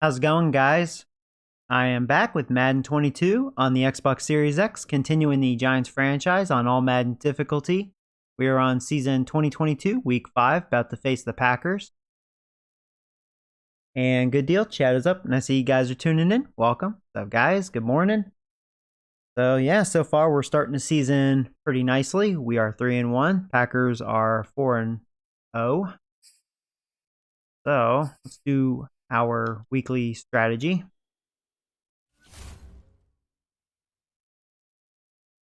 How's it going, guys? I am back with Madden 22 on the Xbox Series X, continuing the Giants franchise on All-Madden Difficulty. We are on season 2022, week 5, about to face the Packers. And good deal, chat is up, and I see you guys are tuning in. Welcome. What's up, guys? Good morning. So, yeah, so far we're starting the season pretty nicely. We are 3-1. Packers are 4-0. So, let's do our weekly strategy.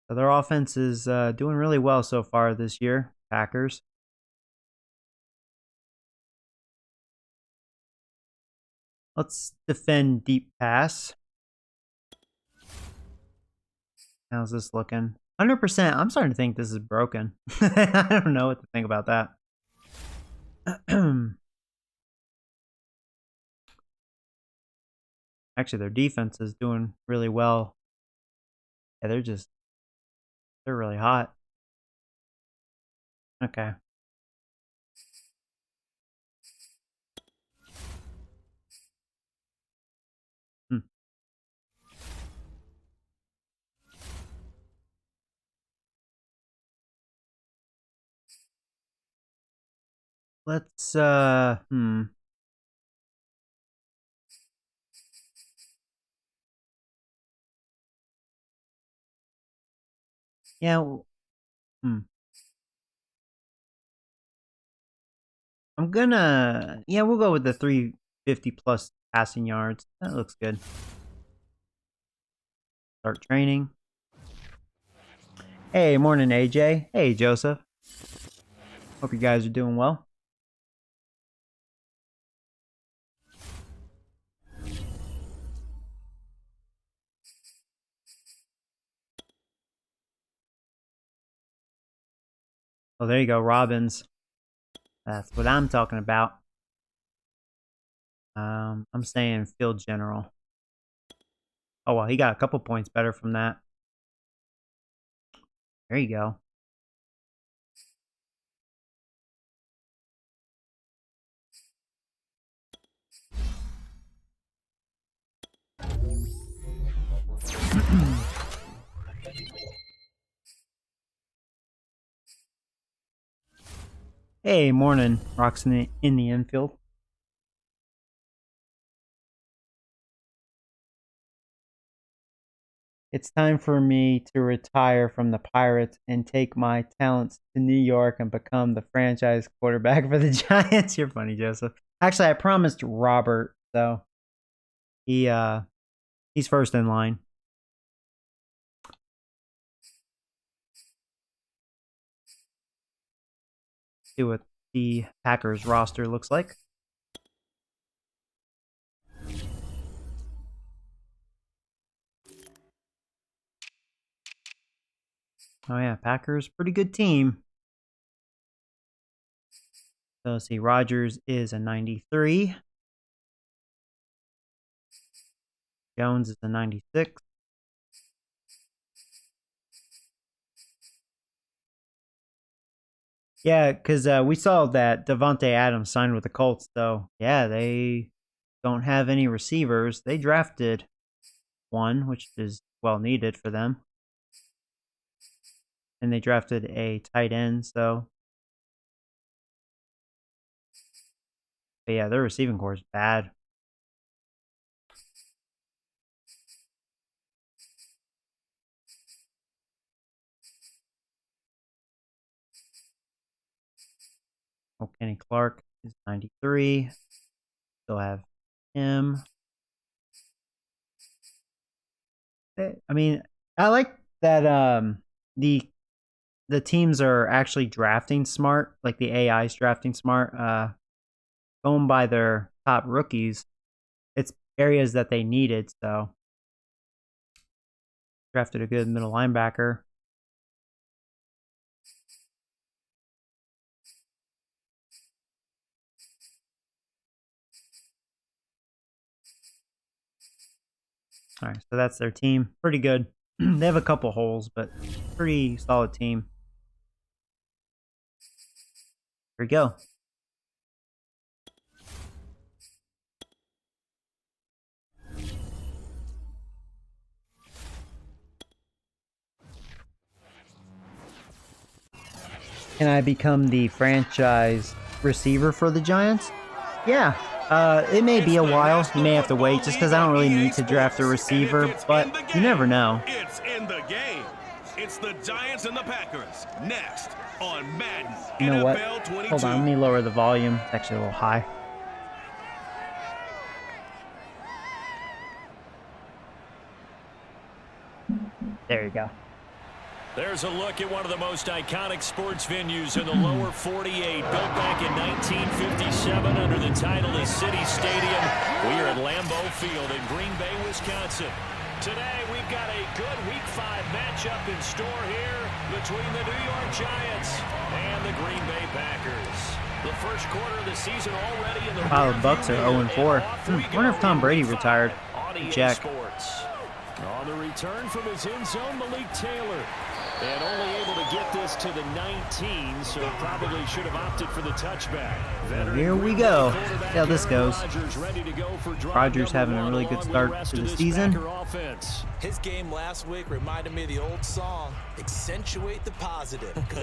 So their offense is doing really well so far this year, Packers. Let's defend deep pass. How's this looking? 100%. I'm starting to think this is broken. I don't know what to think about that. Actually, their defense is doing really well. Yeah, they're really hot. Okay. Hmm. Let's, Yeah, we'll go with the 350 plus passing yards. That looks good. Start training. Hey, morning, AJ. Hey, Joseph. Hope you guys are doing well. Oh, there you go, Robbins. That's what I'm talking about. I'm saying field general. Oh, well, he got a couple points better from that. There you go. Hey, morning, Rocks in the infield. It's time for me to retire from the Pirates and take my talents to New York and become the franchise quarterback for the Giants. You're funny, Joseph. Actually, I promised Robert, so he's first in line. See what the Packers roster looks like. Oh yeah, Packers, pretty good team. So let's see, Rodgers is a 93. Jones is a 96. Yeah, because we saw that Devontae Adams signed with the Colts. So yeah, they don't have any receivers. They drafted one, which is well needed for them, and they drafted a tight end. So, but yeah, their receiving core is bad. Oh, Kenny Clark is 93. Still have him. I mean, I like that the teams are actually drafting smart, like the AI is drafting smart, going by their top rookies. It's areas that they needed, so drafted a good middle linebacker. All right, so that's their team. Pretty good. They have a couple holes, but pretty solid team. Here we go. Can I become the franchise receiver for the Giants? Yeah. It may be a while. You may have to wait just because I don't really need to draft a receiver, but you never know. It's in the game. It's the Giants and the Packers. Next on Madden You know what? NFL 22. Hold on, let me lower the volume. It's actually a little high. There you go. There's a look at one of the most iconic sports venues in the lower 48, built back in 1957 under the title of City Stadium. We are at Lambeau Field in Green Bay, Wisconsin. Today, we've got a good Week 5 matchup in store here between the New York Giants and the Green Bay Packers. The first quarter of the season already in the Wow, the Bucks are 0-4. Wonder if Tom Brady retired. Check. On the return from his end zone, Malik Taylor. And only able to get this to the 19, so probably should have opted for the touchback. Here we go. See how this goes. Rodgers having a really good start to the season. His game last week reminded me of the old song, accentuate the positive, because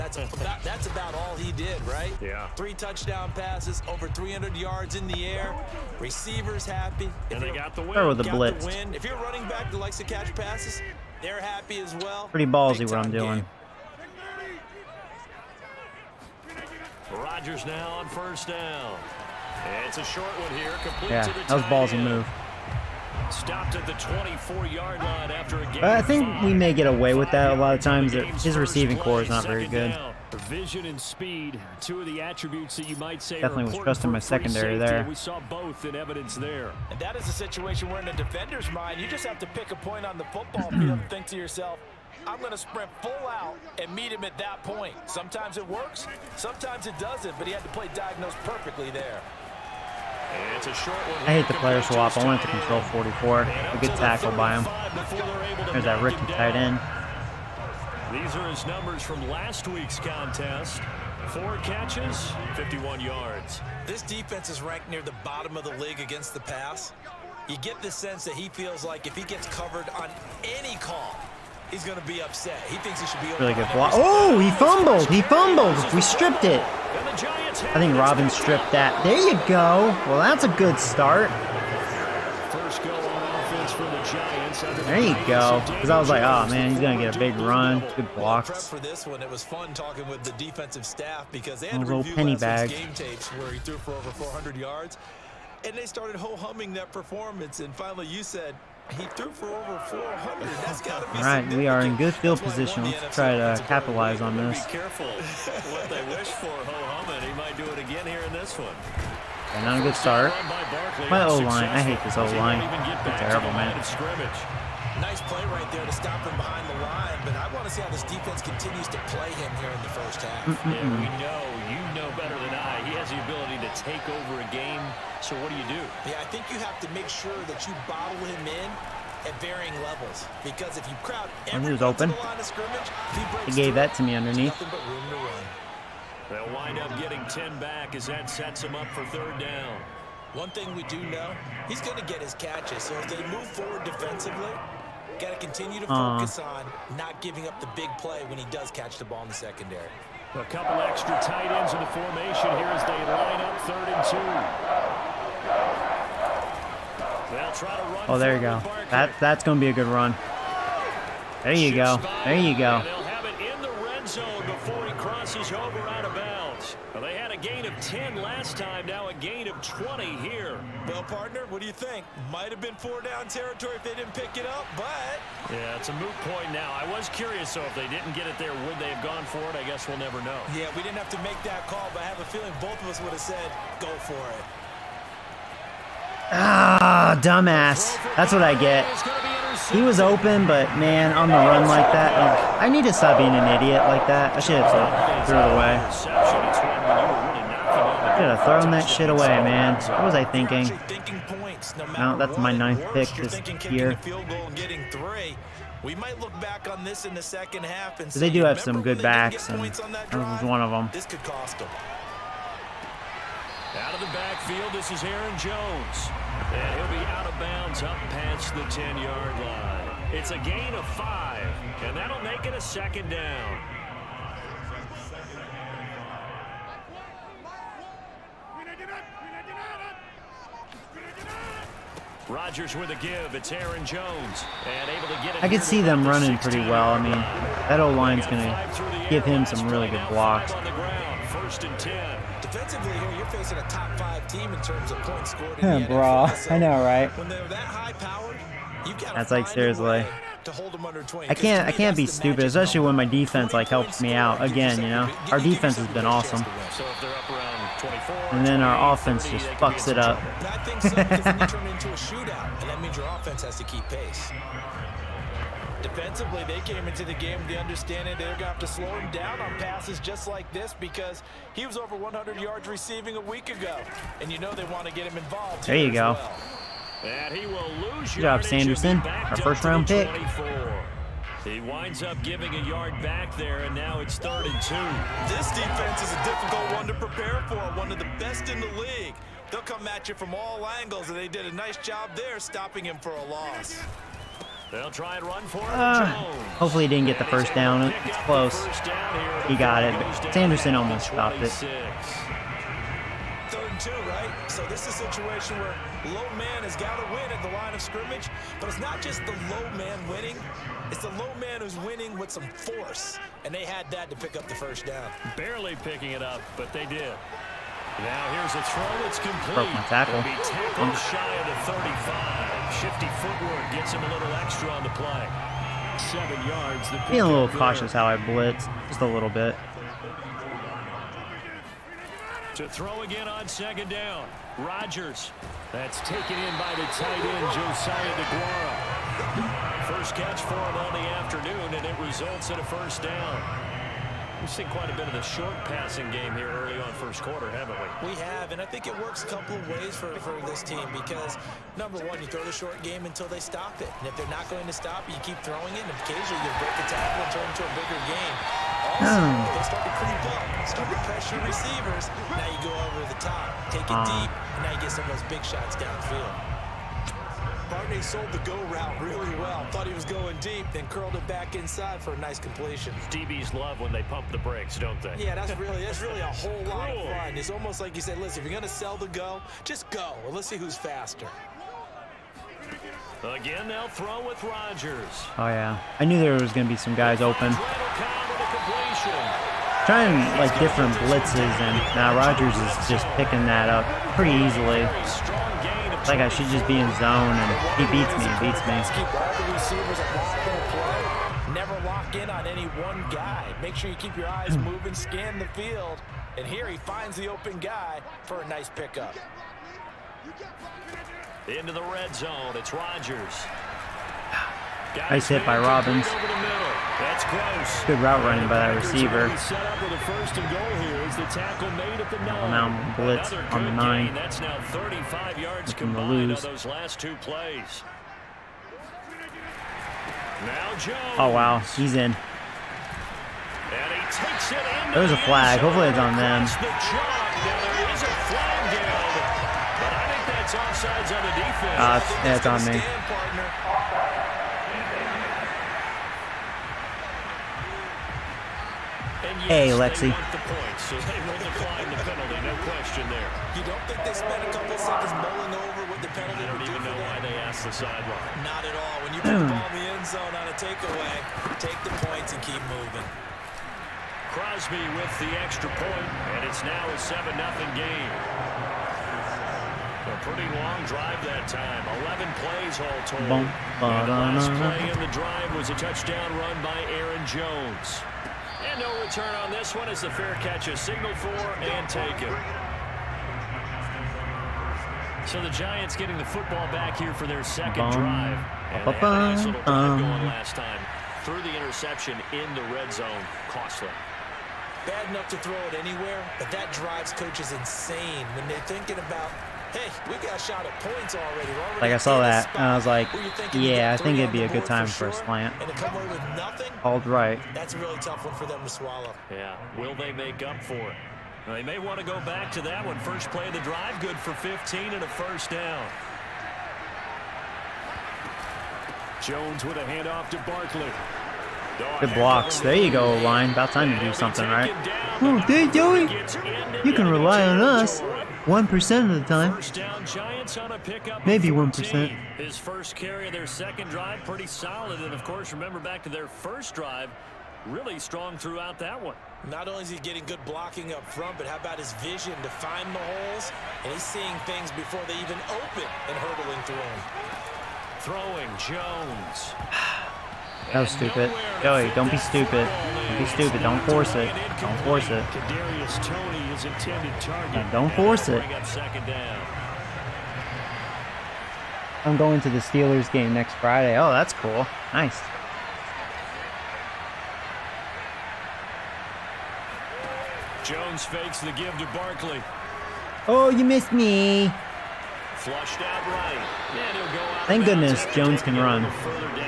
that's about all he did, right? Yeah. 3 touchdown passes, over 300 yards in the air, receivers happy. And they got the win. Start with the blitz. If you're running back that likes to catch passes, they're happy as well. Pretty ballsy what I'm doing. Rodgers now on first down. It's a short one here. Complete Yeah, to the that was ballsy move. Stopped at the 24-yard line after a game. But I think we may get away with that a lot of times. His receiving core is not very good. Vision and speed, 2 of the attributes that you might say Definitely was trusting my secondary there. We saw both in evidence there. And that is a situation where in the defender's mind, you just have to pick a point on the football field and think to yourself, I'm going to sprint full out and meet him at that point. Sometimes it works, sometimes it doesn't, but he had to play diagnosed perfectly there. It's a short one. I hate the player swap. I wanted to control 44. A good tackle by him. There's that rookie tight end. These are his numbers from last week's contest. 4 catches, 51 yards. This defense is ranked near the bottom of the league against the pass. You get the sense that he feels like if he gets covered on any call, he's going to be upset. He thinks he should be Really good block. Oh, he fumbled. He fumbled. We stripped it. I think Robin stripped that. There you go. Well, that's a good start. First go on offense for the Giants. There you go. Because I was like, oh man, he's gonna get a big run. Good blocks. For this one, it was fun talking with the defensive staff because they had to little review penny last week's bag. game tapes where he threw for over 400 yards, and they started ho-humming that performance. And finally, you said he threw for over 400. That's got to be All right, we are in good field That's why he position. won the Let's try to NFL capitalize on this. Be careful what they wish for, ho-humming. He might do it again here in this one. And not a good start. My O-line. I hate this O-line. It's terrible, man. Nice play right there to stop him behind the line, but I want to see how this defense continues to play him here in the first half. Yeah, we know, you know better than I. He has the ability to take over a game, so what do you do? Yeah, I think you have to make sure that you bottle him in at varying levels, because if you crowd everyone to open. the line of scrimmage, if he breaks He gave through, that to me underneath. nothing but room to run. They'll wind up getting 10 back as that sets him up for third down. One thing we do know, he's going to get his catches, so as they move forward defensively, got to continue to focus on not giving up the big play when he does catch the ball in the secondary. A couple extra tight ends in the formation here as they line up 3rd and 2. They'll try to run. Oh, there you go. That's going to be a good run. There you go. There you go. And they'll have it in the red zone before he crosses over out of bounds. Well, they had a gain of 10 last time, now a gain of 20 here. Well, partner, what do you think? Might have been 4-down territory if they didn't pick it up, but... Yeah, it's a moot point now. I was curious, so if they didn't get it there, would they have gone for it? I guess we'll never know. Yeah, we didn't have to make that call, but I have a feeling both of us would have said, go for it. Ah, dumbass. That's what I get. He was open, but man, on the run like that, I need to stop being an idiot like that. I should have threw it away. Should have thrown that shit away, man. What was I thinking? No, that's my 9th pick this year. We might look back on this in the second half and They do have some good backs, and this was one of them. This could cost them. Out of the backfield, this is Aaron Jones. And he'll be out of bounds up past the 10-yard line. It's a gain of 5, and that'll make it a 2nd down. Rodgers with a give. It's Aaron Jones. And able to get it. I could see them running pretty well. I mean, that O-line's going to give him some really good blocks. On the ground, 1st and 10. Defensively here, you're facing a top 5 team in terms of points scored. Bro, I know, right? When they're that high powered, you got that's like seriously. I can't be stupid, especially when my defense like helps me out again. You know, our defense has been awesome, So if they're up around 24, and then our offense just fucks it up. I think so, because then you turn into a shootout, and that means your offense has to keep pace. Defensively, they came into the game with the understanding they're going to have to slow him down on passes just like this because he was over 100 yards receiving a week ago, and you know they want to get him involved. There you go. Well. And he will lose Good job, Sanderson. Our first-round pick. 24. He winds up giving a yard back there, and now it's 3rd and 2. This defense is a difficult one to prepare for, one of the best in the league. They'll come at you from all angles, and they did a nice job there stopping him for a loss. They'll try and run for it. Jones. Hopefully he didn't get the first down. It's close. He got it, but Sanderson almost stopped it. 3rd and 2, right? So this is a situation where low man has got to win at the line of scrimmage, but it's not just the low man winning. It's the low man who's winning with some force, and they had that to pick up the first down. Barely picking it up, but they did. Now here's a throw. It's complete. Broke my tackle. It'll be tackled shy of the 35. Shifty footwork gets him a little extra on the play. 7 yards. Being a little cautious how I blitz, just a little bit. To throw again on 2nd down. Rodgers. That's taken in by the tight end, Josiah DeGuara. First catch for him on the afternoon, and it results in a first down. We've seen quite a bit of the short passing game here early on first quarter, haven't we? We have, and I think it works a couple of ways for this team because, number one, you throw the short game until they stop it. And if they're not going to stop it, you keep throwing it, and occasionally you break the tackle and turn it into a bigger game. Also, if they start to creep up, start to pressure receivers, now you go over the top, take it deep, and now you get some of those big shots downfield. Barney sold the go route really well. Thought he was going deep, then curled it back inside for a nice completion. DBs love when they pump the brakes, don't they? Yeah, that's really a whole lot of fun. It's almost like you said, listen, if you're going to sell the go, just go. And let's see who's faster. Again, they'll throw with Rodgers. Oh, yeah. I knew there was going to be some guys open. Trying, like, different blitzes, and now Rodgers is just picking that up pretty easily. Like I should just be in zone, and he beats me. Keep all the receivers locked in a play. Never lock in on any one guy. Make sure you keep your eyes moving, scan the field. And here he finds the open guy for a nice pickup. Into the red zone, it's Rodgers. Nice hit by Robbins. That's close. Good route running by that receiver. Set up with a 1st and goal here as the tackle made at the 9. Now blitz on the 9. That's now 35 yards Looking to combined lose. on those last 2 plays. Now Jones. Oh wow, he's in. And he takes it into There's a the flag. end zone. Hopefully it's on them. Across the chalk. Now there is a flag down, but I think that's offsides on the defense. Yeah, it's on me. Hey, Lexi. So they will decline the penalty, no question there. You don't think they spent a couple seconds mulling over what the penalty I don't would do even for know why them? they asked the sideline. Not at all. When you put the ball in the end zone on a takeaway, take the points and keep moving. Crosby with the extra point, and it's now a 7-0 game. A pretty long drive that time. 11 plays all told. And the last play in the drive was a touchdown run by Aaron Jones. And no return on this one as the fair catch is signaled for and taken. So the Giants getting the football back here for their second drive. And they had a nice little drive going last time. Threw the interception in the red zone. Costly. Bad enough to throw it anywhere, but that drives coaches insane when they're thinking about, hey, we got a shot at points already. Like I saw that, and I was like, yeah, I think it'd be a good time for a slant. And to come away with nothing, Called right. that's a really tough one for them to swallow. Yeah, will they make up for it? Well, they may want to go back to that one. First play of the drive, good for 15 and a first down. Jones with a handoff to Barkley. Good blocks. There you go, line. About time to do something, right? Oh, they do it. You can rely on us 1% of the time. Maybe 1%. His first carry of their second drive, pretty solid. And of course, remember back to their first drive, really strong throughout that one. Not only is he getting good blocking up front, but how about his vision to find the holes? And he's seeing things before they even open and hurtling through them. Throwing Jones. That was stupid. Joey, don't be stupid. Don't be stupid. Don't force it. Don't force it. And don't force it. I'm going to the Steelers game next Friday. Oh, that's cool. Nice. Jones fakes the give to Barkley. Oh, you missed me. Flushed out right. And he'll go out. Thank goodness Jones can run.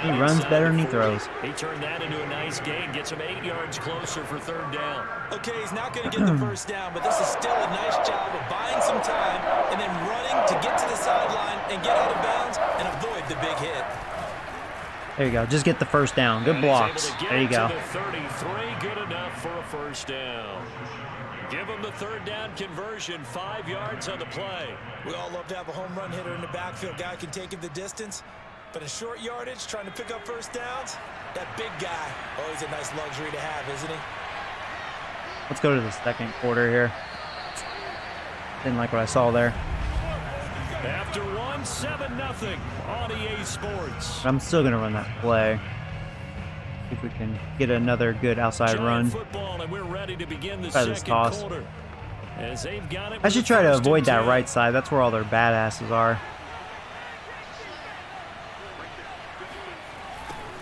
He runs better than he throws. He turned that into a nice gain. Gets him 8 yards closer for third down. Okay, he's not going to get the first down, but this is still a nice job of buying some time and then running to get to the sideline and get out of bounds and avoid the big hit. There you go. Just get the first down. Good blocks. There you go. 33, good enough for a first down. Give him the third down conversion, 5 yards on the play. We all love to have a home run hitter in the backfield. Guy can take him the distance. But in short yardage, trying to pick up first downs, that big guy, always a nice luxury to have, isn't he? Let's go to the second quarter here. Didn't like what I saw there. After 1, 7-0 on EA Sports. But I'm still going to run that play. See if we can get another good outside run. And we're ready to begin the try this toss. quarter. As they've got it, I should try to avoid that right side. That's where all their badasses are.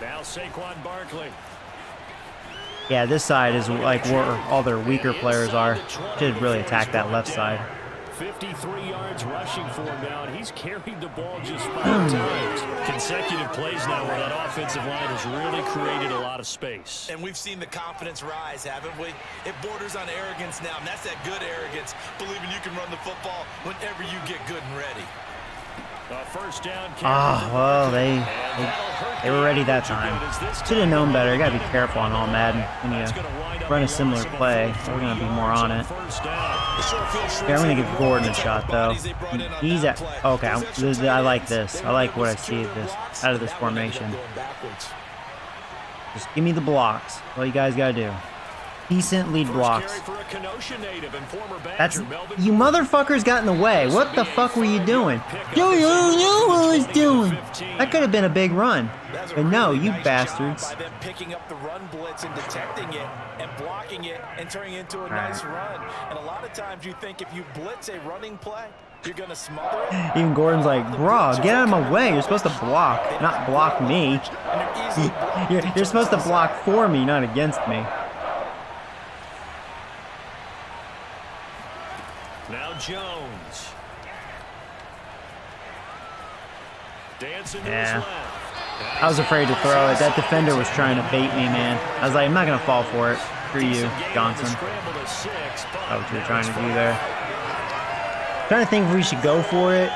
Now Saquon Barkley. Yeah, this side is like where all their weaker players are. Should really attack that left side. 53 yards rushing for him now, and he's carried the ball just 5 times. Consecutive plays now where that offensive line has really created a lot of space. And we've seen the confidence rise, haven't we? It borders on arrogance now, and that's that good arrogance, believing you can run the football whenever you get good and ready. First down. Well, they were ready that time. Should have known better. You gotta be careful on All-Madden when you run a similar play. We're gonna be more on it. Yeah, I'm gonna give Gordon a shot though. He's at okay. I like this. I like what I see of this out of this formation. Just give me the blocks. All you guys gotta do. Decent lead blocks. That's you motherfuckers got in the way. What the fuck were you doing? You knew what I was doing. That could have been a big run, but no, you bastards. By them picking up the run blitz and detecting it and blocking it and turning it into a nice run. And a lot of times you think if you blitz a running play, you're gonna smother it. Even Gordon's like, bro, get out of my way. You're supposed to block, not block me. You're supposed to block for me, not against me. Now Jones. Dancing to his left. I was afraid to throw it. That defender was trying to bait me, man. I was like, I'm not going to fall for it. For you, Johnson. That's what you were trying to do there. I'm trying to think if we should go for it.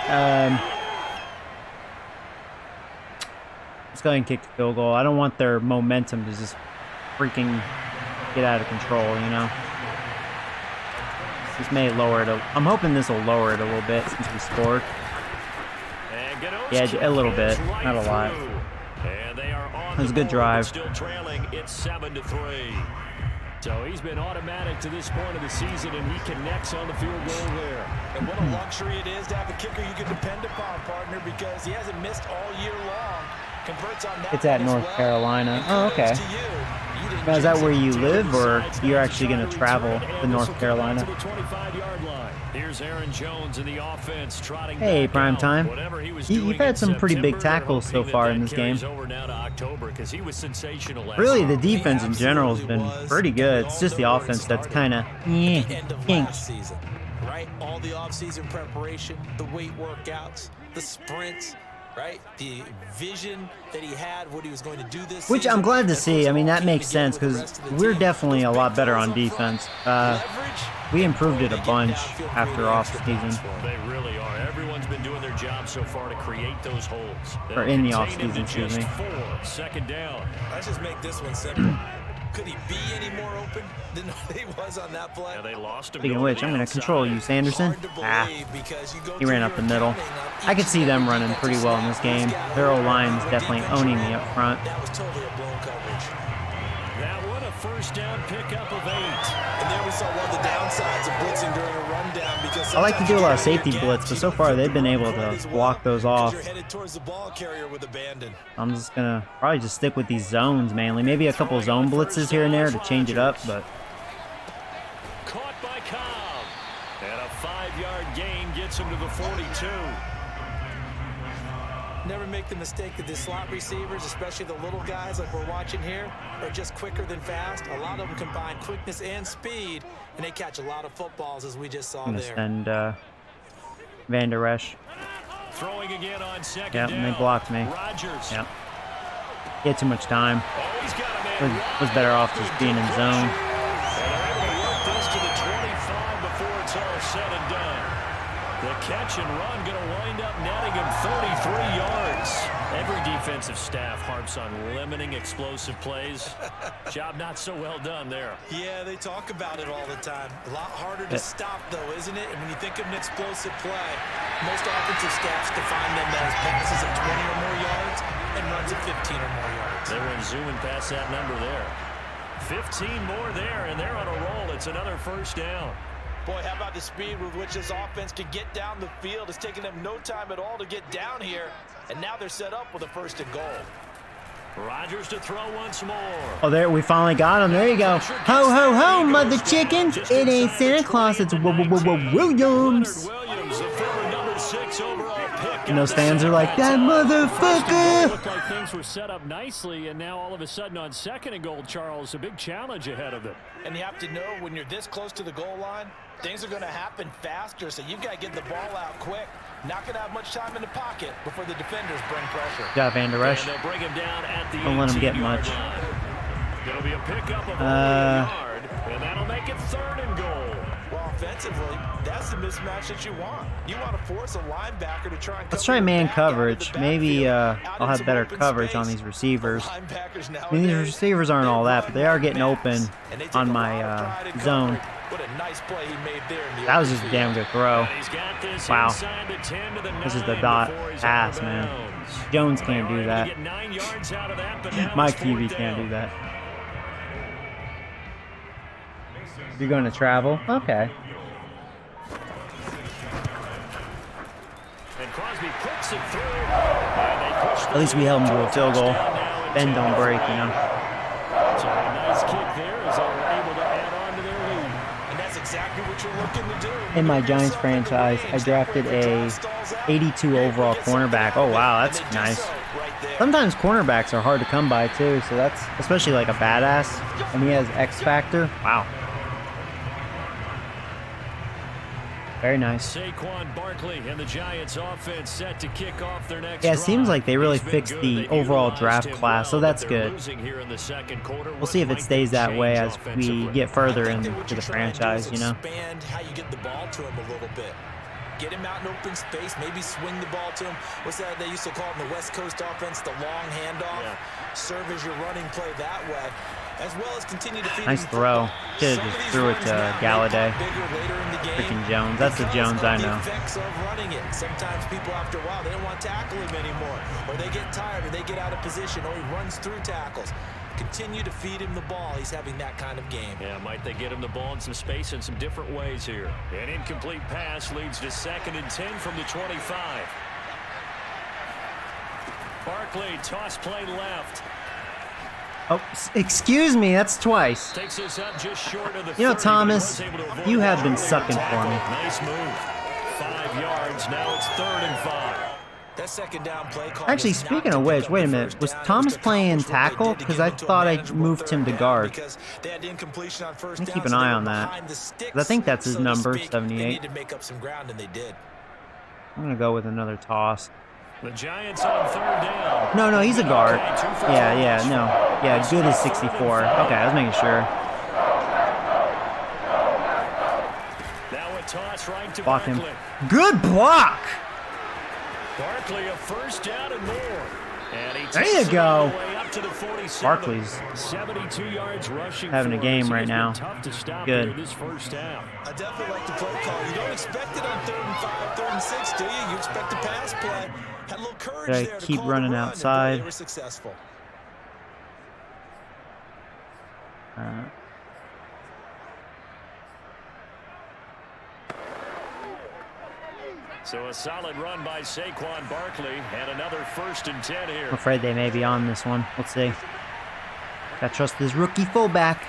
Let's go ahead and kick the field goal. I don't want their momentum to just freaking get out of control, you know? This may lower it. I'm hoping this will lower it a little bit since we scored. Yeah, a little bit, not a lot. It was a good drive. Still trailing, it's 7-3. So he's been automatic to this point of the season, and he connects on the field goal there. And what a luxury it is to have a kicker you can depend upon, partner, because he hasn't missed all year long. Converts on that. It's at North Carolina. Oh, okay. Now, is that where you live, or you're actually going to travel to North Carolina? Here's Aaron Jones in the offense trotting. Hey, prime time. You've had some pretty big tackles so far in this game. Really, the defense in general has been pretty good. It's just the offense that's kind of season, right? All the offseason preparation, the weight workouts, the sprints. Right? The vision that he had, what he was going to do this Which season, I'm glad to see. I mean, that makes sense because we're definitely a lot better on defense. We improved it a bunch after off season. They really are. Everyone's been doing their job so far to create those holes. Or in the offseason, excuse me. 4, second down. Let's just make this one simple. Could he be any more open than he was on that play? Yeah, they lost him. Speaking of which, I'm going to control you, Sanderson. He ran up the middle. I could see them running pretty well in this game. Their O-line is definitely owning me up front. That was totally a blown coverage. That one a first down pickup of 8. And there we saw one of the downsides of blitzing during a rundown because I like to do a lot of safety blitz, but so far they've been able to block those off. You're headed towards the ball carrier with abandon. I'm just going to probably just stick with these zones mainly. Maybe a couple zone blitzes here and there to change it up, but... Caught by Cobb. And a 5-yard gain gets him to the 42. Never make the mistake that the slot receivers, especially the little guys like we're watching here, are just quicker than fast. A lot of them combine quickness and speed, and they catch a lot of footballs, as we just saw I'm there. going to send Van Der Esch. Throwing again on second Yep, down. and they blocked me. Rodgers. Yep. He had too much time. Oh, he's got a man. Was better off just being in zone. And they're able to work this to the 25 before it's all said and done. The catch and run going to wind up netting him 33 yards. Every defensive staff harps on limiting explosive plays. Job not so well done there. Yeah, they talk about it all the time. A lot harder to stop, though, isn't it? And when you think of an explosive play, most offensive staffs define them as passes of 20 or more yards and runs of 15 or more yards. They went zooming past that number there. 15 more there, and they're on a roll. It's another first down. Boy, how about the speed with which this offense can get down the field? It's taken them no time at all to get down here, and now they're set up with a first and goal. Rodgers to throw once more. Oh, there, we finally got him. There you go. Ho, ho, ho, mother chickens. It ain't Santa Claus, it's Williams. Williams, the former number 6 overall pick. And those fans are like, that motherfucker. Looked like things were set up nicely, and now all of a sudden on second and goal, Charles, a big challenge ahead of them. And you have to know when you're this close to the goal line, things are going to happen faster, so you've got to get the ball out quick. Not going to have much time in the pocket before the defenders bring pressure. Got Van Der Esch. And they'll bring him down at the Don't let him get much. It'll be a pickup of a yard, and that'll make it third and goal. Well, offensively, that's the mismatch that you want. You want to force a linebacker to try and Let's try man coverage. Maybe I'll have better coverage on these receivers. I mean, these receivers aren't all that, but they are getting open on my zone. What a nice play he made there in the That was just a damn good throw. Wow. This is the dot pass, man. Jones can't do that. My QB can't do that. You're going to travel? Okay. At least we held him to a field goal. Bend don't break, you know. So a nice kick there as they were able to add on to their lead. And that's exactly what you're looking to do. In my Giants franchise, I drafted a 82 overall cornerback. Oh, wow, that's nice. Sometimes cornerbacks are hard to come by, too, so that's especially like a badass. And he has X Factor. Wow. Very nice. Saquon Barkley and the Giants offense set to kick off their next Yeah, it seems like they really fixed the overall draft class, so that's good. We'll see if it stays that way as we get further into the franchise, you know. Expand how you get the ball to him a little bit. Get him out in open space, maybe swing the ball to him. What's that they used to call it in the West Coast offense, the long handoff? Yeah. Serve as your running play that way, as well as continue to feed nice throw. Should have just threw it to Galladay. Freaking Jones. That's the Jones I know. Sometimes people after a while, they don't want to tackle him anymore, or they get tired, or they get out of position, or he runs through tackles. Continue to feed him the ball. He's having that kind of game. Yeah, might they get him the ball in some space in some different ways here. An incomplete pass leads to 2nd and 10 from the 25. Barkley, toss play left. Oh, excuse me, that's twice. Takes us up just short of the 30, Thomas, you have been sucking for me. Nice move. 5 yards, now it's 3rd and 5. That second down play call. Actually, speaking of which, wait a minute. Was Thomas playing tackle? Because I thought I moved him to guard. Let me keep an eye on that. 'Cause I think that's his number, 78. I'm going to go with another toss. The Giants on 3rd down. No, he's a guard. Yeah, no. Yeah, good is 64. Okay, I was making sure. Now a toss right to Block him. Barkley. Good block! Barkley a first down and more. And he There you go. Up to the 47. Barkley's 72 yards rushing having a game right now. Tough to stop Good. this first half. I definitely like the play call. You don't expect it on 3rd and 5, 3rd and 6, do you? You expect a pass play. Had a little courage there to keep call running the run, outside. and they were successful. So a solid run by Saquon Barkley and another 1st and 10 here. I'm afraid they may be on this one. Let's see. Gotta trust his rookie fullback.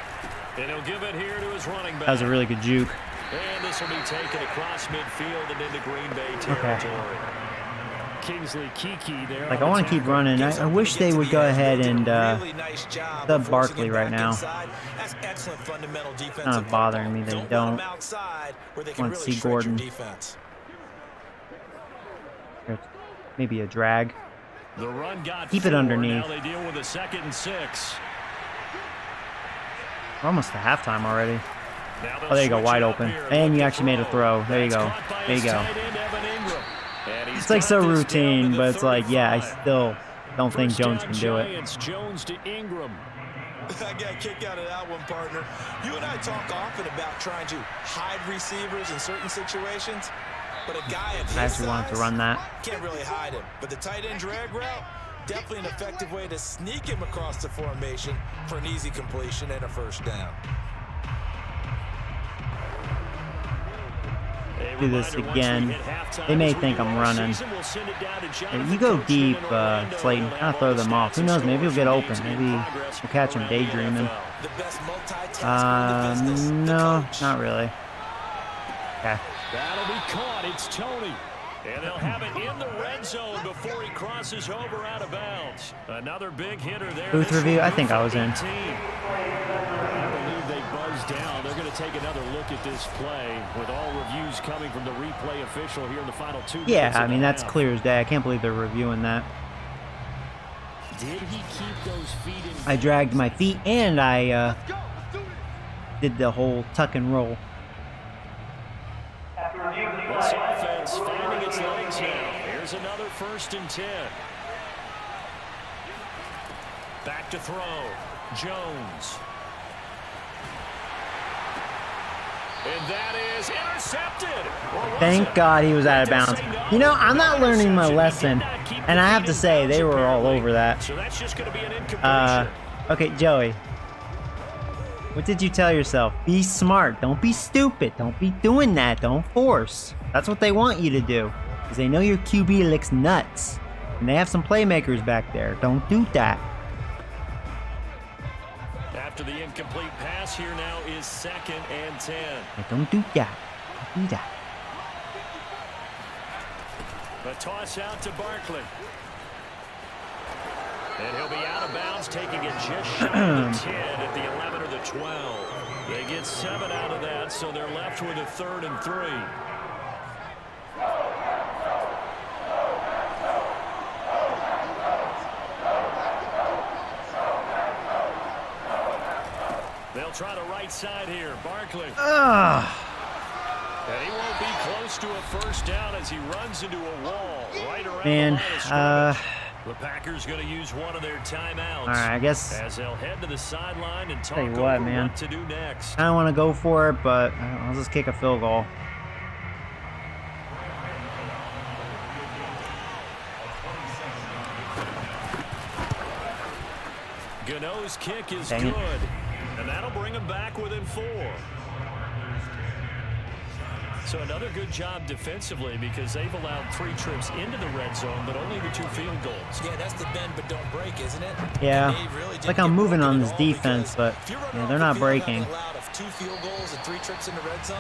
And he'll give it here to his running back. That was a really good juke. And this will be taken across midfield and into Green Bay territory. Okay. Kingsley Kiki there. Like, I want to keep running. I wish they would go ahead and sub Barkley right now. It's kind of bothering me they don't. I want to see Gordon. Maybe a drag. The run got Keep it underneath. Now they deal with a 2nd and 6. We're almost to halftime already. Oh, there you go, wide open. And you actually made a throw. There you go. There you go. It's like so routine, but it's like, yeah, I still don't think Jones can do it. Jones to Ingram. I got a kick out of that one, partner. You and I talk often about trying to hide receivers in certain situations, but a guy at his I actually wanted to run that. Can't really hide him. But the tight end drag route, definitely an effective way to sneak him across the formation for an easy completion and a 1st down. Do this again. They may think I'm running. You go deep, Slayton. Kind of throw them off. Who knows? Maybe he'll get open. Maybe we'll catch him daydreaming. No, not really. Okay. That'll be caught. It's Tony. And they'll have it in the red zone before he crosses over out of bounds. Another big hitter there. Booth review? I think I was in. I believe they buzzed down. They're going to take another look at this play with all reviews coming from the replay official here in the final 2 minutes. Yeah, I mean, that's clear as day. I can't believe they're reviewing that. Did he keep those feet in? I dragged my feet and I did the whole tuck and roll. This offense finding its legs now. Here's another 1st and 10. Back to throw. Jones. And that is intercepted. Thank God he was out of bounds. You know, I'm not learning my lesson, and I have to say, they were all over that. So that's just going to be an incompletion. Okay, Joey. What did you tell yourself? Be smart. Don't be stupid. Don't be doing that. Don't force. That's what they want you to do. Because they know your QB licks nuts. And they have some playmakers back there. Don't do that. After the incomplete pass, here now is 2nd and 10. Hey, don't do that. Don't do that. A toss out to Barkley. And he'll be out of bounds, taking it just shy of the 10 at the 11 or the 12. They get 7 out of that, so they're left with a 3rd and 3. They'll try the right side here. Barkley. And he won't be close to a 1st down as he runs into a wall right around the line of scrimmage. The Packers going to use one of their timeouts. All right, I guess. As they'll head to the sideline and talk Tell you over what, man. what to do next. I don't want to go for it, but I'll just kick a field goal. Gano's kick is Dang good, it. and that'll bring him back within 4. So another good job defensively because they've allowed 3 trips into the red zone, but only the 2 field goals. Yeah, that's the bend but don't break, isn't it? Yeah. Really It's like I'm moving on this defense, but yeah, they're not breaking. Allowed of 2 field goals and 3 trips in the red zone,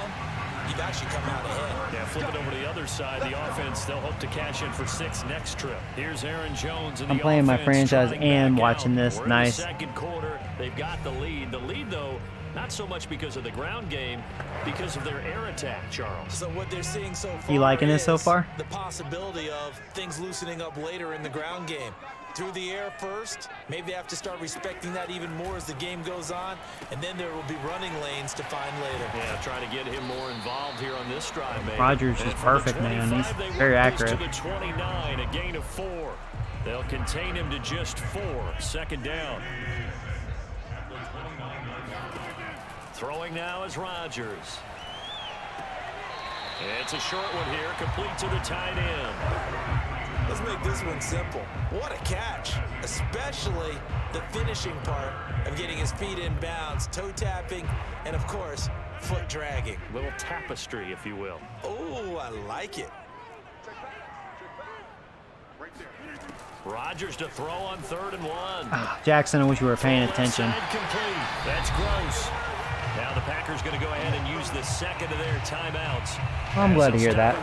you've actually come out ahead. Yeah, flip it over to the other side. The offense, they'll hope to cash in for 6 next trip. Here's Aaron Jones. And I'm playing my franchise and watching this. We're Nice. in the second quarter. They've got the lead. The lead, though, not so much because of the ground game, because of their air attack, Charles. So what they're seeing so far You liking it so is far? the possibility of things loosening up later in the ground game. through the air first. Maybe they have to start respecting that even more as the game goes on, and then there will be running lanes to find later. Yeah, trying to get him more involved here on this drive, maybe. Rodgers is perfect, man. He's very accurate. To the 29, a gain of 4. They'll contain him to just 4. Second down. Throwing now is Rodgers. It's a short one here, complete to the tight end. Let's make this one simple. What a catch, especially the finishing part of getting his feet in bounds, toe tapping, and of course, foot dragging. Little tapestry, if you will. Oh, I like it. Rodgers to throw on 3rd and 1. Jackson, I wish you were paying attention. Complete. That's gross. Now the Packers going to go ahead and use the second of their timeouts. Well, I'm glad to hear that.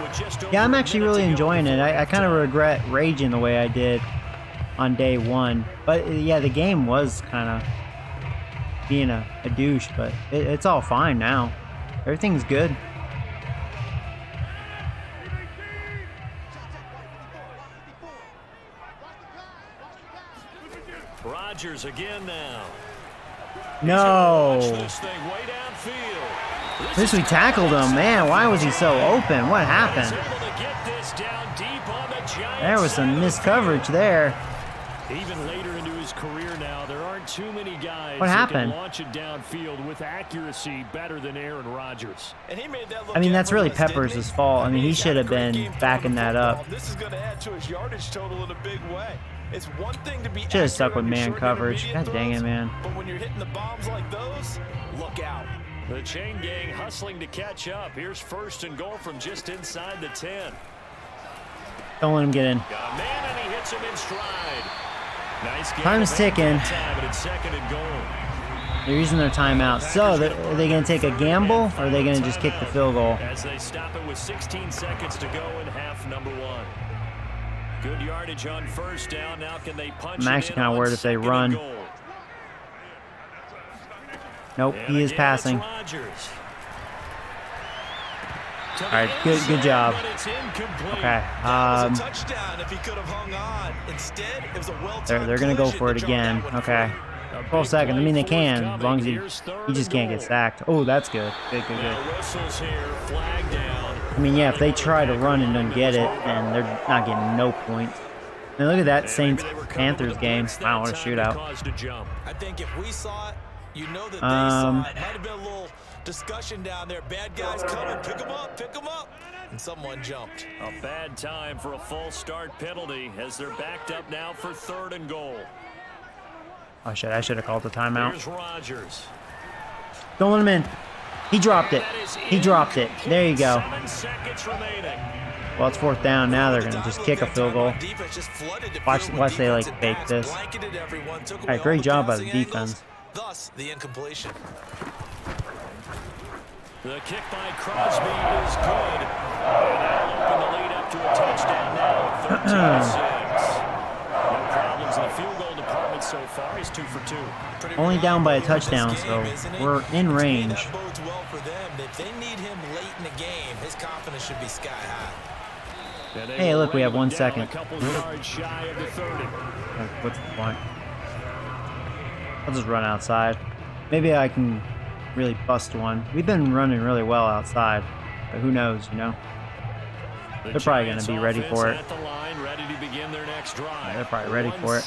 Yeah, I'm actually really enjoying it. I kind of regret raging the way I did on day 1. But yeah, the game was kind of being a douche, but it's all fine now. Everything's good. Rodgers again now. No. This thing way downfield. At least we tackled him. Man, why was he so open? What happened? There was some missed coverage there. Even later into his career now, there aren't too many guys what happened? That can launch it downfield with accuracy better than Aaron Rodgers. And he made that look I mean, that's really effortless, Peppers' fault. I mean, he should have been backing that up. This is going to add to his yardage total in a big way. It's one thing to be should have stuck with man coverage. God dang it, man. But when you're hitting the bombs like those, look out. The chain gang hustling to catch up. Here's 1st and goal from just inside the 10. Don't let him get in. Got a man, and he hits him in stride. Nice game. Time's ticking. But it's 2nd and goal. They're using their timeout. So, are they going to take a gamble, or are they going to just kick the field goal? As they stop it with 16 seconds to go in half number 1. Good yardage on 1st down. Now can they punch? I'm actually kind of worried if they run. Nope, he is passing. All right, good job. Okay. They're gonna go for it again. Okay. 12 seconds. I mean, they can, as long as he just can't get sacked. Oh, that's good. Good. I mean, yeah, if they try to run and don't get it, then they're not getting no points. And look at that Saints-Panthers game. Wow, what a shootout. I think if we saw it, you know that they saw it. Might have been a little discussion down there. Bad guys coming. Pick them up. And someone jumped. A bad time for a false start penalty as they're backed up now for 3rd and goal. Oh, shit, I should have called the timeout. Here's Rodgers. Don't let him in. He dropped it. There you go. 7 seconds remaining. Well, it's 4th down. Now they're going to just kick a field goal. Watch they, like, fake this. All right, great job by the defense. Thus, the incompletion. The kick by Crosby is good. And that'll open the lead up to a touchdown now. 13-6. No problems in the field goal department so far. He's 2 for 2. Only down by a touchdown, so we're in range. That bodes well for them. If they need him late in the game, his confidence should be sky high. Hey, look, we have 1 second. A couple yards shy of the 30. What's the point? I'll just run outside. Maybe I can really bust one. We've been running really well outside, but who knows, you know? They're probably going to be ready for it. Yeah, they're probably ready for it.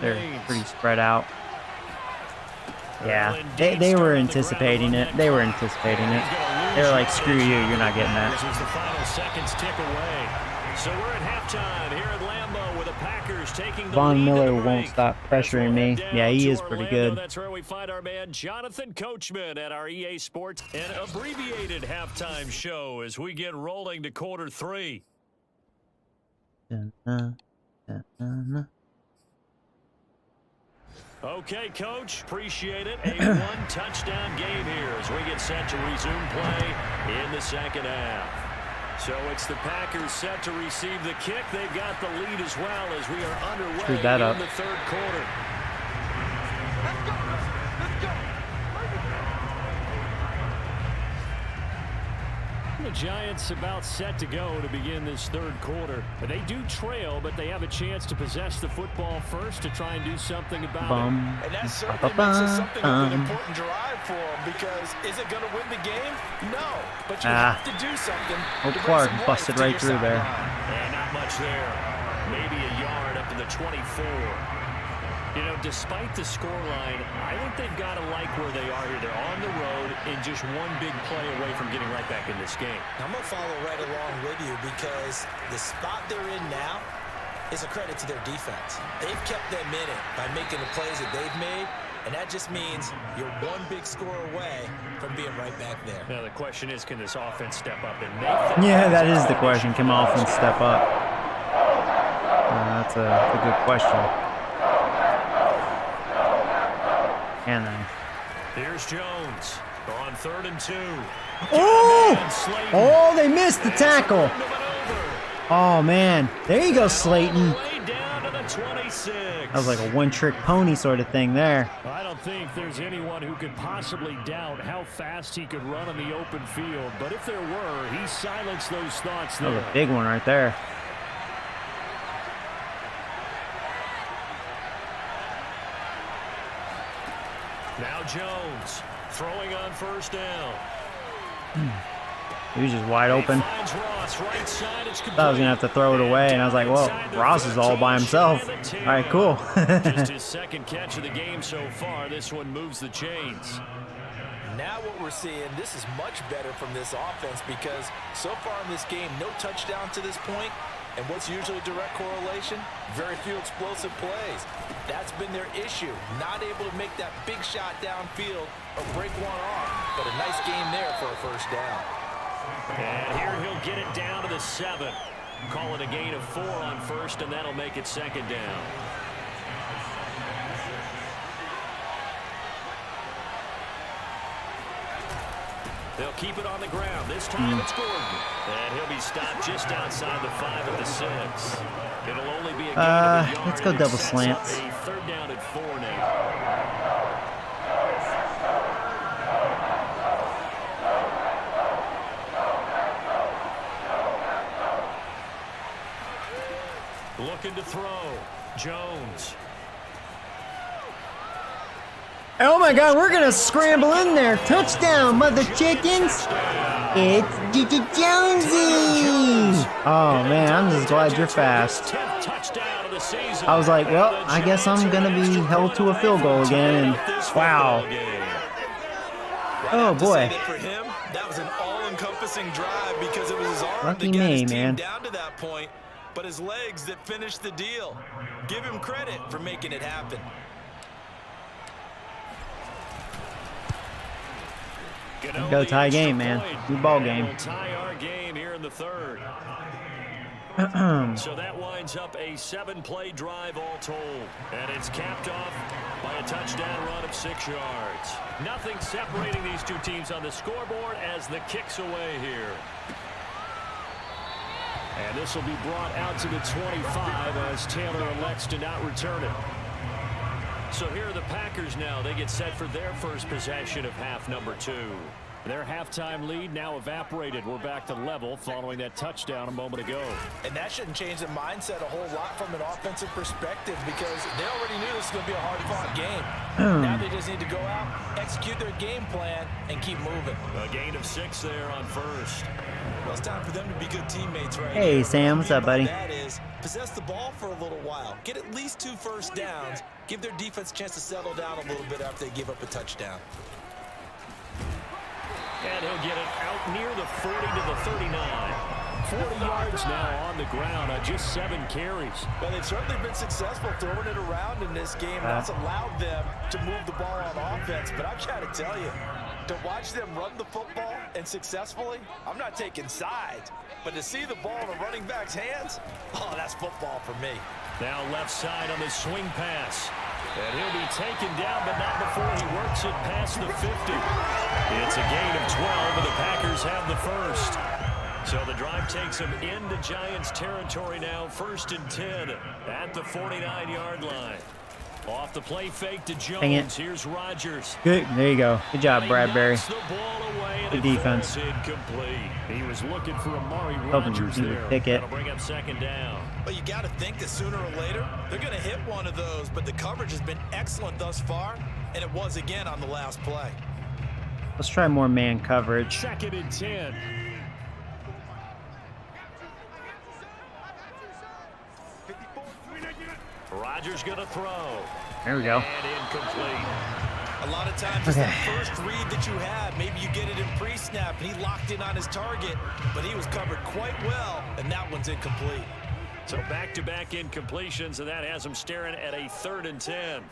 They're pretty spread out. Yeah, they were anticipating it. They were like, screw you, you're not getting that. As the final seconds tick away. So we're at halftime here at Lambeau with the Packers taking the Von lead Miller in the won't race. stop pressuring me. Yeah, he is pretty good. That's where we find our man Jonathan Coachman at our EA Sports an abbreviated halftime show as we get rolling to quarter 3. Okay, Coach, appreciate it. A 1-touchdown game here as we get set to resume play in the second half. So it's the Packers set to receive the kick. They've got the lead as well as we are underway in the 3rd quarter. Giants about set to go to begin this third quarter. They do trail, but they have a chance to possess the football first to try and do something about it. And that certainly makes it something of an important drive for them, because is it going to win the game? No, but you have to do something. Clark busted right through there. And not much there. Maybe a yard up to the 24. You know, despite the scoreline, I think they've got to like where they are here. They're on the road and just one big play away from getting right back in this game. I'm going to follow right along with you, because the spot they're in now is a credit to their defense. They've kept them in it by making the plays that they've made, and that just means you're one big score away from being right back there. Now, the question is, can this offense step up and make that? Yeah, that is the question. Can offense step up? That's a good question. And then here's Jones on 3rd and 2. Oh, they missed the tackle. Oh, man. There you go, Slayton. That was like a one-trick pony sort of thing there. I don't think there's anyone who could possibly doubt how fast he could run on the open field. But if there were, he silenced those thoughts there. That was a big one right there. Now Jones throwing on 1st down. He was just wide open. Thought I was going to have to throw it away, and I was like, well, Ross is all by himself. All right, cool. Just his second catch of the game so far. This one moves the chains. Now what we're seeing, this is much better from this offense, because so far in this game, no touchdown to this point. And what's usually a direct correlation? Very few explosive plays. That's been their issue. Not able to make that big shot downfield or break one off. But a nice game there for a 1st down. And here he'll get it down to the 7. Call it a gain of 4 on 1st, and that'll make it 2nd down. They'll keep it on the ground. This time it's Gordon. And he'll be stopped just outside the 5 at the 6. It'll only be a gain of a yard. Let's go double slants. A 3rd down at 4 now. Looking to throw. Jones. Oh my God, we're gonna scramble in there. Touchdown, mother chickens. It's Jonesy. Oh man, I'm just glad you're fast. I was like, well, I guess I'm gonna be held to a field goal again. And wow. Oh boy. For him, that was an all-encompassing drive, because it was his arm Lucky that got me, his team man. down to that point, but his legs that finished the deal. Give him credit for making it happen. Go tie game, man. Good ball game. We'll tie our game here in the 3rd. So that winds up a 7-play drive all told. And it's capped off by a touchdown run of 6 yards. Nothing separating these two teams on the scoreboard as the kick's away here. And this will be brought out to the 25 as Taylor elects to not return it. So here are the Packers now. They get set for their first possession of half number 2. Their halftime lead now evaporated. We're back to level following that touchdown a moment ago. And that shouldn't change the mindset a whole lot from an offensive perspective, because they already knew this was going to be a hard-fought game. Now they just need to go out, execute their game plan, and keep moving. A gain of 6 there on 1st. Well, it's time for them to be good teammates right Hey, here. Sam, what's up, buddy? That is, possess the ball for a little while. Get at least 2 first downs. Give their defense a chance to settle down a little bit after they give up a touchdown. And he'll get it out near the 40 to the 39. 40 yards now on the ground on just 7 carries. Well, they've certainly been successful throwing it around in this game. That's allowed them to move the ball on offense. But I'm trying to tell you, to watch them run the football and successfully, I'm not taking sides. But to see the ball in a running back's hands, oh, that's football for me. Now left side on the swing pass. And he'll be taken down, but not before he works it past the 50. It's a gain of 12, and the Packers have the first. So the drive takes them into Giants territory now, 1st and 10 at the 49-yard line. Off the play fake to Jones. Here's Rodgers. Good. There you go. Good job, Bradbury. The ball away, and Good defense. Incomplete. He was looking for Amari Hoping Rodgers he would there. pick it. That'll bring up second down. But you got to think that sooner or later, they're going to hit one of those. But the coverage has been excellent thus far, and it was again on the last play. Let's try more man coverage. Second and 10. Rodgers going to throw. There we go. And incomplete. A lot of times, it's that first read that you have. Maybe you get it in pre-snap, and he locked in on his target, but he was covered quite well, and that one's incomplete. So back-to-back incompletions, and that has him staring at a 3rd and 10.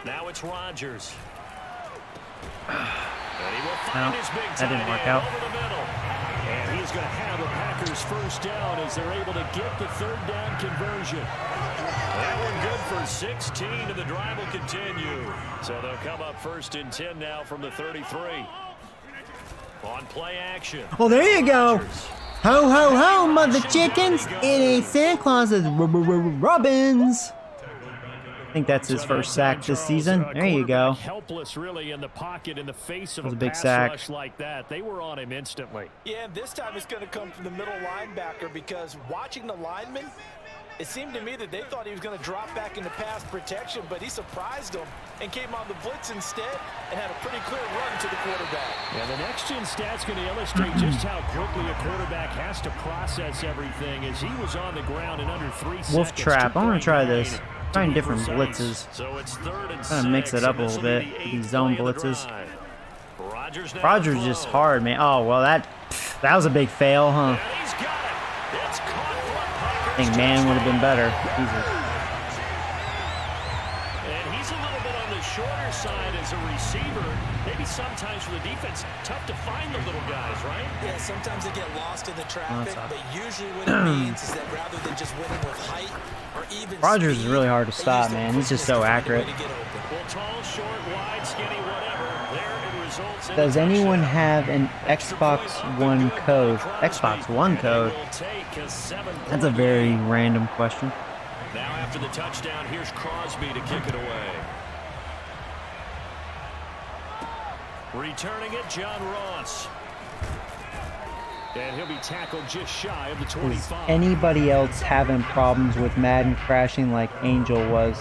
Now it's Rodgers. And he will find his big that didn't work tight end out. over the middle. And he's going to have the Packers first down as they're able to get the 3rd down conversion. That one good for 16, and the drive will continue. So they'll come up 1st and 10 now from the 33. On play action. Well, there you go. Rodgers. Ho, ho, ho, mother chickens. It ain't Santa Claus's Robbins. I think that's his first sack this season. There you go. Helpless, really, in the pocket in the face of That was a a big pass sack. rush like that. They were on him instantly. Yeah, and this time it's going to come from the middle linebacker because watching the lineman, it seemed to me that they thought he was going to drop back into pass protection, but he surprised them and came on the blitz instead and had a pretty clear run to the quarterback. And the next-gen stat's going to illustrate just how quickly a quarterback has to process everything as he was on the ground in under 3 seconds. Wolf trap. I want to try this. Trying different blitzes. So it's 3rd and 6. Trying to mix it up a little bit. These zone blitzes. Rodgers just hard. hard, man. Oh, well, that was a big fail, huh? He's got it. It's caught. I think man would have been better. Jesus. And he's a little bit on the shorter side as a receiver. Maybe sometimes for the defense, tough to find the little guys, right? Yeah, sometimes they get lost in the traffic, that's but usually what it means is that rather than just winning with height or even Rodgers is speed, really hard to they stop, use their man. He's just quickness so to find a way accurate. to get open. Well, tall, short, wide, skinny, whatever. There it results in Does a anyone touchdown. have an Xbox One code? Xbox One code? That's a very random question. Now after the touchdown, here's Crosby to kick it away. Returning it, John Ross. And he'll be tackled just shy of the Is 25. anybody else having problems with Madden crashing like Angel was?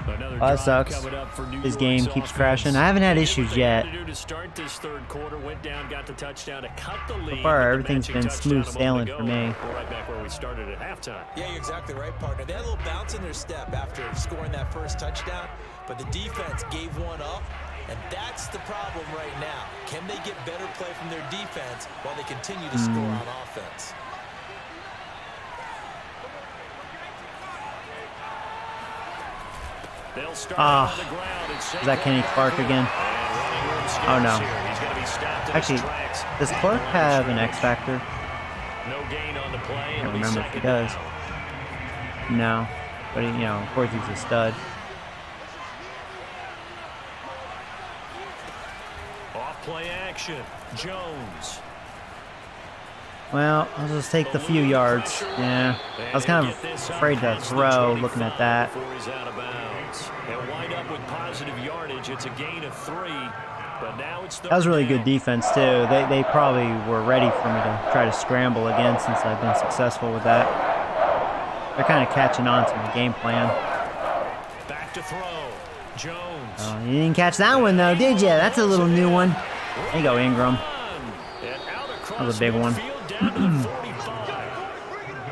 Another That drive sucks. coming up for New His York's game keeps offense. crashing. I haven't had They did issues what they had yet. to do to start this 3rd quarter, went down, got the touchdown to cut the lead. So far, with the everything's matching been touchdown smooth a moment sailing ago. for me. We're right back where we started at halftime. Yeah, you're exactly right, partner. They had a little bounce in their step after scoring that first touchdown, but the defense gave one up, and that's the problem right now. Can they get better play from their defense while they continue to score on offense? They'll start Ah, on the ground and is that Kenny Clark again? Oh, no. Actually, does Clark have an X Factor? No gain on the play. I can't remember if he does. No. But, you know, of course he's a stud. Off play action. Jones. Well, I'll just take the few yards. Yeah. I was kind of afraid to throw looking at that. Before he's out of bounds. They'll wind up with positive yardage. It's a gain of 3. But now it's That was really good defense, too. They probably were ready for me to try to scramble again since I've been successful with that. They're kind of catching on to my game plan. Back to throw. Jones. Oh, you didn't catch that one, though, did you? That's a little new one. There you go, Ingram. That was a big one. Down to the 45.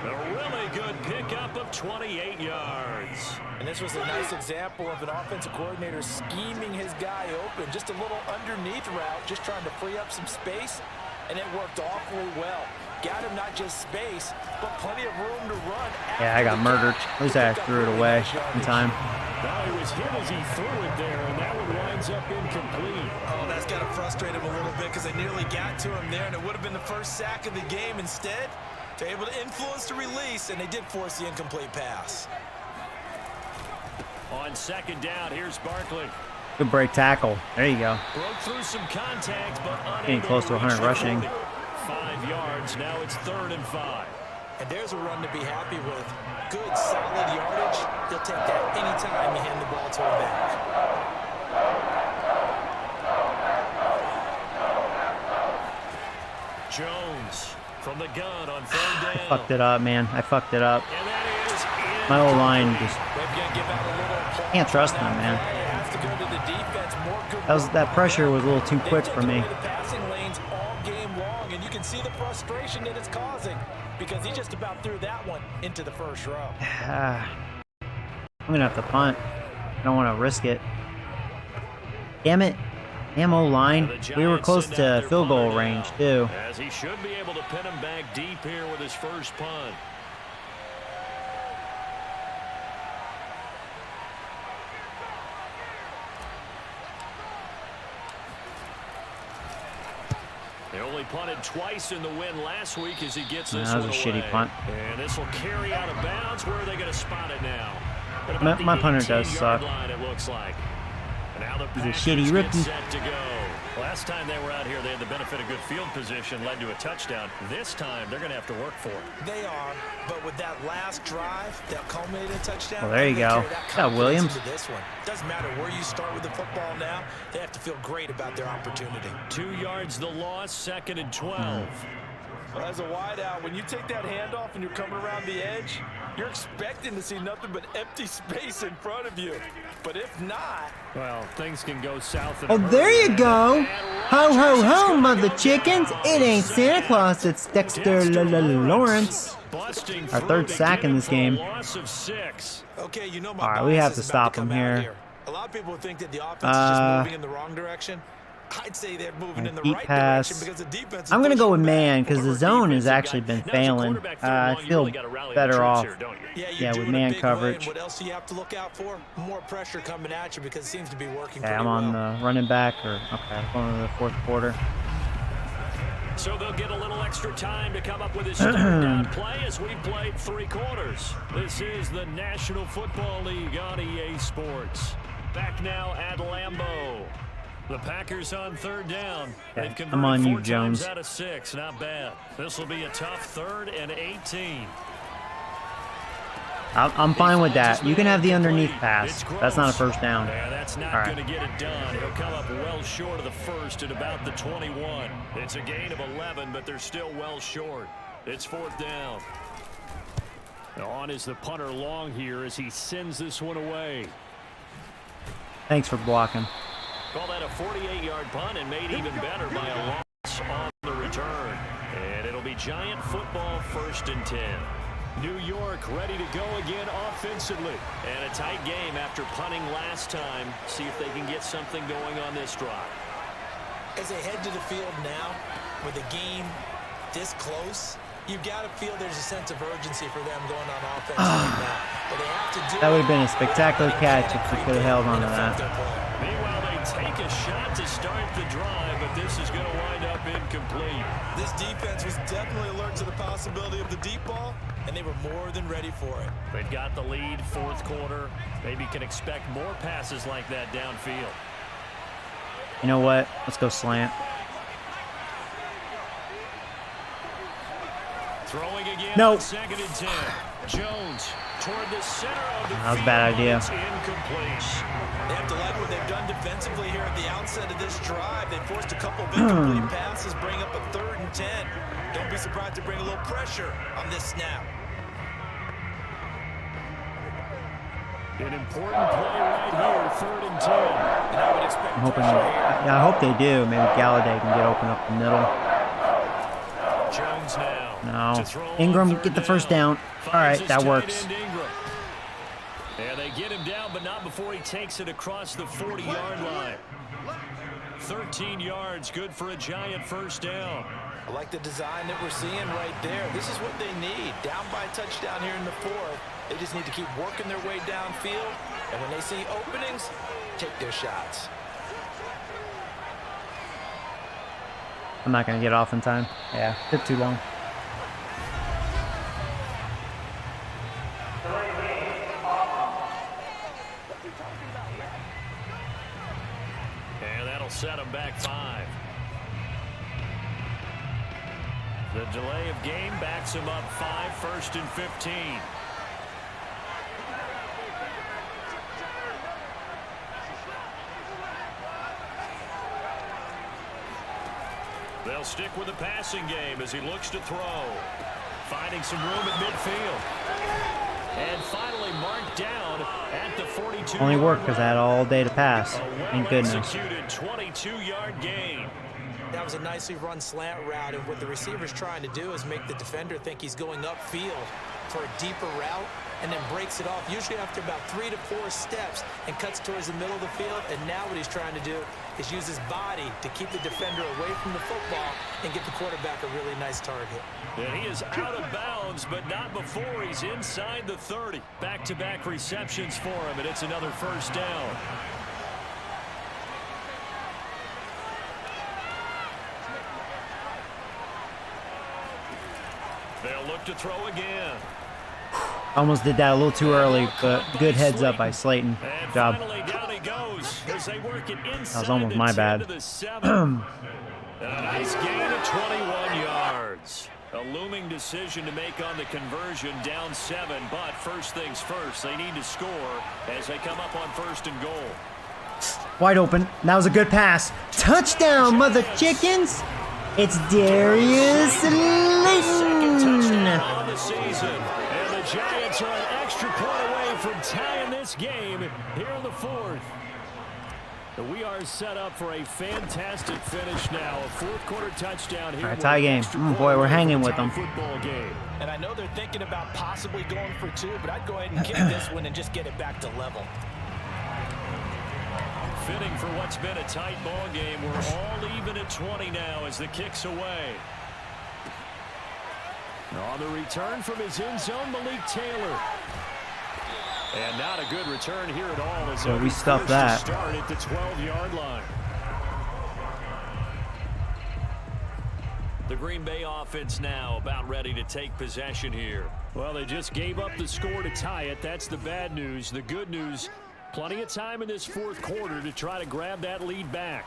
A really good pickup of 28 yards. And this was a nice example of an offensive coordinator scheming his guy open. Just a little underneath route, just trying to free up some space, and it worked awfully well. Got him not just space, but plenty of room to run. Yeah, I got murdered. At least I threw it away in time. Now he was hit as he threw it there, and that one winds up incomplete. Oh, that's got to frustrate him a little bit because they nearly got to him there, and it would have been the first sack of the game. Instead, they're able to influence the release, and they did force the incomplete pass. On 2nd down, here's Barkley. Good break tackle. There you go. Broke through some contact, but Getting close to 100 rushing. 5 yards. Now it's 3rd and 5. And there's a run to be happy with. Good, solid yardage. They'll take that anytime you hand the ball to a back. Jones from the gun on third down. I fucked it up, man. I fucked it up. And that is My whole line just Give out a little can't trust them, man. Have to go to the defense. More good That pressure was a little too quick for me. the passing lanes all game long, and you can see the frustration that it's causing because he just about threw that one into the first row. I'm gonna have to punt. I don't want to risk it. Damn it. Damn O-line. We were close to field goal range, too. As he should be able to pin him back deep here with his first punt. They only punted twice in the win last week as he gets this That was one a shitty away. punt. And this will carry out of bounds. Where are they going to spot it now? My punter does suck. Line, it looks like. And now the He's a Packers shitty get rookie. set to go. Last time they were out here, they had the benefit of good field position, led to a touchdown. This time, they're going to have to work for it. They are, but with that last drive that culminated in a touchdown. Well, there you go. Got Williams. This one doesn't matter where you start with the football now. They have to feel great about their opportunity. 2 yards the loss, 2nd and 12. Well, as a wideout, when you take that handoff and you're coming around the edge, you're expecting to see nothing but empty space in front of you. But if not, Well, things can go south. Oh, there you go. Ho, ho, ho, mother chickens. It ain't Santa Claus, it's Dexter Lawrence. Our third sack in this game. Loss of 6. okay, you know my All right, we have bias to is about stop him come out here. A lot of people think that the offense is just moving in the wrong direction. I'd say they're moving in the Deep right pass. direction because the defense is I'm going to go with pushing back. man because the zone has actually been failing. I feel better off. Yeah, you're with doing a man big win. coverage. What else do you have to look out for? More pressure coming at you because it seems to be working Okay, pretty I'm on well. the running back. Okay, going to the fourth quarter. So they'll get a little extra time to come up with his third down play as we played 3 quarters. This is the National Football League on EA Sports. Back now at Lambeau. The Packers on third down. Okay, They've converted I'm on you, 4 Jones. times out of 6. Not bad. This will be a tough 3rd and 18. I'm fine with that. You can have the underneath pass. That's not a first down. Yeah, that's not All right. going to get it done. He'll come up well short of the first at about the 21. It's a gain of 11, but they're still well short. It's 4th down. On is the punter long here as he sends this one away. Thanks for blocking. Call that a 48-yard punt and made even better by a loss on the return. And it'll be Giant football 1st and 10. New York ready to go again offensively. And a tight game after punting last time. See if they can get something going on this drive. As they head to the field now, with the game this close, you've got to feel there's a sense of urgency for them going on offense right now. But they have to do That would have been a spectacular catch if we could have held on to that. Meanwhile, they take a shot to start the drive, but this is going to wind up incomplete. This defense was definitely alert to the possibility of the deep ball, and they were more than ready for it. They've got the lead, 4th quarter. Maybe can expect more passes like that downfield. You know what? Let's go slant. Throwing again. No. 2nd and 10. Jones toward the center of the That was a bad idea. It's incomplete. They have to like what they've done defensively here at the outset of this drive. They forced a couple of incomplete passes, bring up a 3rd and 10. Don't be surprised to bring a little pressure on this snap. An important play right here, 3rd and 10. And I would expect I'm hoping. pressure here. I hope they do. Maybe Galladay can get open up the middle. Jones now. No. To throw on Ingram, 3rd get the first down. All right, Finds his that tight works. end, Ingram. Yeah, they get him down, but not before he takes it across the 40-yard line. 13 yards, good for a Giant first down. I like the design that we're seeing right there. This is what they need. Down by a touchdown here in the 4th. They just need to keep working their way downfield. And when they see openings, take their shots. I'm not going to get off in time. Yeah, took too long. And that'll set him back 5. The delay of game backs him up 5, 1st and 15. They'll They'll stick with the passing game as he looks to throw. Finding some room at midfield. And finally marked down at the 42. Only worked because I had all day to pass. Thank goodness. Executed 22-yard gain. That was a nicely run slant route, and what the receiver's trying to do is make the defender think he's going upfield for a deeper route, and then breaks it off, usually after about 3 to 4 steps, and cuts towards the middle of the field. And now what he's trying to do is use his body to keep the defender away from the football and get the quarterback a really nice target. And he is out of bounds, but not before he's inside the 30. Back-to-back receptions for him, and it's another first down. They'll look to throw again. Almost did that a little too early, but good heads up by Slayton. Good job. Down he goes as they work it inside. That was almost my bad. A nice gain of 21 yards. A looming decision to make on the conversion, down 7, but first things first, they need to score as they come up on 1st and goal. Wide open. That was a good pass. Touchdown, mother chickens! It's Darius Second touchdown Slayton. on the season, and the Giants are an extra point away from tying this game here in the 4th. We are set up for a fantastic finish now. A 4th quarter touchdown here. All right, tie game. Boy, we're hanging with them. Football game. And I know they're thinking about possibly going for 2, but I'd go ahead and kick this one and just get it back to level. Fitting for what's been a tight ball game. We're all even at 20 now as the kick's away. On the return from his end zone, Malik Taylor. And not a good return here at all. As So we stuffed that. Start at the 12-yard line. The Green Bay offense now about ready to take possession here. Well, they just gave up the score to tie it. That's the bad news. The good news, plenty of time in this 4th quarter to try to grab that lead back.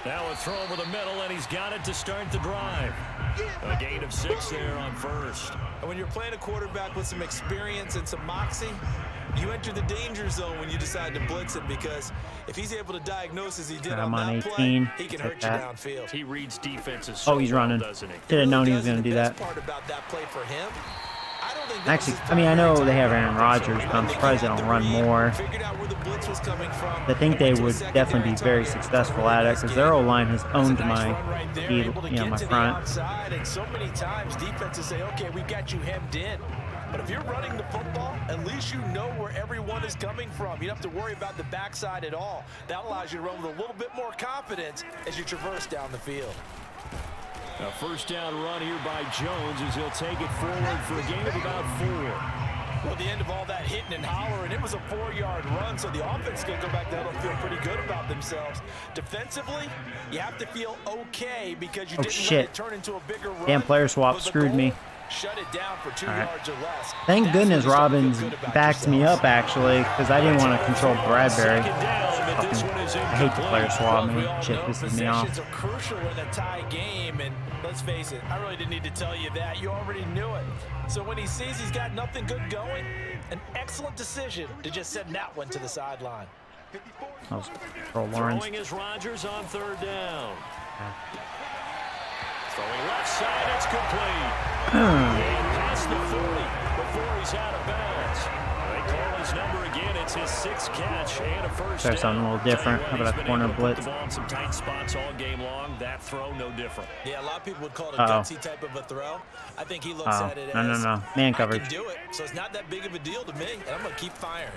Now a throw over the middle, and he's got it to start the drive. A gain of 6 there on 1st. And when you're playing a quarterback with some experience and some moxie, you enter the danger zone when you decide to blitz him, because if he's able to diagnose as he did on that 18. play, he can hurt you downfield. He reads defenses. Oh, he's running. Doesn't he? Should have known he was going to do that. The best part about that play for him, I don't think Actually, I mean, I know they have Aaron Rodgers, but I'm surprised they don't run more. I think they would definitely be very successful at it because their O-line has owned my, my front. And so many times defenses say, okay, we've got you hemmed in. But if you're running the football, at least you know where everyone is coming from. You don't have to worry about the backside at all. That allows you to run with a little bit more confidence as you traverse down the field. A first down run here by Jones as he'll take it forward for a gain of about 4. Well, at the end of all that hitting and hollering, it was a 4-yard run, so the offense can go back there and feel pretty good about themselves. Defensively, you have to feel okay because you didn't let it turn into a bigger run. Damn, player swap screwed me. Shut it down for 2 yards or less. Thank goodness Robbins backed me up, actually, because I didn't want to control Bradbury. I hate the player swap, man. Shit pisses me off. Possessions are crucial in a tie game, and let's face it, I really didn't need to tell you that. You already knew it. So when he sees he's got nothing good going, an excellent decision to just send that one to the sideline. That was Lawrence. Throwing is Rodgers on 3rd down. Throwing left side, it's complete. And past the 40 before he's out of bounds. They call his number again. It's his 6th catch and a first down. Try something a little different. How about a corner blitz? The ball in some tight spots all game long. That throw, no different. Yeah, a lot of people would call it a gutsy type of a throw. I think he looks at it as, no. Man coverage. I can do it, so it's not that big of a deal to me, and I'm going to keep firing.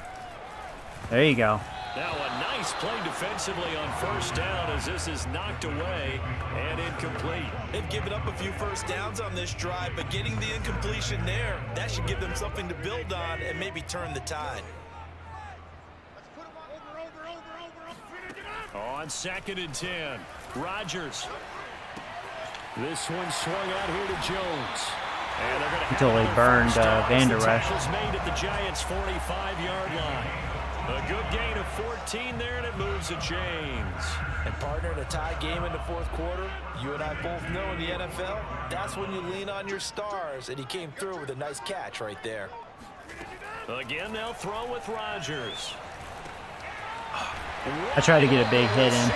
There you go. Now a nice play defensively on first down as this is knocked away and incomplete. They've given up a few first downs on this drive, but getting the incompletion there, that should give them something to build on and maybe turn the tide. On 2nd and 10, Rodgers. This one swung out here to Jones. And they're going to until they burned Van Der Esch. Made at the Giants' 45-yard line. A good gain of 14 there, and it moves to James. And partner, in a tie game in the 4th quarter, you and I both know in the NFL, that's when you lean on your stars, and he came through with a nice catch right there. Again, they'll throw with Rodgers. I tried to get a big hit in.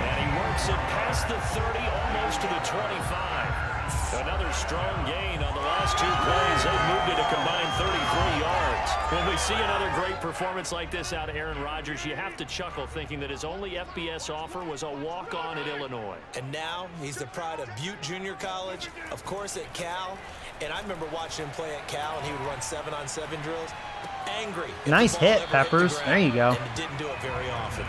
And he works makes it past the 30, almost to the 25. Another strong gain on the last 2 plays. They've moved it a combined 33 yards. When we see another great performance like this out of Aaron Rodgers, you have to chuckle thinking that his only FBS offer was a walk-on at Illinois. And now he's the pride of Butte Junior College, of course at Cal. And I remember watching him play at Cal, and he would run 7-on-7 drills. Angry. Nice hit, Peppers. There you go. And he didn't do it very often.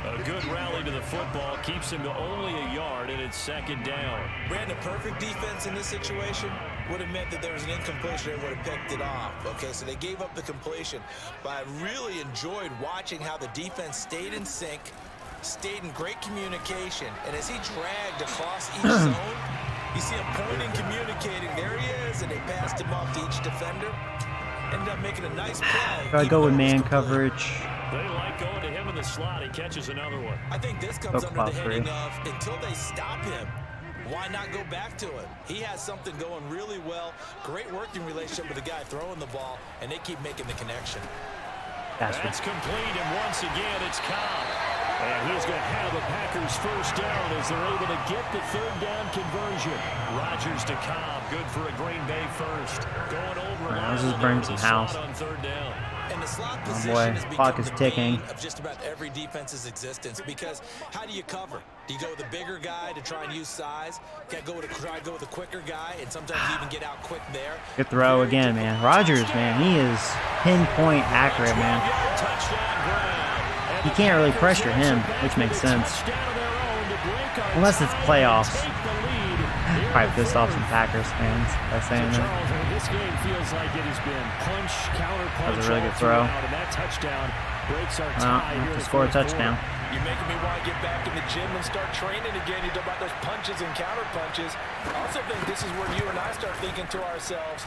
A good rally to the football keeps him to only a yard, and it's 2nd down. Brandon, perfect defense in this situation would have meant that there was an incompletion and would have picked it off. Okay, so they gave up the completion, but I really enjoyed watching how the defense stayed in sync, stayed in great communication, and as he dragged across each zone, you see him pointing, communicating. There he is, and they passed him off to each defender. Ended up making a nice play. Gotta go with man coverage. They like going to him in the slot. He catches another one. I think this comes under the heading of until they stop him, why not go back to it? He has something going really well. Great working relationship with the guy throwing the ball, and they keep making the connection. That's complete, and once again, it's Cobb. And he's going to have the Packers first down as they're able to get the 3rd down conversion. Rodgers to Cobb, good for a Green Bay first. Going over. Let's just bring some house. On 3rd down. And the slot Oh position boy, has clock become is the ticking. bane of just about every defense's existence, because how do you cover? Do you go with the bigger guy to try and use size? Try to go with the quicker guy, and sometimes you even get out quick there. Good throw again, man. Rodgers, man, he is pinpoint accurate, man. You can't really pressure him, which makes sense. Unless it's playoffs. Probably pissed off some Packers fans by saying that. This game feels like it has been punch, counter punch. That was a really good throw. And that touchdown breaks our Well, tie here to score a touchdown. You're making me want to get back in the gym and start training again. You talk about those punches and counter punches. I also think this is where you and I start thinking to ourselves,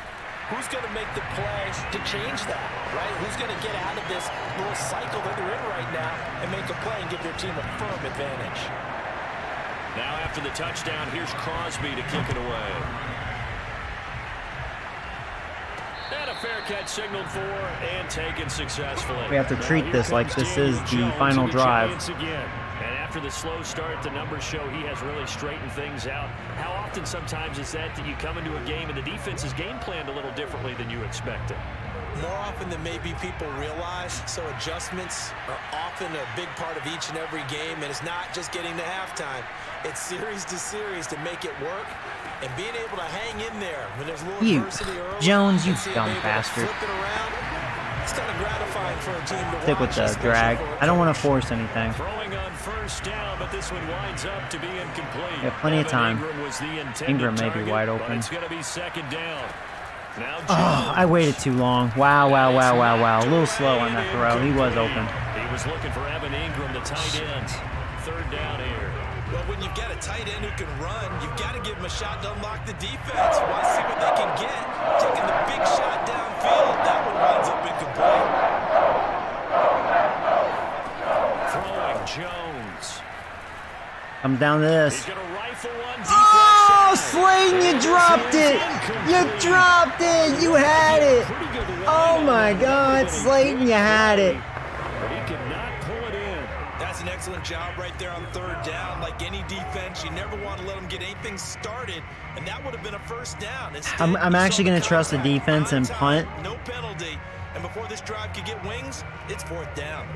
who's going to make the play to change that, right? Who's going to get out of this little cycle that they're in right now and make a play and give their team a firm advantage? Now after the touchdown, here's Crosby to kick it away. And a fair catch signaled for and taken successfully. We have to treat this like this is the final drive. Again. And after the slow start, the numbers show he has really straightened things out. How often sometimes is that you come into a game and the defense is game planned a little differently than you expected? More often than maybe people realize, so adjustments are often a big part of each and every game, and it's not just getting to halftime. It's series to series to make it work, and being able to hang in there when there's a little adversity early. Jones, you dumb bastard. Flip it around. It's kind of gratifying for a team to Stick with the drag. I don't want to force anything. Throwing on first down, but this one winds up to be incomplete. We have plenty of time. Ingram may be wide open. It's going to be 2nd down. Now Oh, I waited too long. Wow. A little slow on that throw. He was open. He was looking for Evan Ingram, the tight end. 3rd down here. Well, when you've got a tight end who can run, you've got to give him a shot to unlock the defense. Want to see what they can get. Taking the big shot downfield. That one winds up incomplete. Throwing Jones. I'm down to this. He's going to rifle one. Oh, Slayton, you dropped it. You dropped it. You had it. Oh, my God. Slayton, you had it. But he could not pull it in. That's an excellent job right there on 3rd down. Like any defense, you never want to let them get anything started, and that would have been a first down. Instead, I'm actually going to trust the defense and punt. No penalty. And before this drive could get wings, it's 4th down.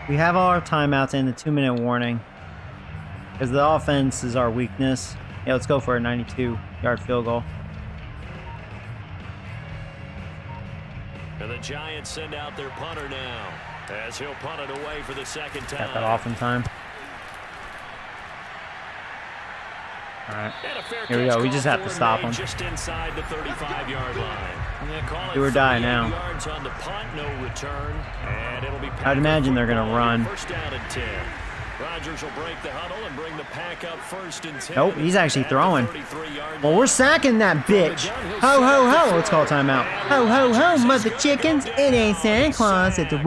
We have all our timeouts and the 2-minute warning. Because the offense is our weakness. Yeah, let's go for a 92-yard field goal. And the Giants send out their punter now, as he'll punt it away for the 2nd time. Got that off in time. All right. Here we go. We just have to stop him. Just inside the 35-yard line. Do or die now. Yards on the punt, no return, and it'll be I'd imagine they're going to run. First down and 10. Rodgers will break the huddle and bring the pack up 1st and 10. Nope, he's actually throwing. Well, we're sacking that bitch. Ho, ho, ho. Let's call timeout. Ho, ho, ho, mother chickens. It ain't Santa Claus. It's the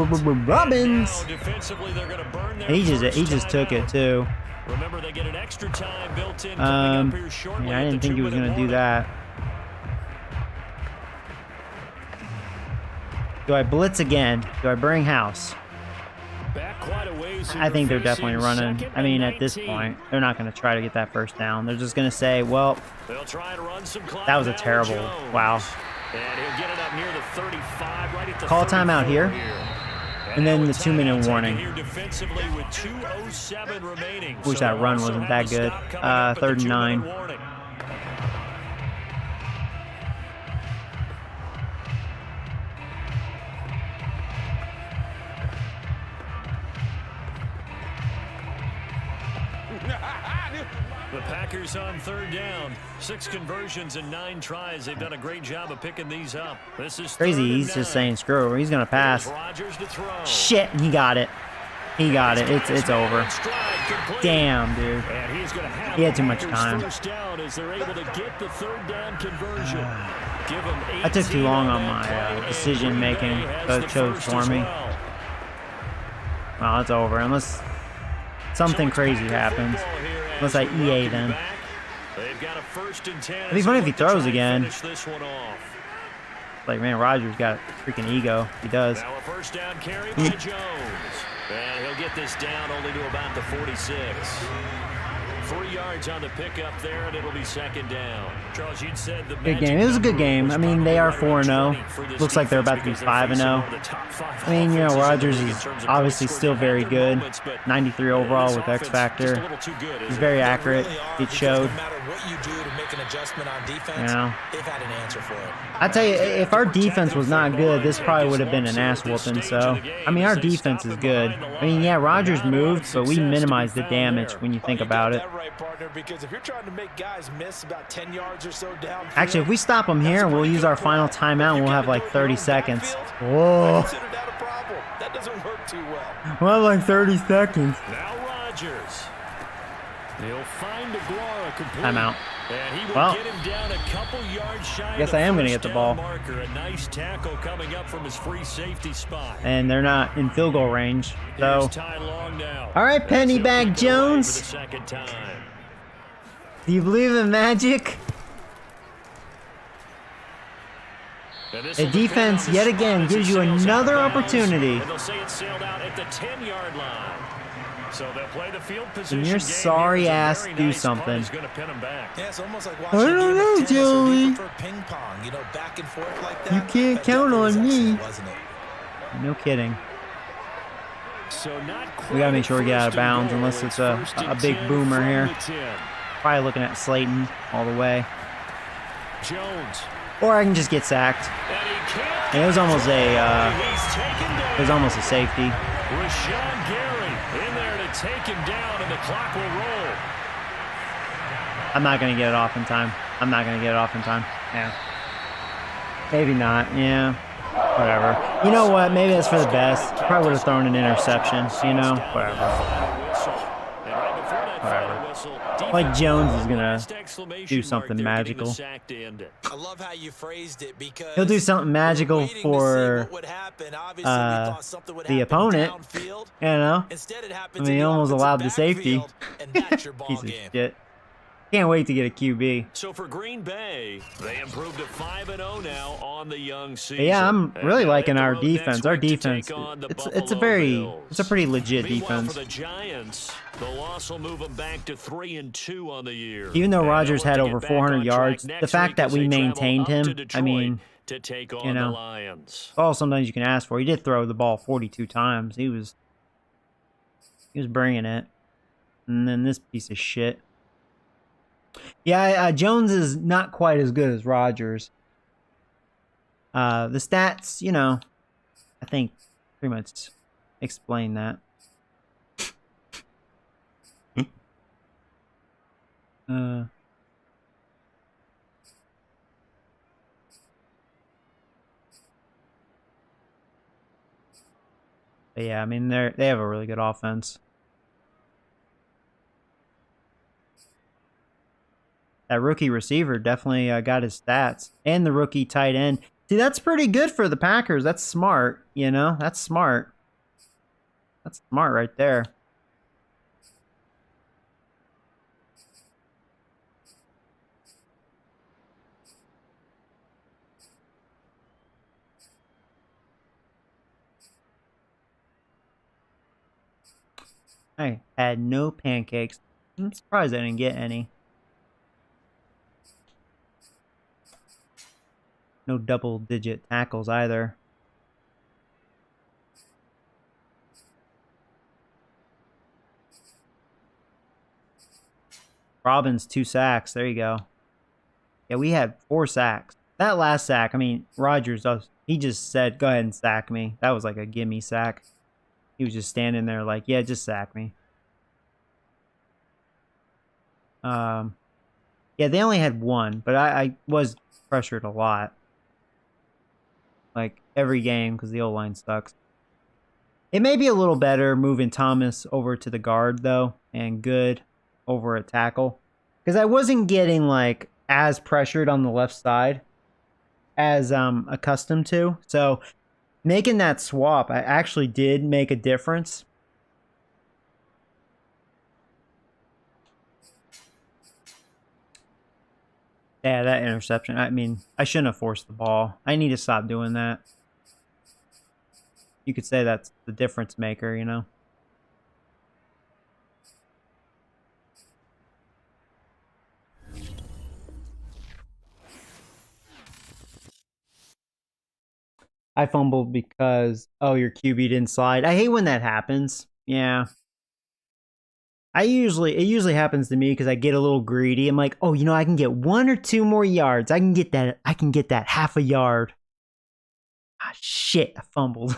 Robins. And he just took it, too. Remember, they get an extra time built in coming up here shortly. Yeah, I didn't think he was going to do that. Do I blitz again? Do I bring house? Back quite a ways I think they're here, definitely facing running. second I mean, and at this 19. point, they're not going to try to get that first down. They're just going to say, well, They'll try and run some clock that was a now with terrible, Jones. wow. And he'll get it up near the 35, right at the Call timeout 34 here. And then the 2-minute warning. Here defensively with 2:07 remaining. Wish So that run also wasn't have that the good. stop coming up at the 3rd and 9. 2-minute warning. The Packers on 3rd down. 6 conversions and 9 tries. They've done a great job of picking these up. This is Crazy, 3rd and he's just 9. saying screw it. He's going to pass. Rodgers to throw. Shit, he got it. He got it. It's over. Damn, dude. And he's going to have He had too much Packers time. first down as they're able to get the 3rd down conversion. Give them I took too 18 long on on that my play, and decision Green making, Bay has so the it chose first for as me. well. Well, it's over. Unless something So it's crazy Packer happens. football here Unless as I we EA welcome you them. back. They've got a 1st and 10. It'd be funny if he throws again. Finish this one off. Like, man, Rodgers got freaking ego. He does. Now a 1st down carry by Jones. And he'll get this down only to about the 46. 3 yards on the pickup there, and it'll be 2nd down. Charles, you'd said the Good game. It was a good game. I mean, they are 4-0. Looks like they're about to be 5-0. I mean, you know, Rodgers is obviously still very good. 93 overall with X Factor. He's very accurate. It showed. No matter what you do to make an adjustment on defense, You know, they've had an answer for it. I tell you, if our defense was not good, this probably would have been an ass whooping. So, I mean, our defense is good. I mean, yeah, Rodgers moved, but we minimized the damage when you think about it. Right, partner, because if you're trying to make guys miss about 10 yards or so down. Actually, if we stop them here, we'll use our final timeout and we'll have like 30 seconds. Whoa. Consider that a problem. That doesn't work too well. Well, like 30 seconds. Now Rodgers. He'll find Aguara complete. Timeout. And he will Well, get him down a couple yards shy. guess of the I am gonna first get the down ball. Marker. A nice tackle coming up from his free safety spot. And they're not in field goal range. Here's So, Ty Long now. all right, As Penny he'll Bag kick it away Jones. for the 2nd time. do you believe in magic? And this The will depend defense, on the yet spot again, as it gives you sails another out of bounds. opportunity. And they'll say it sailed out at the 10-yard line. So they'll play the field position. And your game here sorry as a ass very do nice punt something. is gonna pin 'em back. Yeah, it's almost like I watching a don't game know, of tennis, or do Joey. you prefer ping pong, you know, back and forth like that. You can't That count definitely was on me. excellent, wasn't it? No kidding. So not We gotta make sure we get out of 1st and bounds goal. unless it's a 1st and big 10 boomer from here. the 10. Probably looking at Slayton all the way. Jones. Or I can just get sacked. And he can't. And it was almost a, He's taken down. it was almost a safety. Rashawn Gary in there to take him down, and the clock will roll. I'm not gonna get it off in time. I'm not gonna get it off in time. Yeah. Maybe not. Yeah. Whatever. You know what? Maybe that's for the best. Probably would have thrown an interception. You know. Whatever. Like Jones is gonna do something magical. I love how you phrased it because He'll do something magical for the opponent. You know. I mean, he almost allowed the safety. Piece of shit. Can't wait to get a QB. So for Green Bay, they improved to 5-0 now on the young season. But yeah, I'm really And liking they our hit the road defense. next Our week to defense, take on the it's a Buffalo very, Bills. it's a pretty legit Meanwhile, defense. for the Giants, the loss will move them back to 3-2 on the year. Even though And Rodgers they'll had look to over get back 400 on track yards, next the fact week that as we they travel maintained up to him, I Detroit mean, to take on you know, the Lions. all sometimes you can ask for. He did throw the ball 42 times. He was bringing it. And then this piece of shit. Yeah, Jones is not quite as good as Rodgers. The stats, you know, I think pretty much explain that. But yeah, I mean they have a really good offense. That rookie receiver definitely got his stats, and the rookie tight end. See, that's pretty good for the Packers. That's smart, you know. That's smart. That's smart right there. I had no pancakes. I'm surprised I didn't get any. No double-digit tackles either. Robbins, 2 sacks. There you go. Yeah, we had 4 sacks. That last sack, I mean, Rodgers, he just said, go ahead and sack me. That was like a gimme sack. He was just standing there like, yeah, just sack me. Yeah, they only had 1, but I was pressured a lot. Like, every game, because the O-line sucks. It may be a little better moving Thomas over to the guard, though, and Good over at tackle. Because I wasn't getting, like, as pressured on the left side as I'm accustomed to. So, making that swap, I actually did make a difference. Yeah, that interception. I mean, I shouldn't have forced the ball. I need to stop doing that. You could say that's the difference maker, you know? I fumbled because, oh, your QB didn't slide. I hate when that happens. Yeah. It usually happens to me because I get a little greedy. I'm like, oh, you know, I can get 1 or 2 more yards. I can get that half a yard. Ah, shit, I fumbled.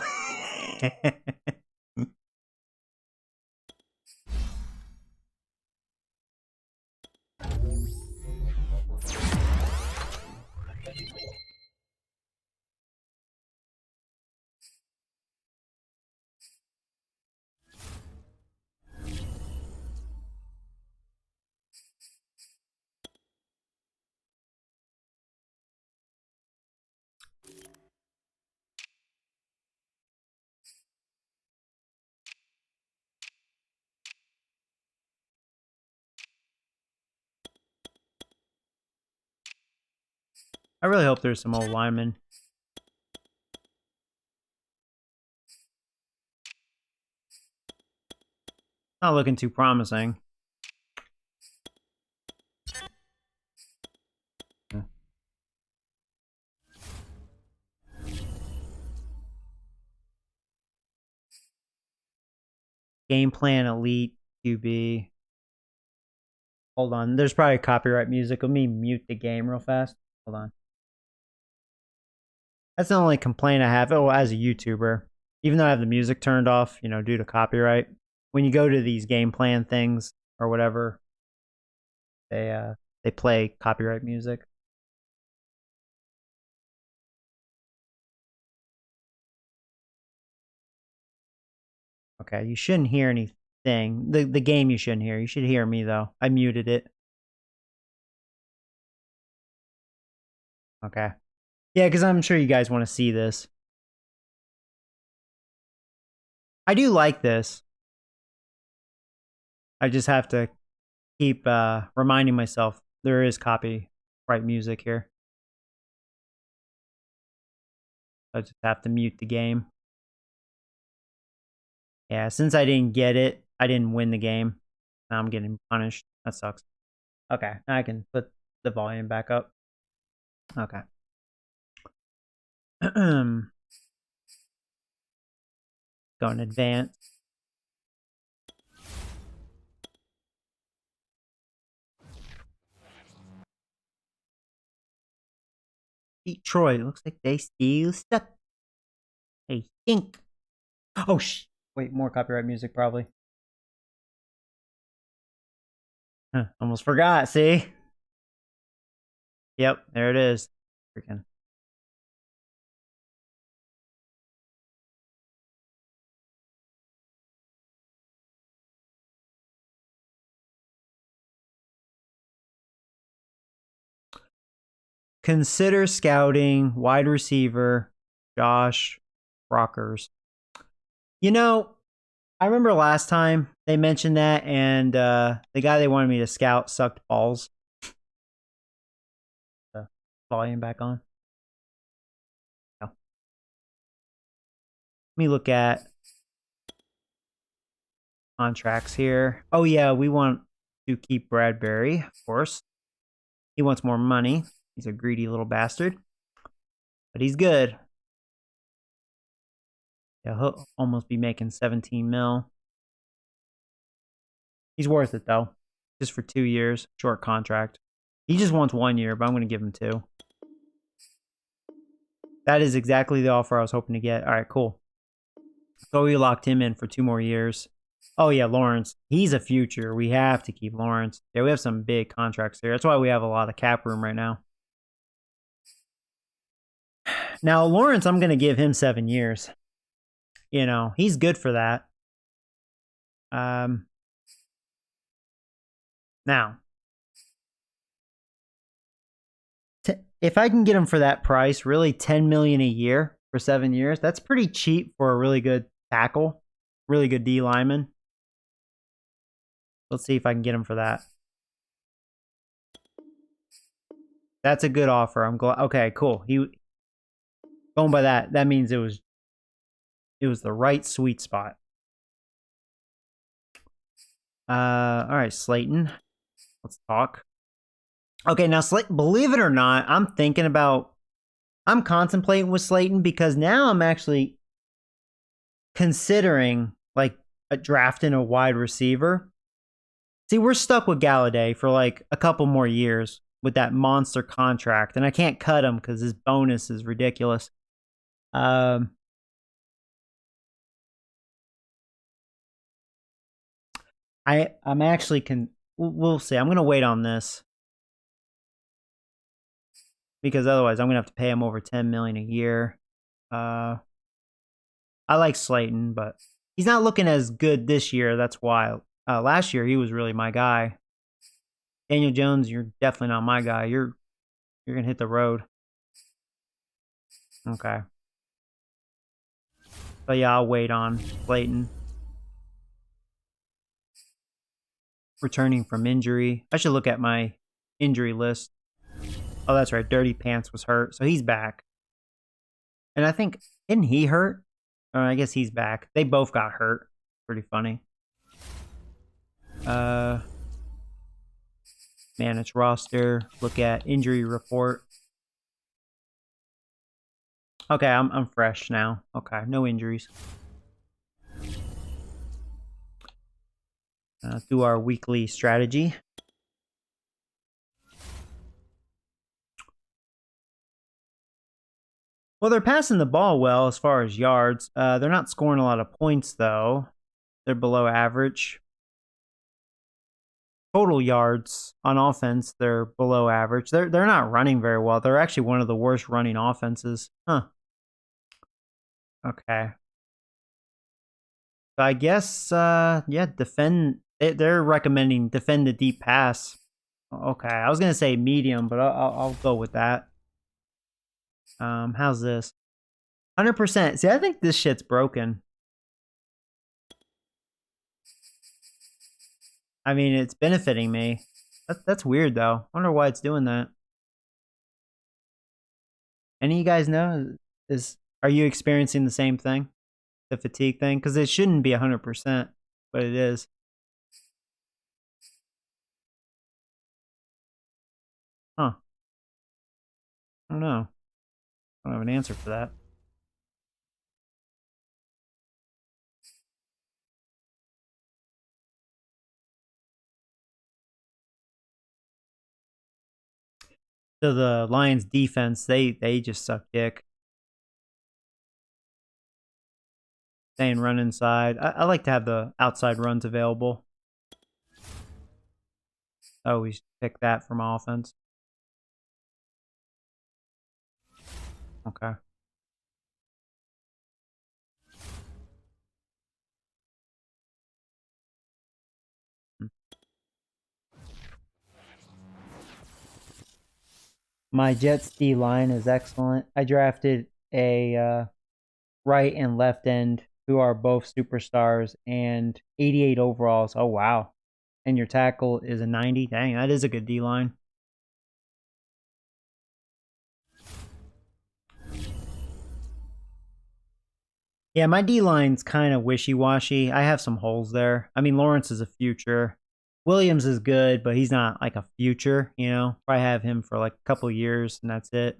I really hope there's some old linemen. Not looking too promising. Game plan elite QB. Hold on. There's probably copyright music. Let me mute the game real fast. Hold on. That's the only complaint I have. Oh, as a YouTuber, even though I have the music turned off, you know, due to copyright, when you go to these game plan things or whatever, they play copyright music. Okay, you shouldn't hear anything. The game you shouldn't hear. You should hear me though. I muted it. Okay. Yeah, because I'm sure you guys want to see this. I do like this. I just have to keep reminding myself there is copyright music here. I just have to mute the game. Yeah, since I didn't get it, I didn't win the game. Now I'm getting punished. That sucks. Okay, now I can put the volume back up. Okay. Go in advance. Detroit. Looks like they still stuck. They stink. Oh, wait, more copyright music probably. Huh, almost forgot, see? Yep, there it is. Freaking. Consider scouting wide receiver Josh Rockers. You know, I remember last time they mentioned that, and the guy they wanted me to scout sucked balls. The volume back on. Oh. Let me look at contracts here. Oh yeah, we want to keep Bradbury, of course. He wants more money. He's a greedy little bastard. But he's good. Yeah, he'll almost be making 17 mil. He's worth it, though. Just for 2 years. Short contract. He just wants 1 year, but I'm going to give him 2. That is exactly the offer I was hoping to get. All right, cool. So we locked him in for 2 more years. Oh, yeah, Lawrence. He's a future. We have to keep Lawrence. Yeah, we have some big contracts here. That's why we have a lot of cap room right now. Now, Lawrence, I'm going to give him 7 years. You know, he's good for that. Now, if I can get him for that price, really $10 million a year for 7 years, that's pretty cheap for a really good tackle, really good D lineman. Let's see if I can get him for that. That's a good offer. I'm glad. Okay, cool. Going by that, that means it was the right sweet spot. All right, Slayton. Let's talk. Okay, now believe it or not, I'm contemplating with Slayton because now I'm actually considering like drafting a wide receiver. See, we're stuck with Galladay for like a couple more years with that monster contract, and I can't cut him because his bonus is ridiculous. I'm actually we'll see. I'm gonna wait on this because otherwise I'm gonna have to pay him over $10 million a year. I like Slayton, but he's not looking as good this year. That's why. Last year he was really my guy. Daniel Jones, you're definitely not my guy. You're gonna hit the road. Okay. But yeah, I'll wait on Slayton. Returning from injury. I should look at my injury list. Oh, that's right. Dirty Pants was hurt, so he's back. And I think, isn't he hurt? I guess he's back. They both got hurt. Pretty funny. Manage roster. Look at injury report. Okay, I'm fresh now. Okay, no injuries. Do our weekly strategy. Well, they're passing the ball well as far as yards. They're not scoring a lot of points, though. They're below average. Total yards on offense, they're below average. They're not running very well. They're actually one of the worst running offenses. Huh. Okay. So I guess, yeah, defend. They're recommending defend the deep pass. Okay, I was gonna say medium, but I'll go with that. How's this? 100%. See, I think this shit's broken. I mean, it's benefiting me. That's weird, though. Wonder why it's doing that. Any of you guys know? Are you experiencing the same thing? The fatigue thing? Because it shouldn't be 100%, but it is. Huh. I don't know. I don't have an answer for that. So the Lions defense, they just suck dick. Staying run inside. I like to have the outside runs available. I always pick that from offense. Okay. My Jets D line is excellent. I drafted a right and left end who are both superstars and 88 overalls. Oh wow. And your tackle is a 90. Dang, that is a good D line. Yeah, my D line's kind of wishy washy. I have some holes there. I mean, Lawrence is a future. Williams is good, but he's not like a future. You know, probably have him for like a couple years, and that's it.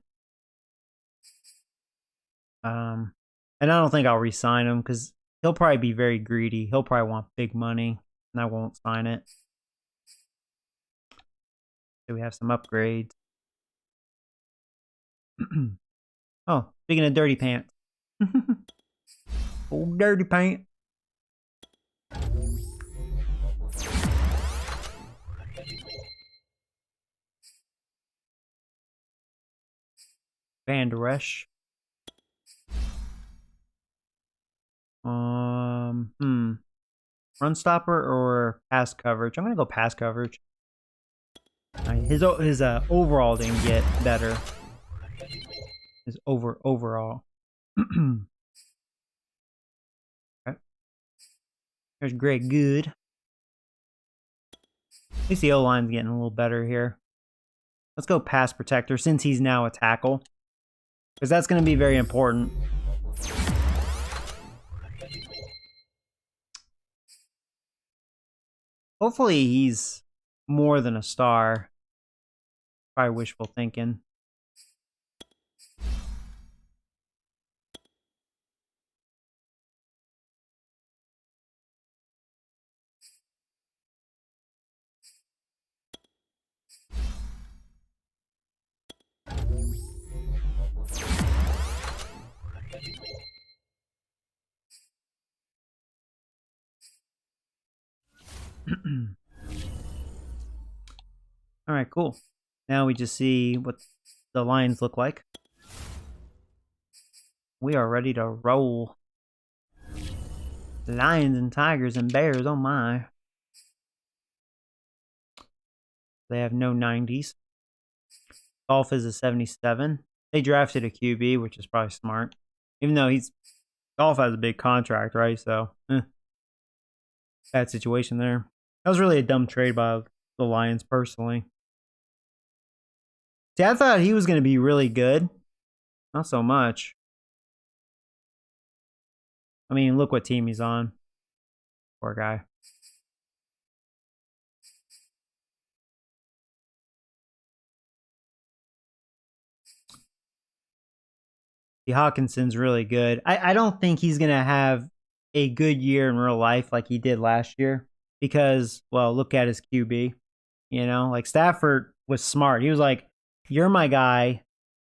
And I don't think I'll re-sign him because he'll probably be very greedy. He'll probably want big money, and I won't sign it. So we have some upgrades. Oh, speaking of dirty pants. Old dirty pant. Band rush. Run stopper or pass coverage? I'm gonna go pass coverage. His overall didn't get better. His overall. Okay. There's Greg Good. At least the O-line's getting a little better here. Let's go pass protector since he's now a tackle. Because that's going to be very important. Hopefully he's more than a star. Probably wishful thinking. All right, cool. Now we just see what the Lions look like. We are ready to roll. Lions and Tigers and Bears, oh my. They have no 90s. Golf is a 77. They drafted a QB, which is probably smart. Even though Golf has a big contract, right? So, bad situation there. That was really a dumb trade by the Lions, personally. See, I thought he was going to be really good. Not so much. I mean, look what team he's on. Poor guy. The Hawkinson's really good. I don't think he's going to have a good year in real life like he did last year. Because, well, look at his QB. You know, like Stafford was smart. He was like, you're my guy,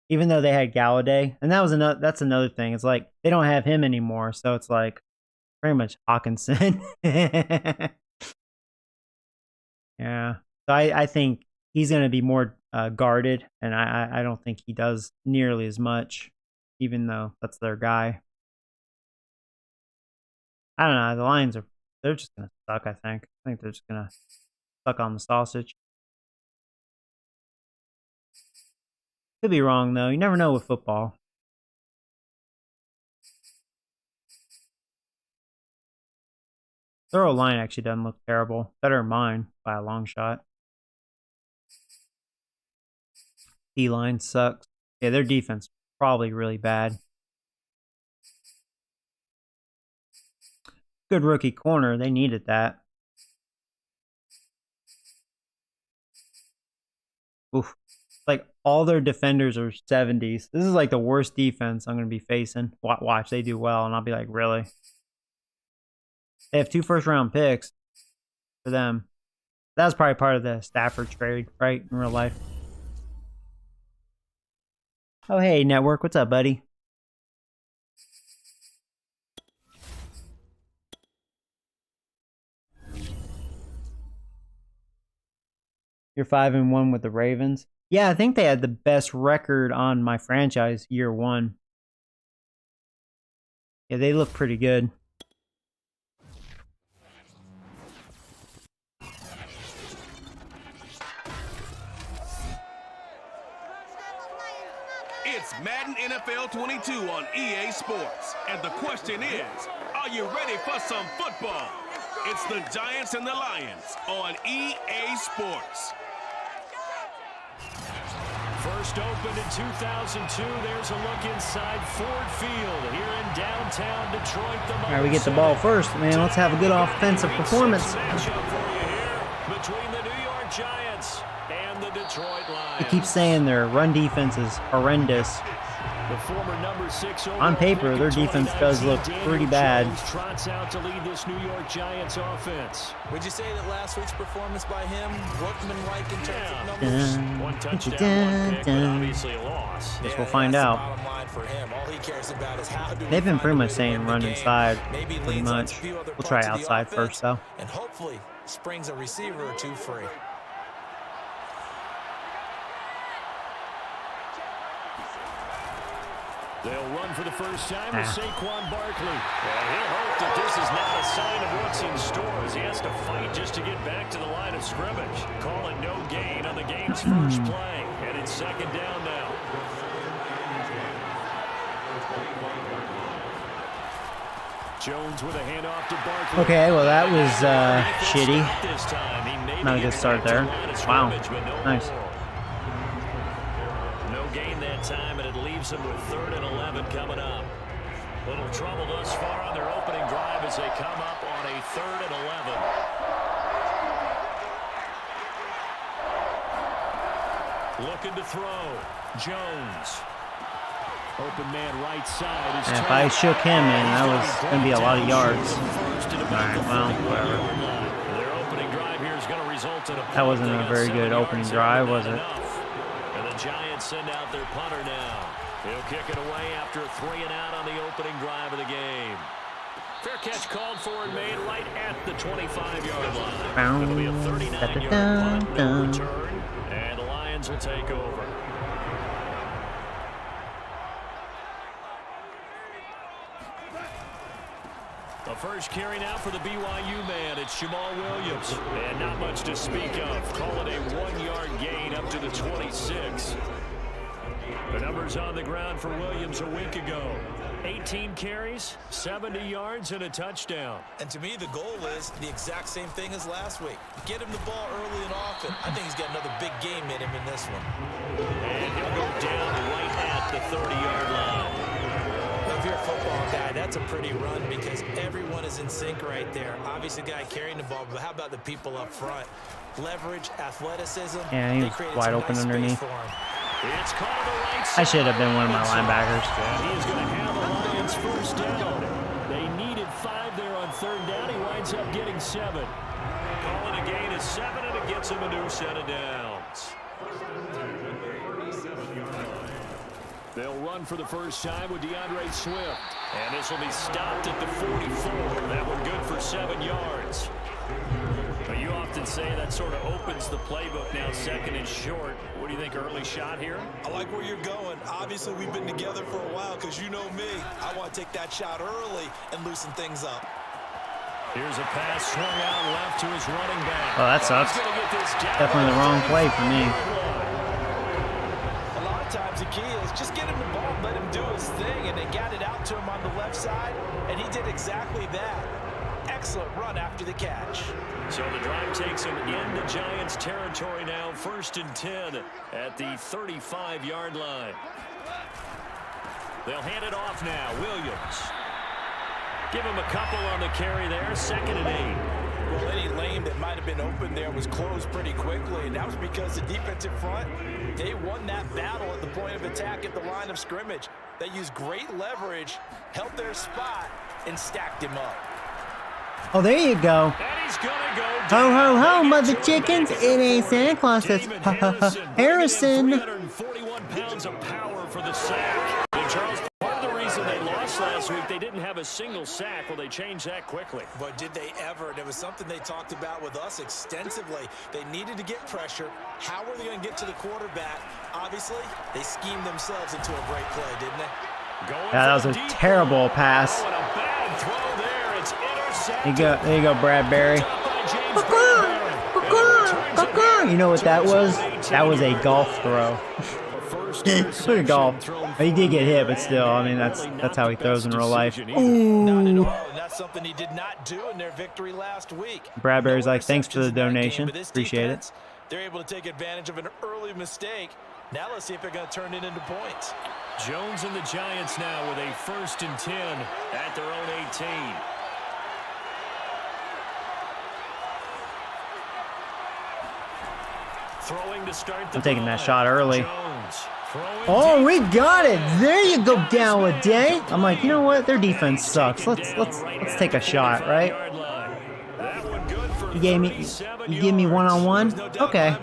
even though they had Galladay. And that's another thing. It's like they don't have him anymore. So it's like very much Hawkinson. Yeah. So I think he's going to be more guarded. And I don't think he does nearly as much, even though that's their guy. I don't know. The Lions they're just going to suck, I think. I think they're just going to suck on the sausage. Could be wrong, though. You never know with football. Their line actually doesn't look terrible. Better than mine by a long shot. D-line sucks. Yeah, their defense probably really bad. Good rookie corner. They needed that. Oof. Like, all their defenders are 70s. This is like the worst defense I'm going to be facing. Watch, they do well, and I'll be like, really? They have 2 first-round picks for them. That was probably part of the Stafford trade, right, in real life. Oh, hey, Network. What's up, buddy? You're 5-1 with the Ravens. Yeah, I think they had the best record on my franchise year 1. Yeah, they look pretty good. It's Madden NFL 22 on EA Sports. And the question is, are you ready for some football? It's the Giants and the Lions on EA Sports. First opened in 2002. There's a look inside Ford Field here in downtown Detroit. All right, we get the ball first, man. Let's have a good offensive performance. Between the New York Giants and the Detroit Lions. I keep saying their run defense is horrendous. The former number 6 on paper, their defense does look pretty bad. Trots out to lead this New York Giants offense. Would you say that last week's performance by him, workmanlike in terms of numbers? One touchdown, one pick, but obviously a loss. Guess we'll find out. They've been pretty much saying run inside, pretty much. We'll try outside first, though. And hopefully springs a receiver or two free. They'll run for the first time with Saquon Barkley. Well, he'll hope that this is not a sign of what's in store as he has to fight just to get back to the line of scrimmage. Call it no gain on the game's first play. And it's second down now. Jones with a handoff to Barkley. Okay, well that was shitty. Not a good start there. Wow, nice. Gain that time, and it leaves them with 3rd and 11 coming up. Little trouble thus far on their opening drive as they come up on a 3rd and 11. Looking to throw. Jones. Open man right side. Yeah, if I shook him, man, that was going to be a lot of yards. Alright, well, whatever. Their opening drive here is going to result in a that wasn't a very good opening drive, was it? Giants send out their punter now. He'll kick it away after a 3 and out on the opening drive of the game. Fair catch called for and made right at the 25-yard line. It'll be a 39-yard punt, no return, and the Lions will take over. The first carry now for the BYU man. It's Jamal Williams. And not much to speak of. Call it a 1-yard gain up to the 26. The numbers on the ground for Williams a week ago. 18 carries, 70 yards, and a touchdown. And to me, the goal is the exact same thing as last week. Get him the ball early and often. I think he's got another big game in him in this one. And he'll go down right at the 30-yard line. If you're a football guy, that's a pretty run because everyone is in sync right there. Obviously, the guy carrying the ball, but how about the people up front? Leverage, athleticism. Yeah, he was wide open underneath. It's caught on the right side. I should have been one of my linebackers. He is going to have the Lions first down. They needed 5 there on 3rd down. He winds up getting 7. Calling a gain of 7, and it gets him a new set of downs. They'll run for the first time with DeAndre Swift. And this will be stopped at the 44. That one good for 7 yards. But you often say that sort of opens the playbook now, 2nd and short. What do you think, early shot here? I like where you're going. Obviously, we've been together for a while because you know me. I want to take that shot early and loosen things up. Here's a pass swung out left to his running back. Oh, that sucks. Definitely the wrong play for me. A lot of times the key is just get him the ball, let him do his thing, and they got it out to him on the left side, and he did exactly that. Excellent run after the catch. So the drive takes him into Giants territory now, 1st and 10 at the 35-yard line. They'll hand it off now. Williams. Give him a couple on the carry there, 2nd and 8. Well, any lane that might have been open there was closed pretty quickly, and that was because the defensive front, they won that battle at the point of attack at the line of scrimmage. They used great leverage, held their spot, and stacked him up. Oh, there you go. And he's gonna go Ho, ho, ho, mother chickens. It ain't Santa Claus. It's Harrison. 341 pounds of power for the sack. And Charles, part of the reason they lost last week, they didn't have a single sack. Well, they changed that quickly. But did they ever? It was something they talked about with us extensively. They needed to get pressure. How were they going to get to the quarterback? Obviously, they schemed themselves into a great play, didn't they? Yeah, that was a terrible pass. And a bad throw there. It's intercepted. There you go, Bradbury. You know what that was? That was a golf throw. Look at golf. He did get hit, but still, I mean, that's how he throws in real life. Ooh. Not at all. And that's something he did not do in their victory last week. Bradbury's like, thanks for the donation. Appreciate it. They're able to take advantage of an early mistake Now let's see if they're going to turn it into points. Jones and the Giants now with a 1st and 10 at their own 18. Throwing to start the I'm taking that shot early. Oh, we got it. There you go, Gallaudet. I'm like, you know what? Their defense sucks. Let's take a shot, right? You gave me one-on-one. Okay.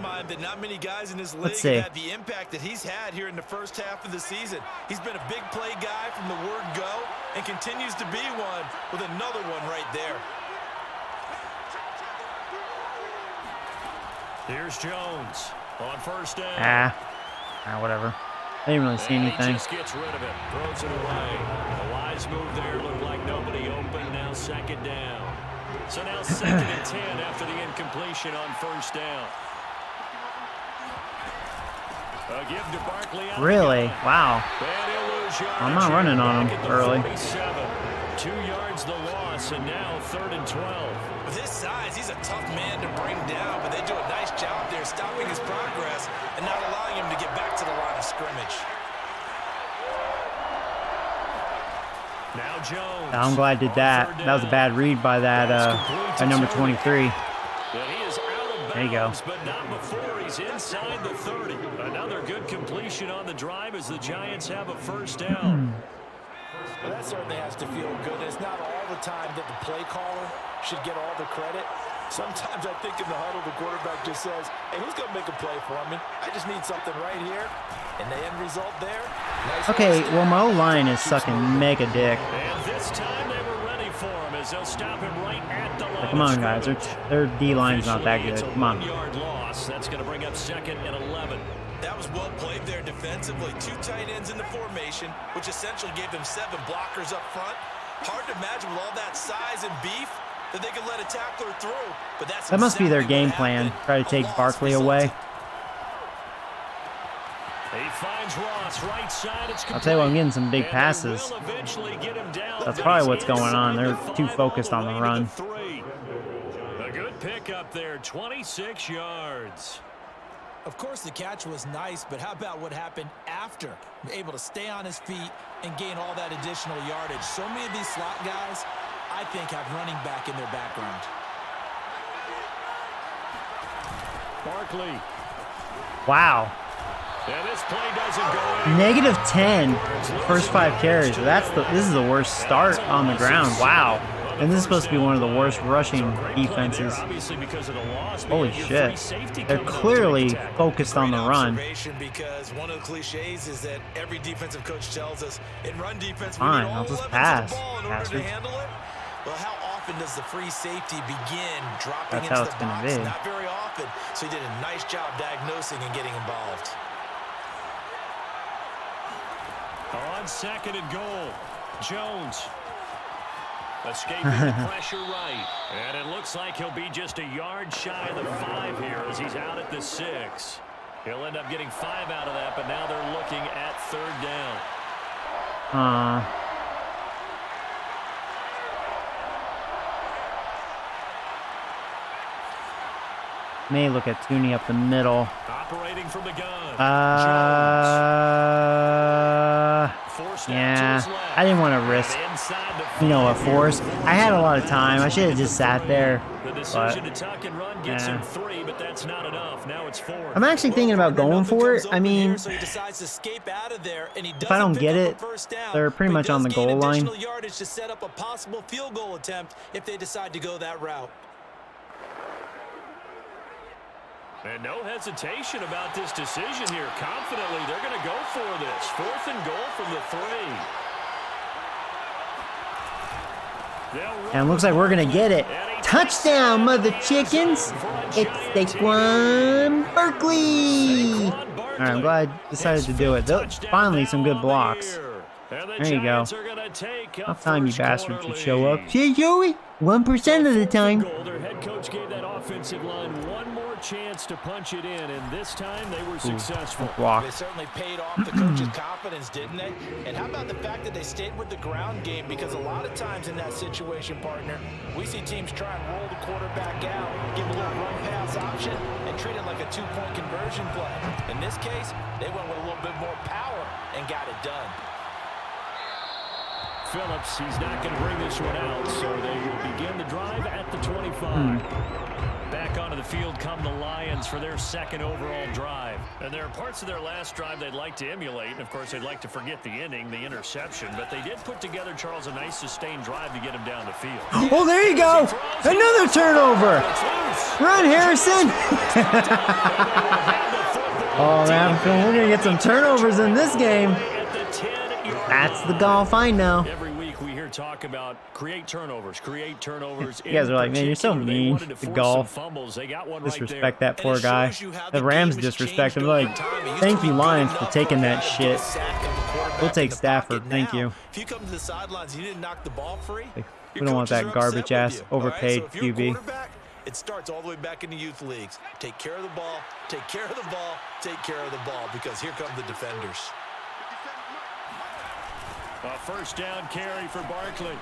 Let's see. The impact that he's had here in the first half of the season. He's been a big play guy from the word go and continues to be one with another one right there. Here's Jones on 1st down. Whatever. I didn't really see anything. He just gets rid of it, throws it away. A wise move there, looked like nobody open. Now 2nd down. So now 2nd and 10 after the incompletion on 1st down. A give to Barkley. Really? Wow. I'm not running on him early. 2 yards the loss, and now 3rd and 12. With his size, he's a tough man to bring down, but they do a nice job there stopping his progress and not allowing him to get back to the line of scrimmage. Now Jones. I'm glad I did that. That was a bad read by that by number 23. There you go. But not before he's inside the 30. Another good completion on the drive as the Giants have a 1st down. Well, that certainly has to feel good. It's not all the time that the play caller should get all the credit. Sometimes I think in the huddle, the quarterback just says, hey, who's going to make a play for me? I just need something right here. And the end result there. Nice. Okay, well, my O-line is sucking mega dick. And this time they were ready for him as they'll stop him right at the line. Come on, guys. Their D-line's not that good. Come on. 1-yard loss. That's going to bring up 2nd and 11. That was well played there defensively. 2 tight ends in the formation, which essentially gave them 7 blockers up front. Hard to imagine with all that size and beef that they could let a tackler through. But that must be their game plan. Try to take Barkley away. He finds Ross right side. It's I'll tell you what, I'm getting some big passes. That's probably what's going on. They're too focused on the run. A good pickup there, 26 yards. Of course, the catch was nice, but how about what happened after? Able to stay on his feet and gain all that additional yardage. So many of these slot guys, I think, have running back in their background. Barkley. Wow. And this play doesn't go in. Negative 10. First 5 carries. This is the worst start on the ground. Wow. And this is supposed to be one of the worst rushing defenses. Holy shit. They're clearly focused on the run. Because one of the cliches is that every defensive coach tells us in run defense, fine, I'll just pass. Well, how often does the free safety begin dropping That's into how the it's gonna box? be. Not very often. So he did a nice job diagnosing and getting involved. On 2nd and goal, Jones. Escaping the pressure right. And it looks like he'll be just a yard shy of the 5 here as he's out at the 6. He'll end up getting 5 out of that, but now they're looking at 3rd down. May look at Tooney up the middle. Operating from the gun. Yeah, I didn't want to risk, a force. I had a lot of time. I should have just sat there. The decision to tuck and run gets him 3, but that's not enough. Now it's 4. I'm actually thinking about going for it. I mean, if I don't get it, they're pretty much on the goal line. Yardage to set up a possible field goal attempt if they decide to go that route. And no hesitation about this decision here. Confidently, they're going to go for this. 4th and goal from the 3. And it looks like we're going to get it. Touchdown, mother chickens. It's Saquon Barkley. All right, I'm glad I decided to do it. Finally, some good blocks. There you go. Enough time, you bastards, should show up. See, Joey? 1% of the time. Their head coach gave that offensive line one more chance to punch it in, and this time they were successful. They certainly paid off the coach's confidence, didn't they? And how about the fact that they stayed with the ground game? Because a lot of times in that situation, partner, we see teams try and roll the quarterback out, give a little run-pass option, and treat it like a two-point conversion play. In this case, they went with a little bit more power and got it done. Phillips, he's not going to bring this one out, so they will begin the drive at the 25. Back onto the field come the Lions for their second overall drive. And there are parts of their last drive they'd like to emulate. And, of course, they'd like to forget the inning, the interception. But they did put together, Charles, a nice sustained drive to get him down the field. Oh, there you go. Another turnover. Run, Harrison. Oh, man, we're going to get some turnovers in this game. That's the golf I know. Every week we hear talk about create turnovers. You guys are like, man, you're so mean to golf. Disrespect that poor guy. The Rams disrespect him. Like, thank you, Lions, for taking that shit. We'll take Stafford. Thank you. If you come to the sidelines and you didn't knock the ball free, we don't want that garbage-ass, overpaid QB. It starts all the way back in the youth leagues. Take care of the ball, take care of the ball, take care of the ball, because here come the defenders. A first down carry for Barkley.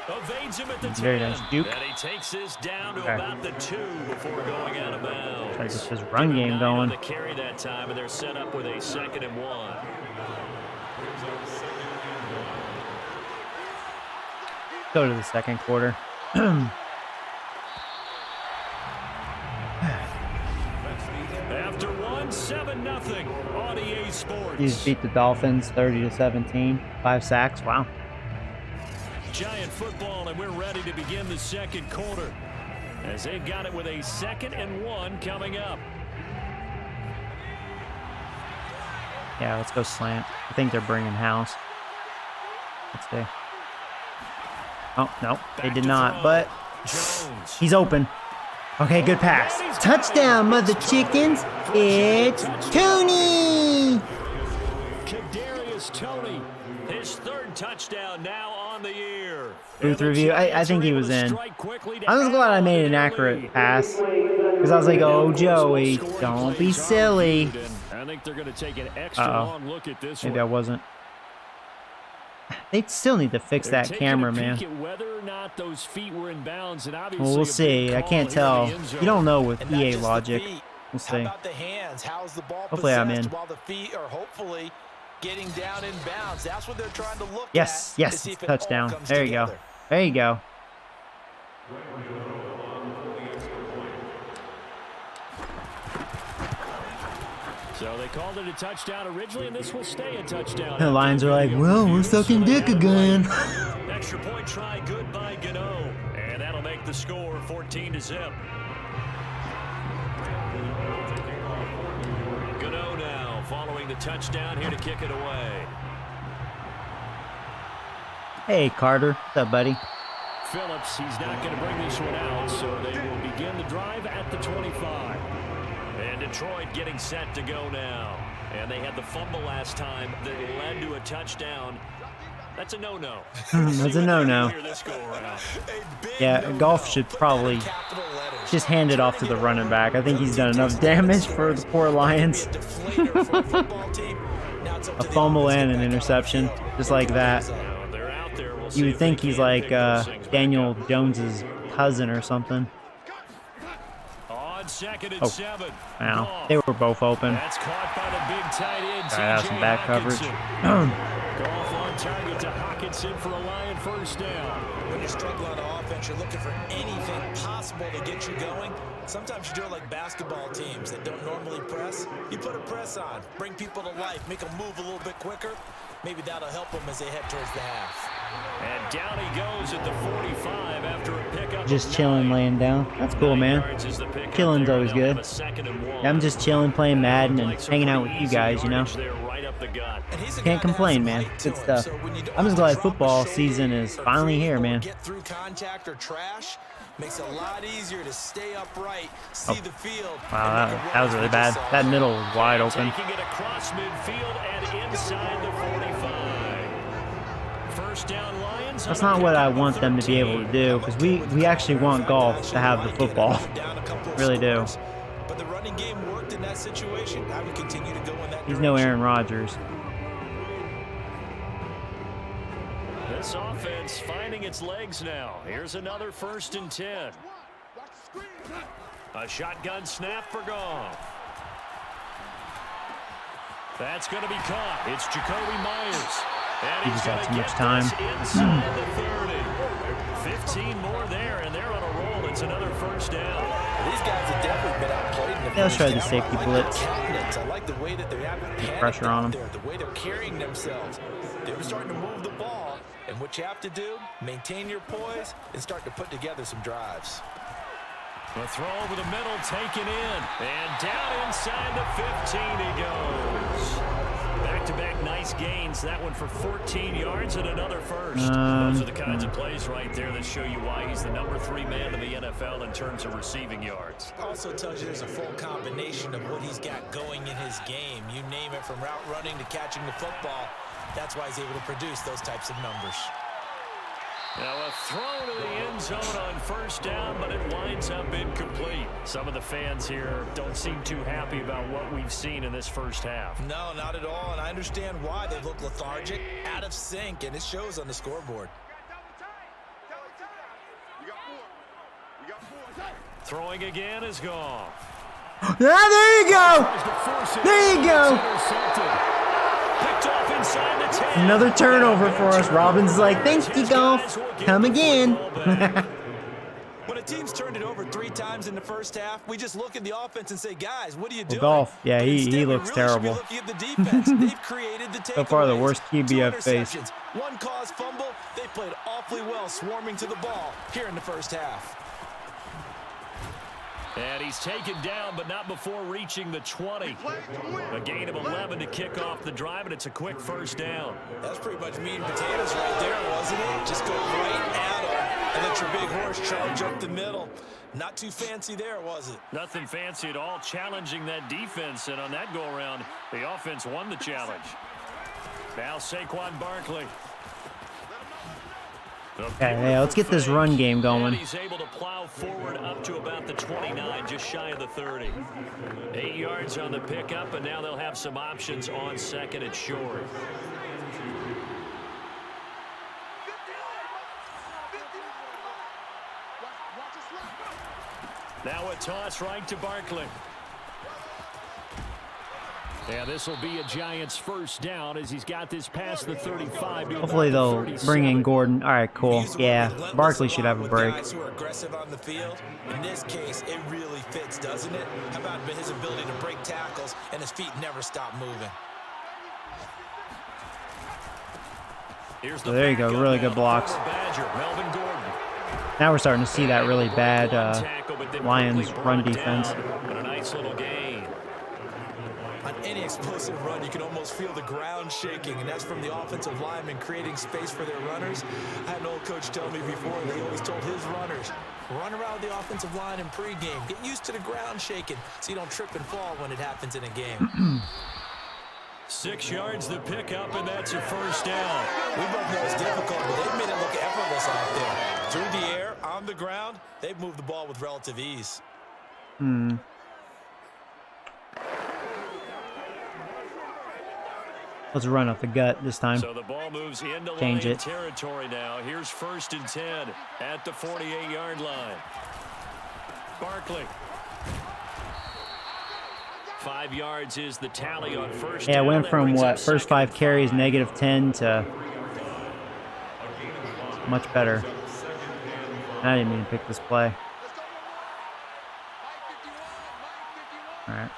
Evades him at the 10. Very nice juke. And he takes this down to about the 2 before going out of bounds. Try to get his run game going. The carry that time, and they're set up with a 2nd and 1. Go to the second quarter. After 7-0 on EA Sports. He just beat the Dolphins 30-17. 5 sacks. Wow. Giant football, and we're ready to begin the second quarter as they've got it with a 2nd and 1 coming up. Yeah, let's go slant. I think they're bringing house. Let's see. Oh, no, they did not, but he's open. Okay, good pass. Touchdown, mother chickens. It's Tony. Kadarius Toney, his 3rd touchdown now on the year. Booth review. I think he was in. I was glad I made an accurate pass because I was like, oh, Joey, don't be silly. I think they're going to take an extra long look at this. Maybe I wasn't. They still need to fix that camera, man. Whether or not those feet were in bounds, and well, we'll see. I can't tell. You don't know with EA logic. We'll see. Hopefully I'm in. While the feet are hopefully getting down in bounds. That's what they're trying to look yes, it's a touchdown. There you go. There you go. So they called it a touchdown originally, and this will stay a touchdown. The Lions are like, well, we're sucking dick again. Extra point try, good by Gano. And that'll make the score 14-0. Gano now following the touchdown here to kick it away. Hey, Carter. What's up, buddy? Phillips, he's not going to bring this one out, so they will begin the drive at the 25. And Detroit getting set to go now. And they had the fumble last time that led to a touchdown. That's a no-no. That's a no-no. Yeah, golf should probably just hand it off to the running back. I think he's done enough damage for the poor Lions. A fumble and an interception, just like that. You would think he's like Daniel Jones's cousin or something. Oh, wow. They were both open. That's caught by the big tight end. That's some bad coverage. Golf on target to Hockenson for a Lion first down. When you're struggling on offense, you're looking for anything possible to get you going. Sometimes you do it like basketball teams that don't normally press. You put a press on, bring people to life, make them move a little bit quicker. Maybe that'll help them as they head towards the half. And down he goes at the 45 after a pickup. Just chilling, laying down. That's cool, man. Chilling's always good. I'm just chilling, playing Madden, and hanging out with you guys, you know. Can't complain, man. Good stuff. I'm just glad football season is finally here, man. Get through contact or trash. Makes it a lot easier to stay upright, see the field. Wow, that was really bad. That middle was wide open. Taking it across midfield and inside the 45. first down, Lions. That's not what I want them to be able to do, because we actually want golf to have the football. Really do. But the running game worked in that situation. I would continue to go in that He's no Aaron Rodgers. This offense finding its legs now. Here's another 1st and 10. A shotgun snap for Goff. That's going to be caught. It's Jacoby Myers. And He he's just had going too to much get time. this inside the 30. 15 more there, and they're on a roll. It's another 1st down. These guys have definitely been outplayed in the They'll first try the half. safety I like blitz. their confidence. I like the way that they're having panic Pressure on out them. there, the way they're carrying themselves. They're starting to move the ball, and what you have to do, maintain your poise and start to put together some drives. The throw over the middle, taken in, and down inside the 15 he goes. Back-to-back nice gains. That one for 14 yards and another first. Those are the kinds of plays right there that show you why he's the number 3 man in the NFL in terms of receiving yards. Also tells you there's a full combination of what he's got going in his game. You name it, from route running to catching the football. That's why he's able to produce those types of numbers. Now a throw to the end zone on 1st down, but it winds up incomplete. Some of the fans here don't seem too happy about what we've seen in this first half. No, not at all, and I understand why. They look lethargic, out of sync, and it shows on the scoreboard. Throwing again is gone. Ah, there you go! There you go! Picked off inside the 10. Another turnover for us. Robin's like, thank you, Golf. Come again. When a team's turned it over 3 times in the first half, we just look at the offense and say, guys, what are you doing? Golf, yeah, But he instead, we looks really terrible. should be looking at the defense. They've created the So far, the takeaways. worst QB 2 I've faced. interceptions, 1 caused fumble. They played awfully well swarming to the ball here in the first half. And he's taken down, but not before reaching the 20. A gain of 11 to kick off the drive, and it's a quick 1st down. That's pretty much meat and potatoes right there, wasn't it? Just go right at him and let your big horse charge up the middle. Not too fancy there, was it? Nothing fancy at all, challenging that defense, and on that go-around, the offense won the challenge. Now Saquon Barkley. Okay, yeah, let's get this run game going. And he's able to plow forward up to about the 29, just shy of the 30. 8 yards on the pickup, and now they'll have some options on 2nd and short. Now a toss right to Barkley. Yeah, this will be a Giants 1st down as he's got this past the 35. Hopefully they'll bring in Gordon. All right, cool. Yeah, Barkley should have a break. Guys who are aggressive on the field. In this case, it really fits, doesn't it? How about his ability to break tackles and his feet never stop moving? So there you go, really good blocks. Now we're starting to see that really bad Lions run defense. But a nice little gain. On any explosive run, you can almost feel the ground shaking, and that's from the offensive linemen creating space for their runners. I had an old coach tell me before, he always told his runners, run around the offensive line in pregame. Get used to the ground shaking so you don't trip and fall when it happens in a game. 6 yards the pickup, and that's a 1st down. We both know it's difficult, but they've made it look effortless out there. Through the air, on the ground, they've moved the ball with relative ease. Let's run off the gut this time. So the ball moves into Change Lion it. territory now. Here's 1st and 10 at the 48-yard line. Barkley. 5 yards is the tally on 1st Yeah, down. it went That from brings what, up first 2nd 5 and carries, 5. -10 to much better. I didn't mean to pick this play. All right.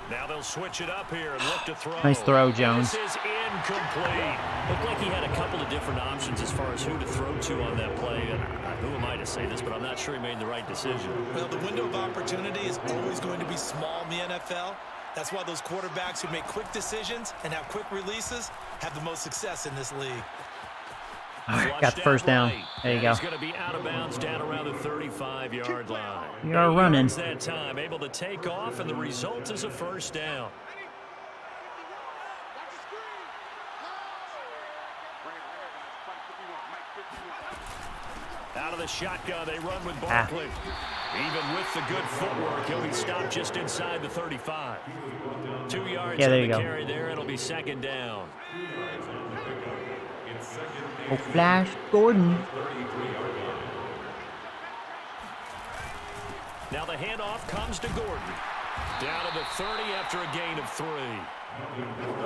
Now they'll switch it up here and look to throw. Nice throw, Jones. This is incomplete. Looked like he had a couple of different options as far as who to throw to on that play. And who am I to say this, but I'm not sure he made the right decision. Well, the window of opportunity is always going to be small in the NFL. That's why those quarterbacks who make quick decisions and have quick releases have the most success in this league. All right, got the 1st down. There you go. He's going to be out of bounds down around the 35-yard line. We are running. 8 yards that time, able to take off, and the result is a 1st down. of the shotgun, they run with Barkley. Even with the good footwork, he'll be stopped just inside the 35. 2 yards Yeah, there on you the go. carry there. It'll be second down. Oh, Flash Gordon. Now the handoff comes to Gordon. Down to the 30 after a gain of 3.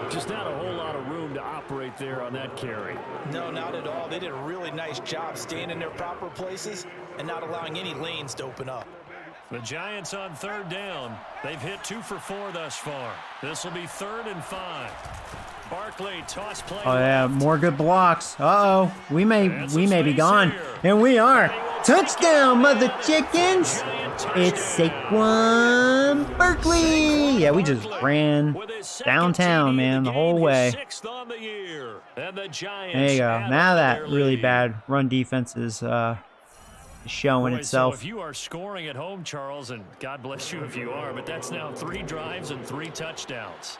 Just not a whole lot of room to operate there on that carry. No, not at all. They did a really nice job staying in their proper places and not allowing any lanes to open up. The Giants on third down. They've hit 2 for 4 thus far. This will be 3rd and 5. Barkley toss play. Oh yeah, more good blocks. Uh-oh, we may be gone, and we are. Touchdown, mother chickens! It's Saquon Barkley. Yeah, we just ran downtown, man, the whole way. There you go. Now that really bad run defense is showing itself. So if you are scoring at home, Charles, and God bless you if you are, but that's now 3 drives and 3 touchdowns.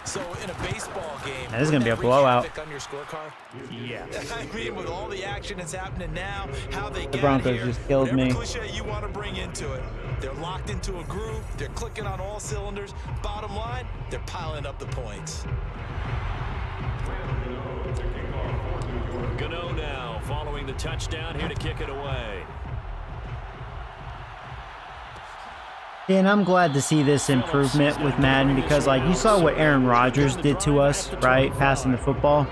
So in a baseball game, this is gonna be a blowout. on your scorecard? Yeah. I mean, with all the action that's happening now, how they The Broncos here, just killed me. Cliche you want to bring into it. They're locked into a groove. They're clicking on all cylinders. Bottom line, they're piling up the points. Gano now following the touchdown here to kick it away. And I'm glad to see this improvement with Madden because, like, you saw what Aaron Rodgers did to us, right? Passing the football.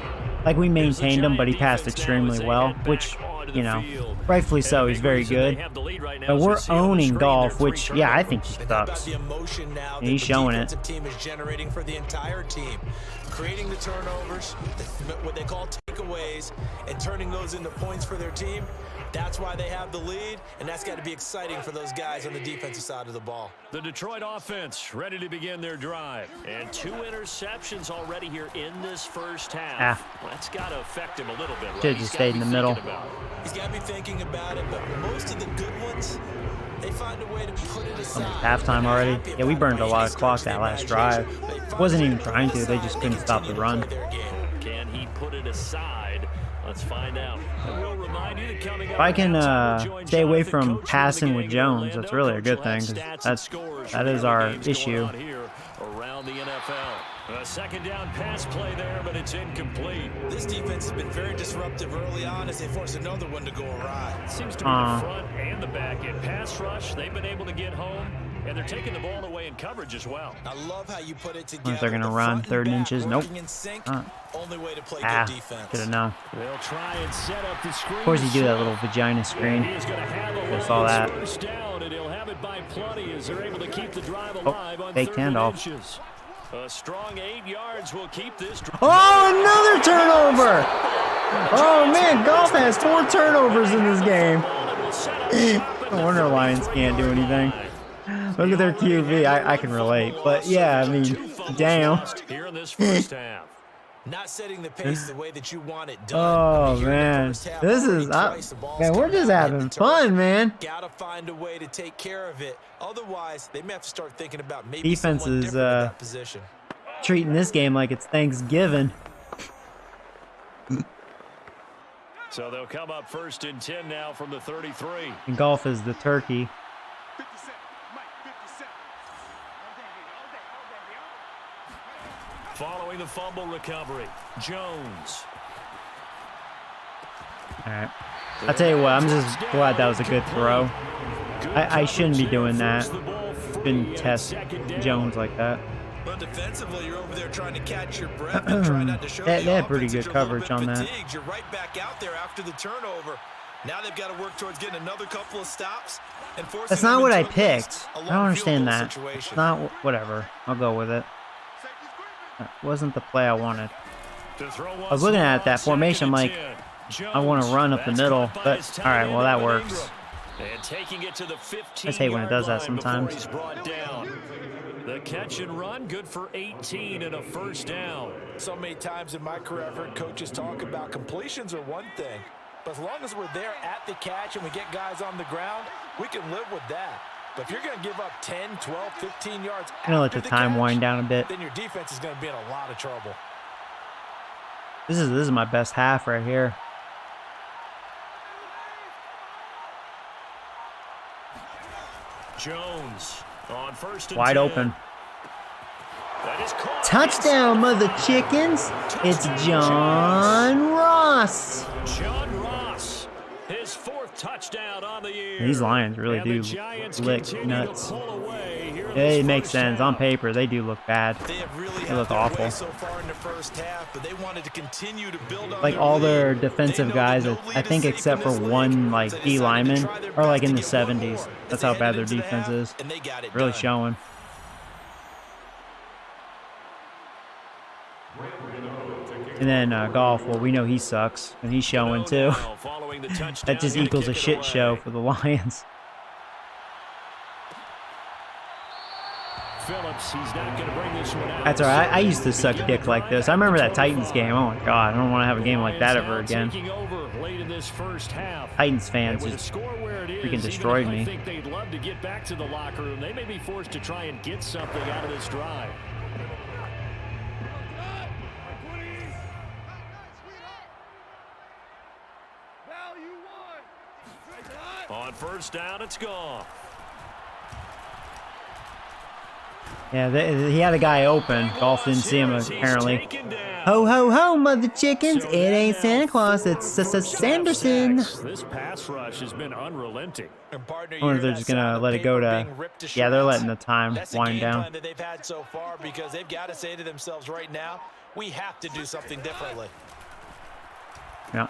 Like, we maintained him, but he passed extremely well, which, you know, rightfully so. He's very good. But we're owning Golf, which, yeah, I think he sucks. And he's showing it. Team is generating for the entire team, creating the turnovers, what they call takeaways, and turning those into points for their team. That's why they have the lead, and that's got to be exciting for those guys on the defensive side of the ball. The Detroit offense ready to begin their drive. And 2 interceptions already here in this first half. That's got to affect him a little bit. Right? Should have just stayed in the middle. He's got to be thinking about it, but most of the good ones, they find a way to put it aside. Halftime already. Yeah, we burned a lot of clock that last drive. Wasn't even trying to. They just couldn't stop the run. Can he put it aside? Let's find out. We'll remind you that coming up, if I can stay away from passing with Jones, that's really a good thing. That is our issue. Around the NFL. A second down pass play there, but it's incomplete. This defense has been very disruptive early on as they force another one to go awry. Seems to be the front and the back end. Pass rush, they've been able to get home, and they're taking the ball away in coverage as well. I love how you put it together. They're going to run 3rd and inches. Nope. Only way to play good defense. Should have known. They'll try and set up the screen. Of course, you do that little vagina screen. I saw that. Down, and he'll have it by plenty as they're able to keep the drive alive on fake 3rd handoff. inches. A strong 8 yards will keep this. Oh, another turnover! Oh man, Golf has 4 turnovers in this game. No wonder Lions can't do anything. Look at their QB. I can relate, but yeah, I mean, damn. Here in this first half. Not setting the pace the way that you want it done. Oh man, this is man. We're just having fun, man. Gotta find a way to take care of it. Otherwise, they may have to start thinking about maybe defense someone is different in that position. Treating this game like it's Thanksgiving. So they'll come up 1st and 10 now from the 33. And Golf is the turkey. Following the fumble recovery, Jones. All right. I'll tell you what, I'm just glad that was a good throw. I shouldn't be doing that. Shouldn't test Jones like that. But defensively, you're over there trying to catch your breath and try not to show They had pretty good coverage on that. You're right back out there after the turnover. Now they've got to work towards getting another couple of stops. And that's not what I picked. I don't understand that. It's not whatever. I'll go with it. That wasn't the play I wanted. I was looking at that formation, I'm like, I want to run up the middle, but all right, well that works. And taking it to the 15 I just hate when it does that sometimes. The catch and run, good for 18 and a first down. So many times in my career, I've heard coaches talk about completions are one thing, but as long as we're there at the catch and we get guys on the ground, we can live with that. But if you're going to give up 10, 12, 15 yards I'm going to let the time wind down a bit. Then your defense is going to be in a lot of trouble. This is my best half right here. Jones on 1st and Wide 10. open. That is caught. Touchdown, mother chickens. It's John Ross. John Ross, his 4th touchdown on the year. These Lions really And do the Giants lick continue nuts. to pull away here in It this makes first sense. half. On paper, they do look bad. They have really They look had their awful. way so far in the first half, but they wanted to continue to build on Like their all their lead. defensive They know guys, that no I lead think is safe except in for this one league, like so they D decided to lineman, try their are like best in to the get one 70s. more That's as they how bad headed their into the defense half, is. and they got it Really done. showing. And then Golf, well, we know he sucks, and he's showing too. Now, following the touchdown, That just gonna equals a kick it shit away. show for the Lions. Phillips, he's not going to bring this one out. That's all right. I used to suck dick like this. I remember that Titans game. Oh my god, I don't want to have a game like that ever again. Taking over late in this first half. Titans fans And with just the score where it is, freaking even destroyed if me. I think they'd love to get back to the locker room. They may be forced to try and get something out of this drive. On 1st down, it's gone. Yeah, he had a guy open. Golf didn't see him apparently. Taken down. Ho ho ho, mother chickens! So It ain't now Santa Claus, it's Sanderson. This pass rush has been unrelenting. And partner, I wonder you if they're hear just that gonna sound let of it go paper to. being ripped to Yeah, they're shreds? letting the time That's the wind game down. plan that they've had so far because they've got to say to themselves right now, we have to do something differently. Yeah.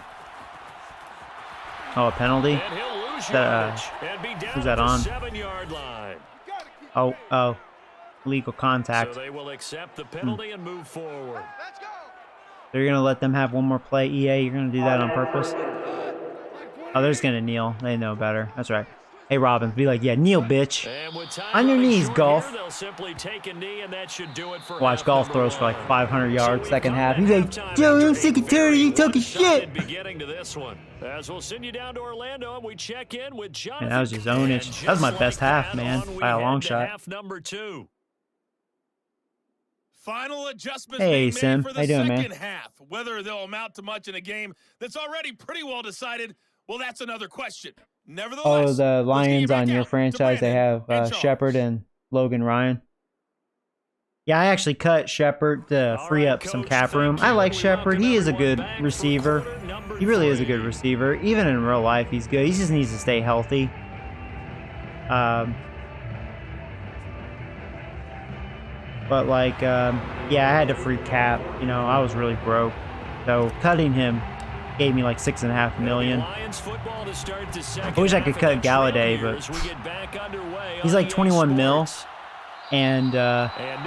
Oh, a penalty? And he'll lose That, yardage and be down who's that at the on? 7-yard line. Oh, legal contact. So they will accept the penalty and move forward. They're gonna let them have one more play. EA, you're gonna do that on purpose? Oh, they're just gonna kneel. They know better. That's right. Hey, Robbins, be like, yeah, kneel, bitch. And with time On your running knees, short Golf. here, they'll simply take a knee, and that should do it for Watch half Golf number throws for like one. 500 yards So second we've half. come He's to like, halftime Joe, after I'm a sick and tired of you talking shit. one-sided beginning to this one. As we'll send you down to Orlando, and we check in with Jonathan. that was his ownage. And That was my just best like half, that, man, on we by a long head to shot. half number 2. Final adjustments Hey, being Sim. made for How you the doing, man? second half. Whether they'll amount to much in a game that's already pretty well decided, well, that's another question. Nevertheless, Oh, the let's get you Lions back on your out to franchise, they Brandon have and Charles. Shepard and Logan Ryan. Yeah, I actually cut Shepard to All free right, up some Coach, cap room. thank I you. like We Shepard. welcome He is a everyone good back for receiver. quarter number He really is a 3. good receiver. Even in real life, he's good. He just needs to stay healthy. But like, yeah, I had to free cap. You know, I was really broke, so cutting him gave me like $6.5 million. Lions football to start the second I wish I half could of cut the trail Galladay, here but as we get back underway he's on like EA 21 mil. Sports. And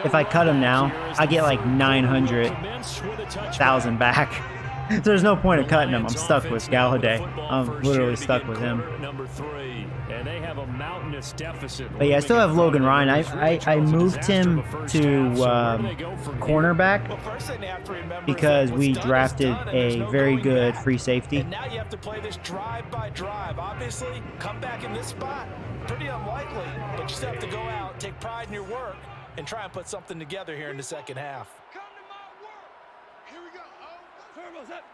if I cut him now, I get like 900,000 back. So there's no point of cutting him. I'm stuck with Galladay. I'm literally stuck with him. Number 3, and they have a mountainous deficit. But yeah, I still have Logan Ryan. I moved him to cornerback Well, first thing they have to remember because is that what's we done is drafted done, and there's a no very going good back. free safety. And now you have to play this drive by drive. Obviously, come back in this spot, pretty unlikely, but you still have to go out, take pride in your work, and try and put something together here in the second half. Come to my work. Here we go. Oh, turbos up.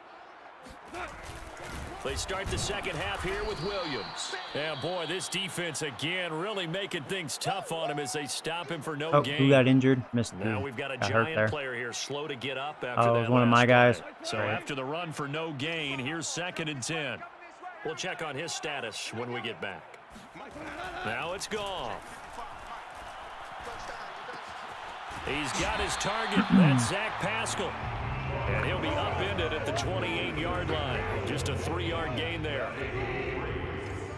They start the second half here with Williams. And boy, this defense again really making things tough on him as they stop him for no Oh, gain. who got injured? Missed. Now we've got a got hurt giant there. player here slow to get up after Oh, it that was one of last my guys. play. So Right. after the run for no gain, here's 2nd and 10. We'll check on his status when we get back. Now it's Goff. He's got his target. That's Zach Pascal. And he'll be upended at the 28-yard line. Just a 3-yard gain there.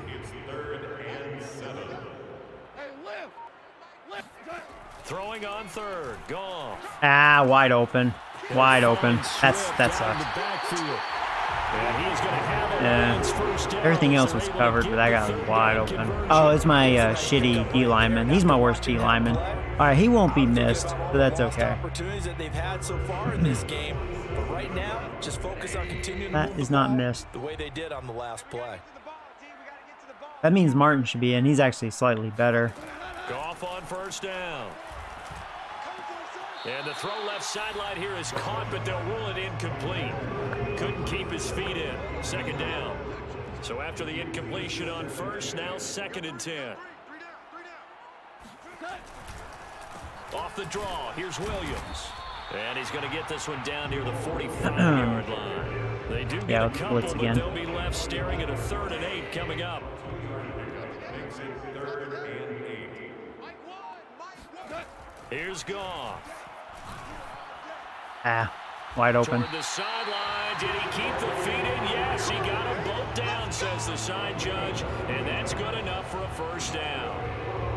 It's 3rd and 7. Hey, lift. Throwing on 3rd. Goff. Ah, wide open. Wide open. That sucks. And he's going to have a Yeah. Lions first down. Everything else So was able to covered, get but that guy the was field wide and open. conversion. Oh, it's my shitty D lineman. He's my worst D lineman. All right, he won't be missed, so that's okay. Opportunities that they've had so far in this game, but right now, just focus on continuing to That move is the not ball missed. the way they did on the last play. That means Martin should be in. He's actually slightly better. Goff on first down. And the throw left sideline here is caught, but they'll rule it incomplete. Couldn't keep his feet in. 2nd down. So after the incompletion on first, now 2nd and 10. Off the draw, here's Williams. And he's going to get this one down near the 45-yard line. They do get a couple, but they'll be left staring at a 3rd and 8 coming up. Here's Goff. Wide open. Toward the sideline. Did he keep the feet in? Yes, he got them both down, says the side judge. And that's good enough for a first down.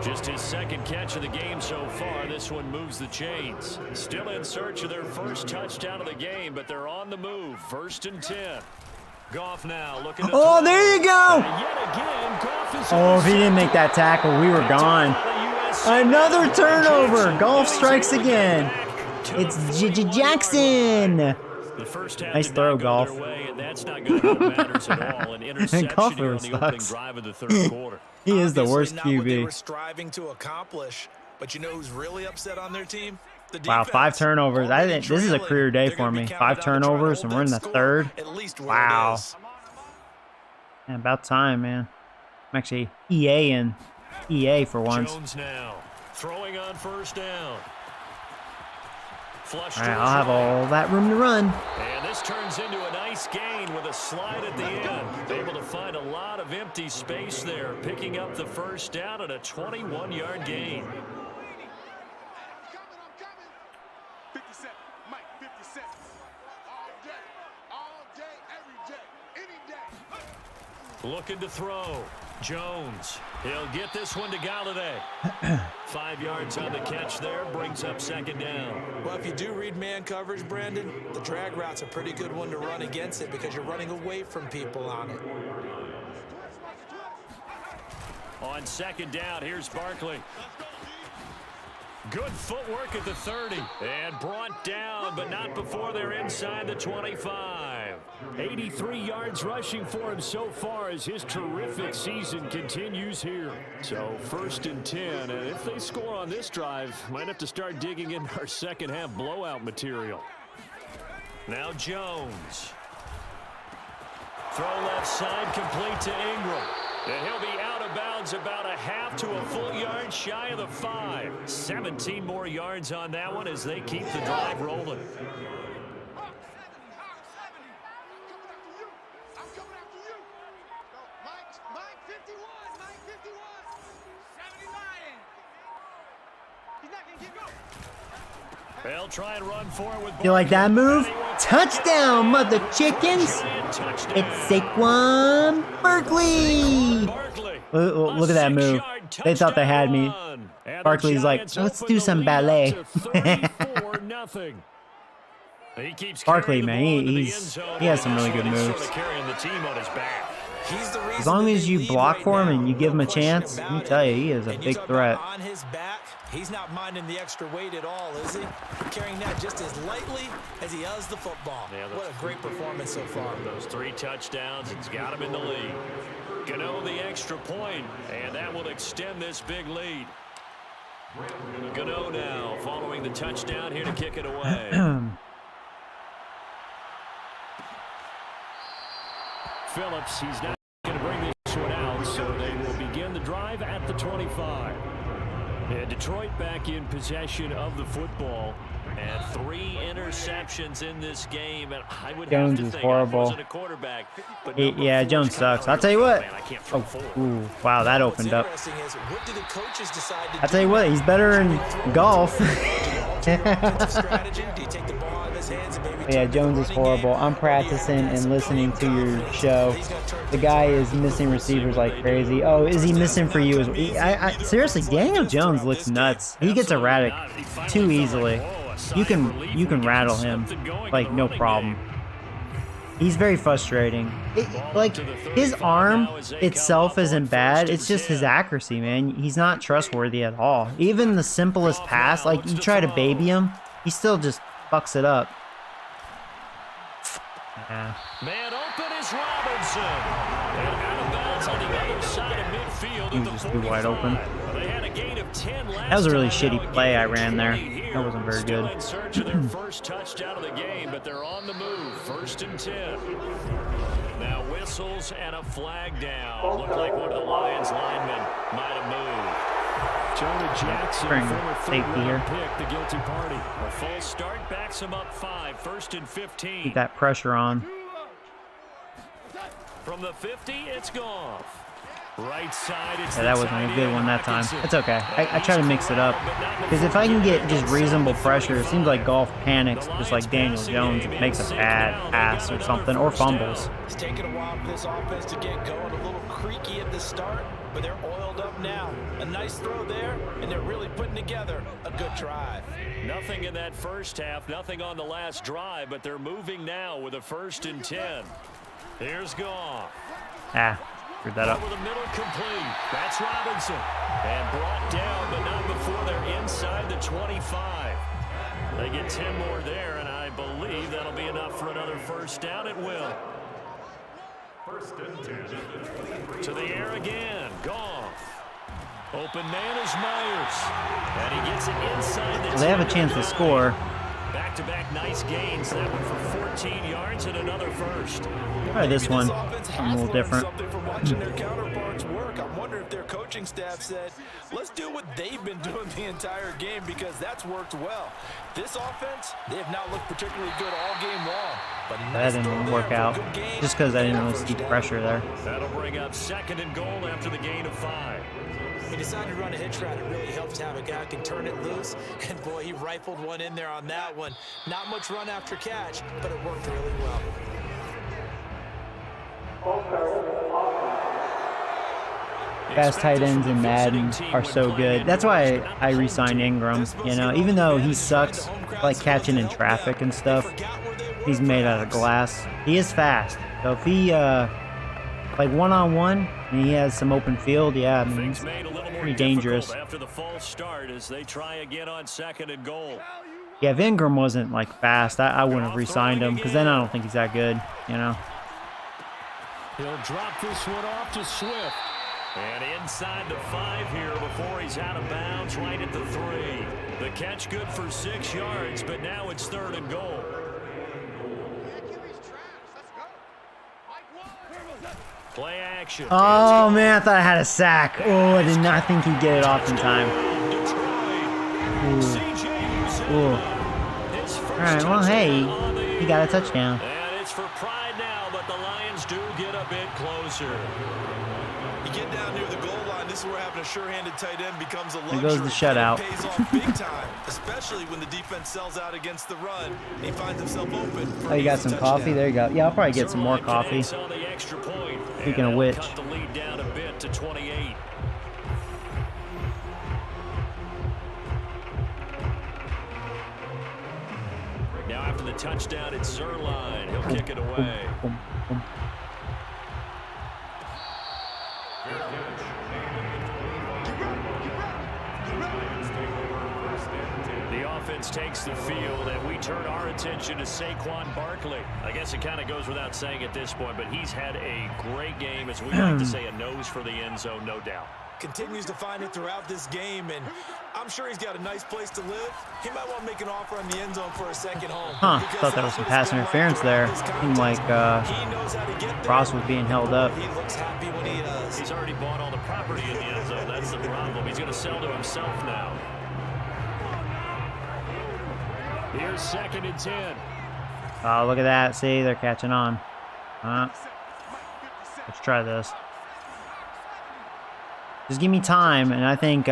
Just his 2nd catch of the game so far. This one moves the chains. Still in search of their first touchdown of the game, but they're on the move. 1st and 10. Goff now looking to Oh, there you go. Yet again, Goff is Oh, if he didn't make that tackle, we were gone. Another turnover. Goff strikes again. It's Jackson. The first half nice throw, Goff. And that's not going to help matters at all. An interception here on the opening drive of the 3rd quarter. He is the worst Not what they were QB. striving to accomplish, but you know who's really upset on their team? The Wow, defense. 5 turnovers. I think this is a Trailing. career day They're for gonna be me. counted 5 on to try to turnovers, hold and we're in the that score 3rd. at least where Wow. it is. Man, about time, man. I'm actually EA for once. Jones now throwing on 1st down. Flush All right, I'll have all that room to run. And this turns into a nice gain with a slide at the end. Able to find a lot of empty space there, picking up the 1st down at a 21-yard gain. I'm coming. 57. Mike, 57. All day, every day, any day. Looking to throw. Jones. He'll get this one to Galladay. 5 yards on the catch there. Brings up 2nd down. Well, if you do read man coverage, Brandon, the drag route's a pretty good one to run against it because you're running away from people on it. On 2nd down, here's Barkley. Good footwork at the 30. And brought down, but not before they're inside the 25. 83 yards rushing for him so far as his terrific season continues here. So 1st and 10. And if they score on this drive, might have to start digging in our 2nd half blowout material. Now Jones. Throw left side complete to Ingram. And he'll be out of bounds about a half to a full yard shy of the 5. 17 more yards on that one as they keep the drive rolling. I'm coming after you. Mike 51. Mike 51. 79. He's not going to get go. They'll try and run for it with You like that move? Touchdown, mother chickens! It's Saquon Barkley. Look at that move. They thought they had me. Barkley's like, let's do some ballet. Barkley, man, he has some really good moves. As long as you block for him and you give him a chance, let me tell you, he is a big threat. On his back, he's not minding the extra weight at all, is he? Carrying that just as lightly as he does the football. Yeah, what a great performance so far. Those 3 touchdowns, it's got him in the lead. Gano the extra point, and that will extend this big lead. Gano now following the touchdown here to kick it away. Phillips, he's not going to bring this one out, so they will begin the drive at the 25. And Detroit back in possession of the football. And 3 interceptions in this game. And I would Jones have to is think horrible. I wasn't a quarterback, but Yeah, Jones sucks. I'll tell you what. Oh, ooh, wow, that opened up. I'll tell you what, he's better in golf. Yeah, Jones is horrible. I'm practicing and listening to your show. The guy is missing receivers like crazy. Oh, is he missing for you? Seriously, Daniel Jones looks nuts. He gets erratic too easily. You can rattle him like no problem. He's very frustrating. Like his arm itself isn't bad. It's just his accuracy, man. He's not trustworthy at all. Even the simplest pass, like you try to baby him, he still just fucks it up. Yeah. Man open is Robinson. And out of bounds on the other side of midfield. He was just too wide open. They had a gain of 10 last That was a really time. shitty play I ran there. That wasn't very Still good. in search of their first touchdown of the game, but they're on the move. 1st and 10. Now whistles and a flag down. Looked like one of the Lions linemen might have moved. Jonah Jackson, Bring former safety here. third-round pick, the guilty party. A false start backs him up 5, 1st and 15. Keep that pressure on. From the 50, it's Goff. Right side, it's Yeah, that wasn't a good one that time. It's okay. I try to mix it up. Because if I can get just reasonable pressure, it seems like Golf panics, just like Daniel Jones makes a bad pass or something, or fumbles. It's taken a while for this offense to get going. A little creaky at the start, but they're oiled up now. A nice throw there, and they're really putting together a good drive. Nothing in that first half, nothing on the last drive, but they're moving now with a 1st and 10. Here's Goff. Screwed that up. Over the middle, complete. That's Robinson. And brought down, but not before they're inside the 25. They get 10 more there, and I believe that'll be enough for another 1st down. It will. 1st and 10. To the air again. Goff. Open man is Myers. And he gets it inside the 10. They have a chance to score. Back-to-back nice gains. That one for 14 yards and another 1st. Try this one. A little different. Something from watching their counterparts work. I'm wondering if their coaching staff said, let's do what they've been doing the entire game, because that's worked well. This offense, they have not looked particularly good all game long. But That didn't work out. Just because I didn't really see pressure there. That'll bring up 2nd and goal after the gain of 5. He decided to run a hitch route. It really helps to have a guy who can turn it loose. And boy, he rifled one in there on that one. Not much run after catch, but it worked really well. Fast tight ends in Madden are so good. That's why I re-signed Ingram. You know, even though he sucks, like catching in traffic and stuff, he's made out of glass. He is fast. So if he, like one-on-one, and he has some open field, yeah, I mean, it's pretty dangerous. After the false start as they try again on 2nd and goal. Yeah, if Ingram wasn't like fast, I wouldn't have re-signed him, because then I don't think he's that good, you know. He'll drop this one off to Swift. And inside the 5 here before he's out of bounds, right at the 3. The catch good for 6 yards, but now it's 3rd and goal. Play action. Oh, man, I thought I had a sack. Oh, I did not think he'd get it off in time. Ooh. All right, well, hey, he got a touchdown. And it's for pride now, but the Lions do get a bit closer. You get down near the goal line, this is where having a sure-handed tight end becomes a luxury. Here goes the shutout. It pays off big time, especially when the defense sells out against the run. And he finds himself open. Oh, you got some coffee? There you go. Yeah, I'll probably get some more coffee. Speaking of which. The lead down a bit to 28. Now after the touchdown, it's Zerline. He'll kick it away. The offense takes the field, and we turn our attention to Saquon Barkley. I guess it kind of goes without saying at this point, but he's had a great game, as we like to say, a nose for the end zone, no doubt. Continues to find it throughout this game, and I'm sure he's got a nice place to live. He might want to make an offer on the end zone for a second home. Huh, thought there was some pass interference there. Seemed like Ross was being held up. He looks happy when he does. He's already bought all the property in the end zone. That's the problem. He's going to sell to himself now. Here's 2nd and 10. Oh, look at that. See, they're catching on. Let's try this. Just give me time, and I think,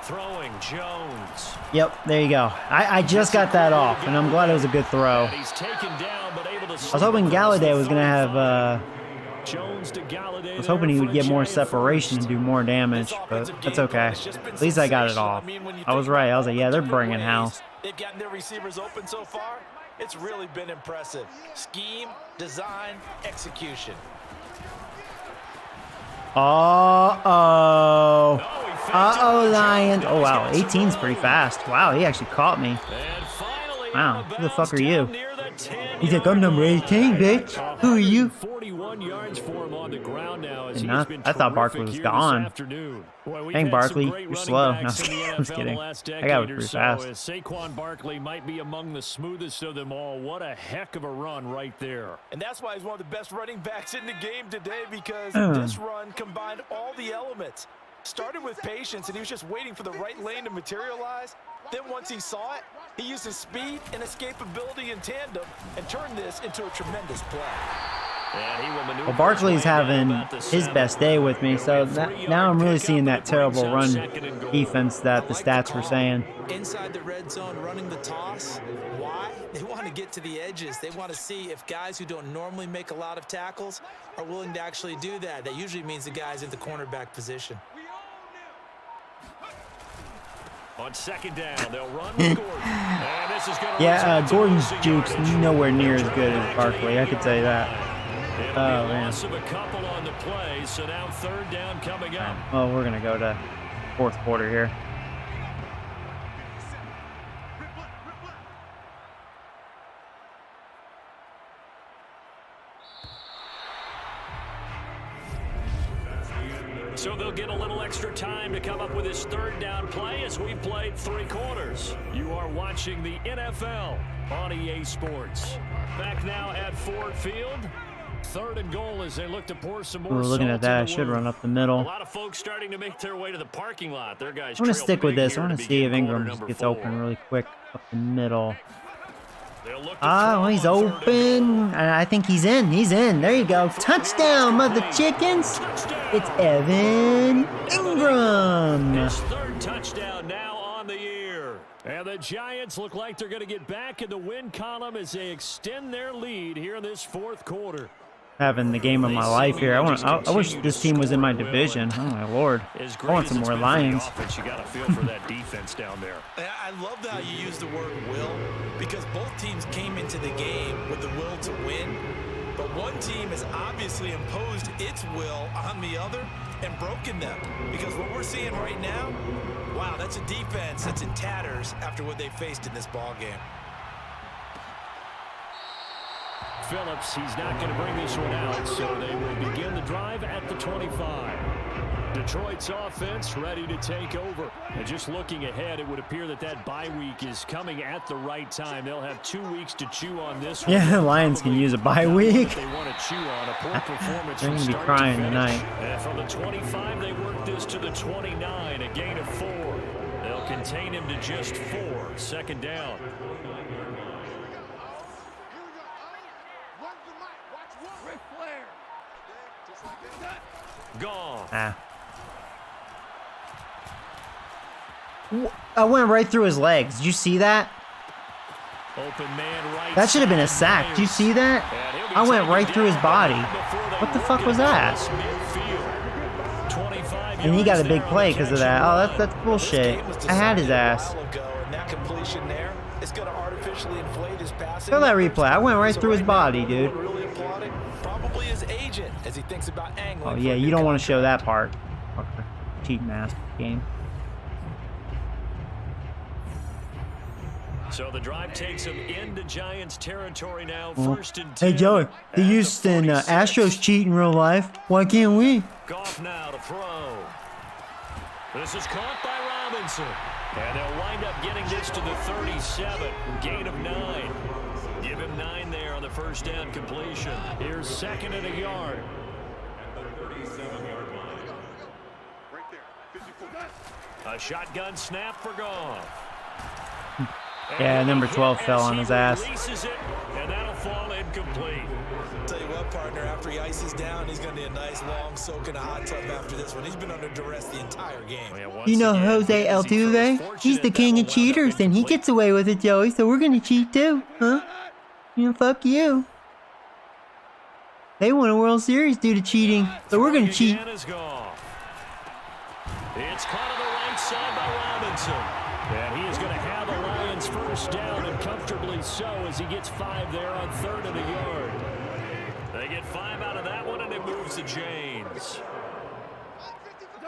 Throwing Jones. yep, there you go. I just got that off, and I'm glad it was a good throw. And he's taken down, but able to I was hoping Galladay was going to have, Jones to Galladay. I was hoping he would get more separation and do more damage, but that's okay. At least I got it off. I was right. I was like, yeah, they're bringing house. They've gotten their receivers open so far. It's really been impressive. Scheme, design, execution. Uh-oh. Uh-oh, Lions. Oh, wow. 18's pretty fast. Wow, he actually caught me. Wow, who the fuck are you? He's like, I'm number 18, bitch. Who are you? 41 yards for him on the ground now as I thought Barkley was gone. Dang, Barkley, you're slow. No, I'm just kidding. That guy was pretty fast. Saquon Barkley might be among the smoothest of them all. What a heck of a run right there. And that's why he's one of the best running backs in the game today, because this run combined all the elements. Started with patience, and he was just waiting for the right lane to materialize. Then once he saw it, he used his speed and escapability in tandem and turned this into a tremendous play. Well, Barkley's having his best day with me, so now I'm really seeing that terrible run defense that the stats were saying. Inside the red zone, running the toss. Why? They want to get to the edges. They want to see if guys who don't normally make a lot of tackles are willing to actually do that. That usually means the guys in the cornerback position. On second down, they'll run with Gordon. And this is Yeah, Gordon's juke's nowhere near as good as Barkley, I could tell you that. Oh, man. Loss of a couple on the play, so now third down coming up. Well, we're going to go to fourth quarter here. So they'll get a little extra time to come up with his third down play as we've played 3 quarters. You are watching the NFL on EA Sports. Back now at Ford Field. Third and goal as they look to pour some more. We're looking at that. I should run up the middle. A lot of folks starting to make their way to the parking lot. Their guys. I'm going to stick with this. I want to see if Ingram just gets open really quick up the middle. Oh, he's open. And I think he's in. He's in. There you go. Touchdown, mother chickens. It's Evan Ingram. His third touchdown now on the year. And the Giants look like they're going to get back in the win column as they extend their lead here in this fourth quarter. Having the game of my life here. I wish this team was in my division. Oh my lord! I want some more Lions. You got to feel for that defense down there. I love how you use the word will, because both teams came into the game with the will to win, but one team has obviously imposed its will on the other and broken them. Because what we're seeing right now, wow, that's a defense that's in tatters after what they faced in this ball game. Phillips, he's not going to bring this one out, so they will begin the drive at the 25. Detroit's offense ready to take over. And just looking ahead, it would appear that that bye week is coming at the right time. They'll have 2 weeks to chew on this one. Yeah, Lions can use a bye week. They want to chew on a poor performance. They're going to be crying tonight. And from the 25, they work this to the 29, a gain of 4. They'll contain him to just 4. Second down. Gone. I went right through his legs. Did you see that? Open man right. That should have been a sack. Did you see that? I went right through his body. What the fuck was that? And he got a big play because of that. Oh, that's bullshit. I had his ass. Show that replay. I went right through his body, dude. As he thinks about angling. Oh yeah, you don't want to show that part. Fucker. Cheating ass game. So the drive takes him into Giants territory now. First and 10. Hey Joey, the Houston Astros cheat in real life. Why can't we? Goff now to throw. This is caught by Robinson. And they'll wind up getting this to the 37. Gain of 9. Give him 9 there on the first down completion. Here's second and a yard. A shotgun snap for Goff. Yeah, number 12 fell on his ass. Releases it, and that'll fall incomplete. Tell you what, partner, after he ices down, he's going to need a nice long soak in a hot tub after this one. He's been under duress the entire game. You know Jose Altuve? He's the king of cheaters, and he gets away with it, Joey, so we're going to cheat too, huh? You know, fuck you. They won a World Series due to cheating, so we're going to cheat. It's caught on the right side by Robinson. And he is going to have the Lions first down, and comfortably so, as he gets 5 there on third and a yard. They get 5 out of that one, and it moves to James.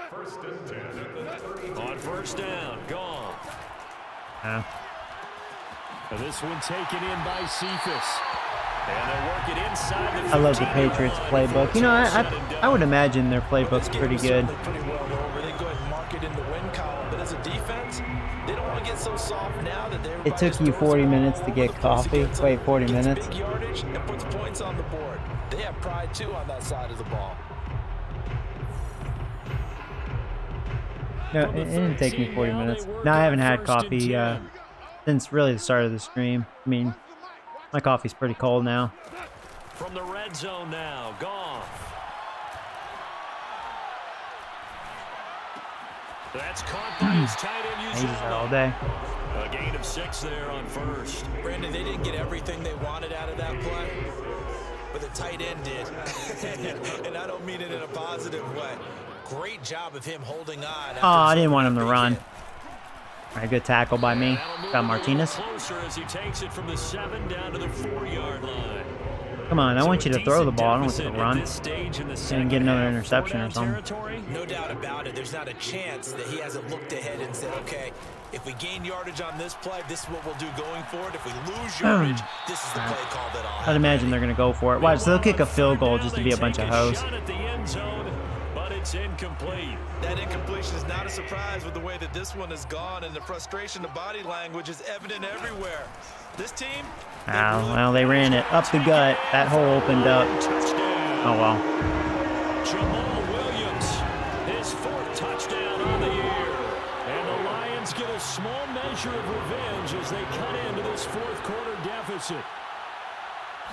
First and 10. On first down, gone. This one taken in by Cephas. And they'll work it inside the 15. I love the Patriots playbook. You know, I would imagine their playbook's pretty good. Pretty well over. They go ahead and mark it in the win column, but as a defense, they don't want to get so soft now that they're. It took you 40 minutes to get coffee. Wait, 40 minutes? Big yardage and puts points on the board. They have pride too on that side of the ball. No, it didn't take me 40 minutes. No, I haven't had coffee since really the start of the stream. I mean, my coffee's pretty cold now. From the red zone now, Goff. That's caught by his tight end. He's there all day. A gain of 6 there on first. Brandon, they didn't get everything they wanted out of that play, but the tight end did. And I don't mean it in a positive way. Great job of him holding on. Oh, I didn't want him to run. All right, good tackle by me. Got Martinez. Closer as he takes it from the 7 down to the 4-yard line. Come on, I want you to throw the ball. I don't want you to run. And get another interception or something. No doubt about it. There's not a chance that he hasn't looked ahead and said, okay, if we gain yardage on this play, this is what we'll do going forward. If we lose yardage, this is the play call that I'll have. I'd imagine they're going to go for it. Watch, they'll kick a field goal just to be a bunch of hoes. It's incomplete. That incompletion is not a surprise with the way that this one has gone, and the frustration, the body language is evident everywhere. This team. Oh, well, they ran it up the gut. That hole opened up. Oh, well. Jamal Williams, his 4th touchdown on the year. And the Lions get a small measure of revenge as they cut into this 4th quarter deficit.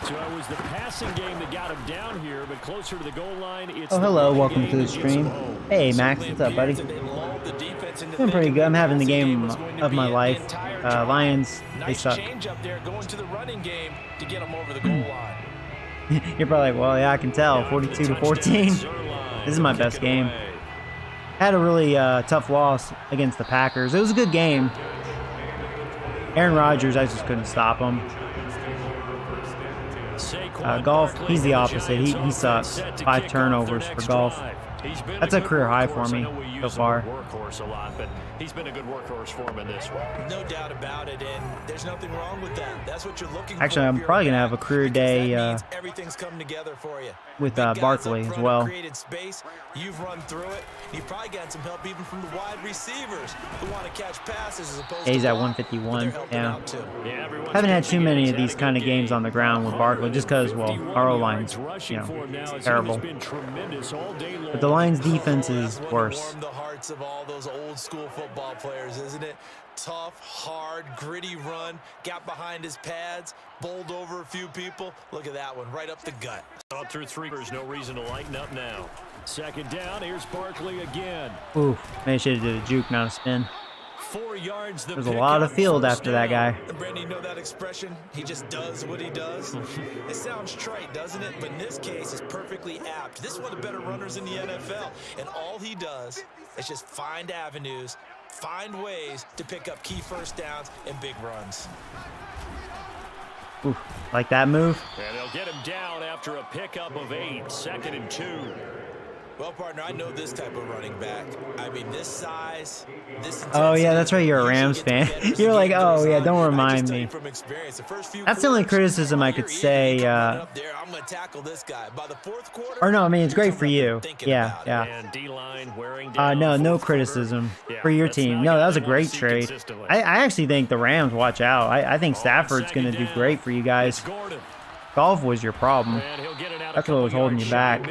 So it was the passing game that got him down here, but closer to the goal line, it's hello, welcome to the stream. Hey, Max, what's up, buddy? Doing pretty good. I'm having the game of my life. Lions, they suck. You're probably like, well, yeah, I can tell. 42-14. This is my best game. Had a really tough loss against the Packers. It was a good game. Aaron Rodgers, I just couldn't stop him. Golf, he's the opposite. He sucks. 5 turnovers for Golf. That's a career high for me so far. Workhorse a lot, but he's been a good workhorse for him in this one. No doubt about it, and there's nothing wrong with that. That's what you're looking for. Actually, I'm probably gonna have a career day everything's come together for you. with Barkley as well. Created space, you've run through it. You've probably gotten some help even from the wide receivers who want to catch passes as opposed to He's at 151. Yeah. Yeah, Haven't had too many of these kind of games on the ground with Barkley just because, well, our O-line's, terrible. But the Lions' defense is worse. The hearts of all those old school football players, isn't it? Tough, hard, gritty run, got behind his pads, bowled over a few people. Look at that one, right up the gut. Saw through 3. There's no reason to lighten up now. 2nd down, here's Barkley again. Ooh, maybe I should have did a juke, not a spin. 4 yards. There's a lot of field after that guy. Brandon, you know that expression? He just does what he does. It sounds trite, doesn't it? But in this case, it's perfectly apt. This is one of the better runners in the NFL. And all he does is just find avenues, find ways to pick up key first downs and big runs. Ooh, like that move? And they'll get him down after a pickup of 8. 2nd and 2. Well, partner, I know this type of running back. I mean, this size, this intensity. Oh, yeah, that's right. You're a Rams fan. You're like, oh, yeah, don't remind me. That's the only criticism I could say. Or no, I mean, it's great for you. Yeah, yeah. No criticism for your team. No, that was a great trade. I actually think the Rams, watch out. I think Stafford's going to do great for you guys. Golf was your problem. That's what was holding you back.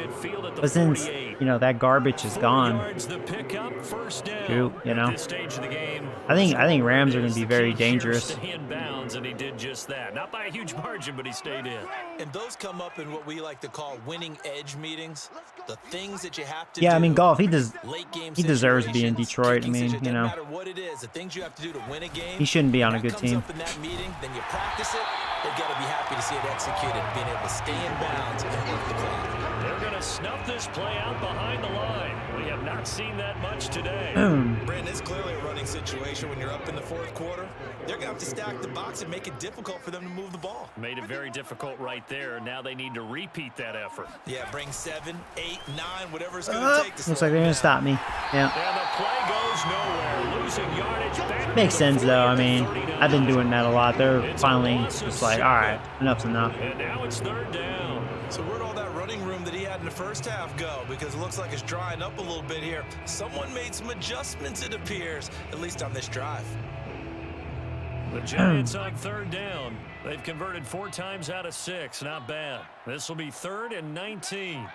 But since, that garbage is gone, shoot, I think Rams are going to be very dangerous. And he did just that. Not by a huge margin, but he stayed in. And those come up in what we like to call winning edge meetings. The things that you have to do. I mean, Golf, he deserves to be in Detroit. I mean, no matter what it is, the things you have to do to win a game. He shouldn't be on a good team. Up in that meeting, then you practice it. They've got to be happy to see it executed, being able to stay in bounds and work the clock. They're going to snuff this play out behind the line. We have not seen that much today. Brandon, it's clearly a running situation when you're up in the 4th quarter. They're going to have to stack the box and make it difficult for them to move the ball. Made it very difficult right there. Now they need to repeat that effort. Yeah, bring 7, 8, 9, whatever it's going to take to looks like they're going to stop me. Yeah. And the play goes nowhere. Losing yardage back. Makes sense, though. I mean, I've been doing that a lot. They're finally just like, all right, enough's enough. And now it's 3rd down. So where'd all that running room that he had in the first half go? Because it looks like it's drying up a little bit here. Someone made some adjustments, it appears, at least on this drive. The Giants on 3rd down. They've converted 4 times out of 6. Not bad. This will be 3rd and 19.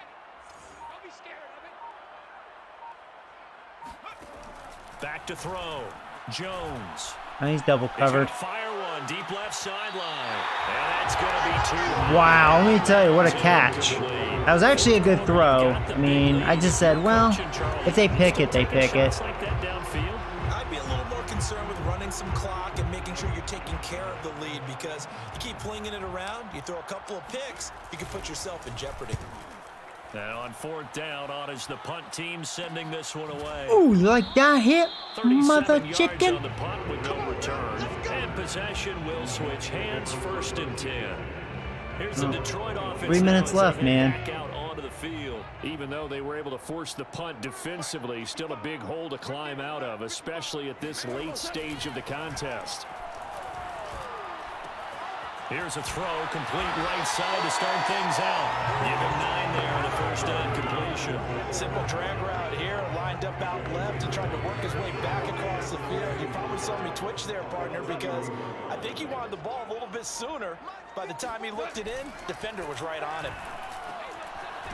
Back to throw. Jones. And he's double He's gonna covered. fire one deep left sideline. And that's going to be 2 high. Wow, let me tell you, what a catch. That was actually a good throw. I mean, I just said, well, if they pick it, they pick it. Like that downfield. I'd be a little more concerned with running some clock and making sure you're taking care of the lead, because you keep flinging it around, you throw a couple of picks, you can put yourself in jeopardy. And on 4th down, on is the punt team sending this one away. Ooh, you like that hit, 37 mother yards chicken? on the punt with no return. And possession will switch hands, 1st and 10. Here's the Detroit offense. 3 minutes now as left, they head man. back out onto the field. Even though they were able to force the punt defensively, still a big hole to climb out of, especially at this late stage of the contest. Here's a throw, complete right side to start things out. Give him 9 there on the 1st down completion. Simple drag route here, lined up out left and tried to work his way back across the field. You probably saw me twitch there, partner, because I think he wanted the ball a little bit sooner. By the time he looked it in, defender was right on him.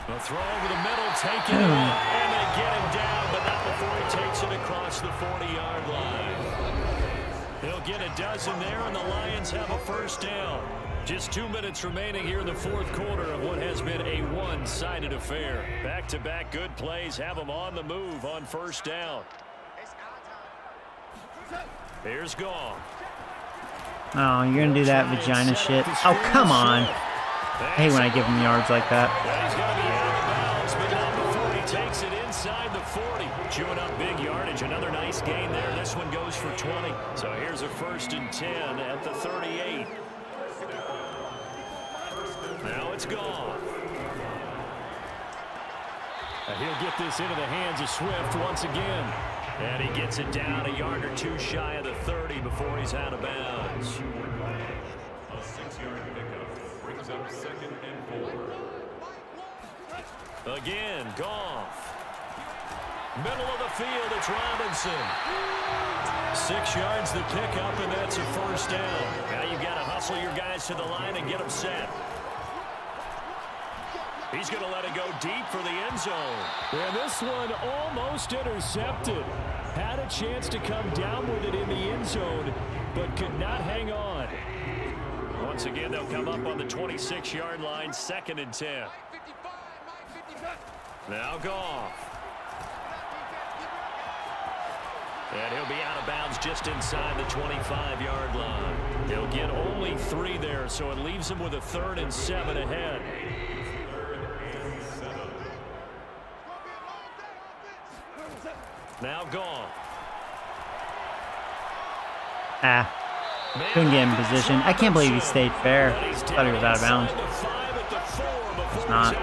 The throw over the middle, taken it, and they get him down, but not before he takes it across the 40-yard line. He'll get a dozen there, and the Lions have a 1st down. Just 2 minutes remaining here in the 4th quarter of what has been a one-sided affair. Back-to-back good plays have them on the move on 1st down. Here's Goff. Oh, you're going to do that vagina shit? Oh, come on. I hate when I give him yards like that. He's going to be out of bounds, but not before he takes it inside the 40. Chewing up big yardage. Another nice gain there. This one goes for 20. So here's a 1st and 10 at the 38. Now it's gone. And he'll get this into the hands of Swift once again. And he gets it down a yard or 2 shy of the 30 before he's out of bounds. A 6-yard pickup brings up 2nd and 4. Again, Goff. Middle of the field, it's Robinson. 6 yards the pickup, and that's a 1st down. Now you've got to hustle your guys to the line and get them set. He's going to let it go deep for the end zone. And this one almost intercepted. Had a chance to come down with it in the end zone, but could not hang on. Once again, they'll come up on the 26-yard line, 2nd and 10. Now Goff. And he'll be out of bounds just inside the 25-yard line. He'll get only 3 there, so it leaves him with a 3rd and 7 ahead. Now Goff. Couldn't get in position. I can't believe he stayed fair. Thought he was out of bounds. It's not.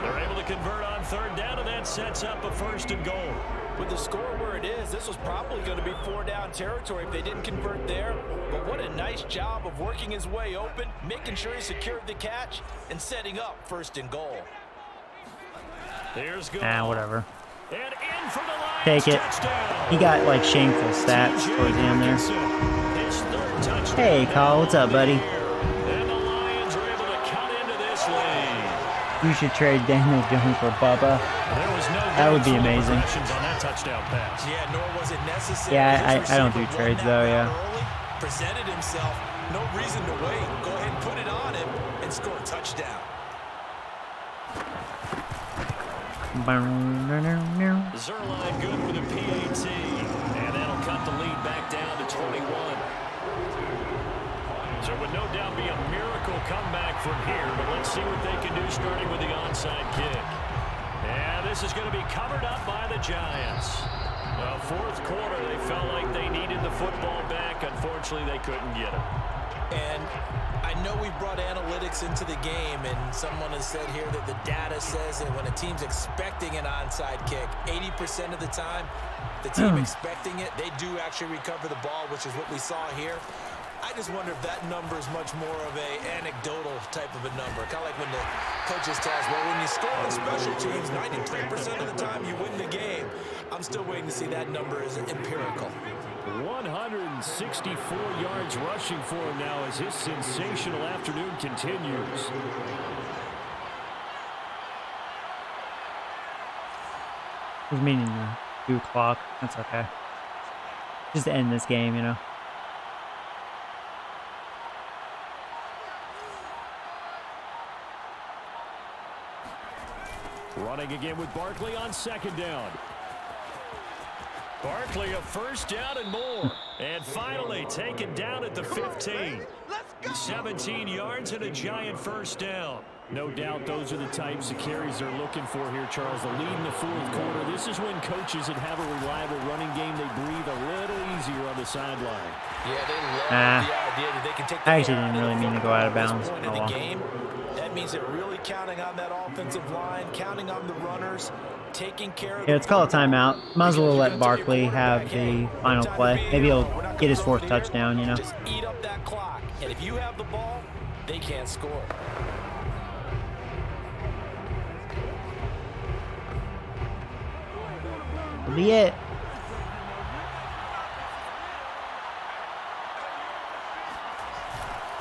They're able to convert on 3rd down, and that sets up a 1st and goal. With the score where it is, this was probably going to be 4-down territory if they didn't convert there. But what a nice job of working his way open, making sure he secured the catch, and setting up 1st and goal. Here's Goff. Whatever. And in for the Lions. Take it. Touchdown. He got, like, shameful stats towards the end there. His 3rd touchdown. Hey, Kyle, what's up, buddy? And the Lions are able to cut into this lead. You should trade Daniel Jones for Bubba. There was no That would be field amazing. progressions on that touchdown pass. Yeah, nor was it necessary. Yeah, His I don't do receiver trades, run though, that yeah. route early, presented himself, no reason to wait. Go ahead and put it on him and score a touchdown. Zerline good with a PAT, and that'll cut the lead back down to 21. So it would no doubt be a miracle comeback from here, but let's see what they can do starting with the onside kick. And this is going to be covered up by the Giants. Well, 4th quarter, they felt like they needed the football back. Unfortunately, they couldn't get it. And I know we brought analytics into the game, and someone has said here that the data says that when a team's expecting an onside kick, 80% of the time, the team expecting it, they do actually recover the ball, which is what we saw here. I just wonder if that number is much more of a anecdotal type of a number. Kind of like when the coaches tell us, well, when you score on special teams, 93% of the time you win the game. I'm still waiting to see that number as empirical. 164 yards rushing for him now as his sensational afternoon continues. Who's meaning now? 2 o'clock. That's okay. Just to end this game, you know. Running again with Barkley on 2nd down. Barkley a 1st down and more. And finally taken down at the 15. 17 yards and a giant 1st down. No doubt those are the types of carries they're looking for here, Charles. The lead in the 4th quarter. This is when coaches that have a reliable running game, they breathe a little easier on the sideline. Yeah, they love the idea that they can take the I actually didn't really mean to go out of bounds. in the game. That means they're really counting on that offensive line, counting on the runners, taking care of. Yeah, let's call a timeout. Might as well let Barkley have the final play. Maybe he'll get his 4th touchdown, you know. Just eat up that clock. And if you have the ball, they can't score. That'll be it.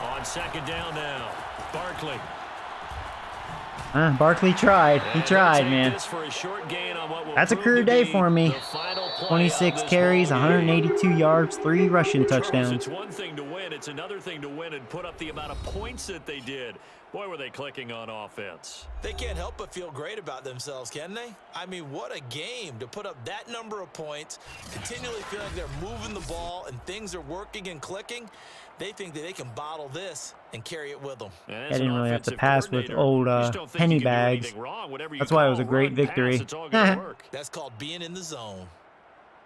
On 2nd down now, Barkley. Barkley tried. He tried, man. That's a career day for me. 26 carries, 182 yards, 3 rushing touchdowns. It's one thing to win. It's another thing to win and put up the amount of points that they did. Boy, were they clicking on offense. They can't help but feel great about themselves, can they? I mean, what a game to put up that number of points, continually feel like they're moving the ball and things are working and clicking. They think that they can bottle this and carry it with them. I didn't really have to pass with old penny bags. That's why it was a great victory. That's called being in the zone.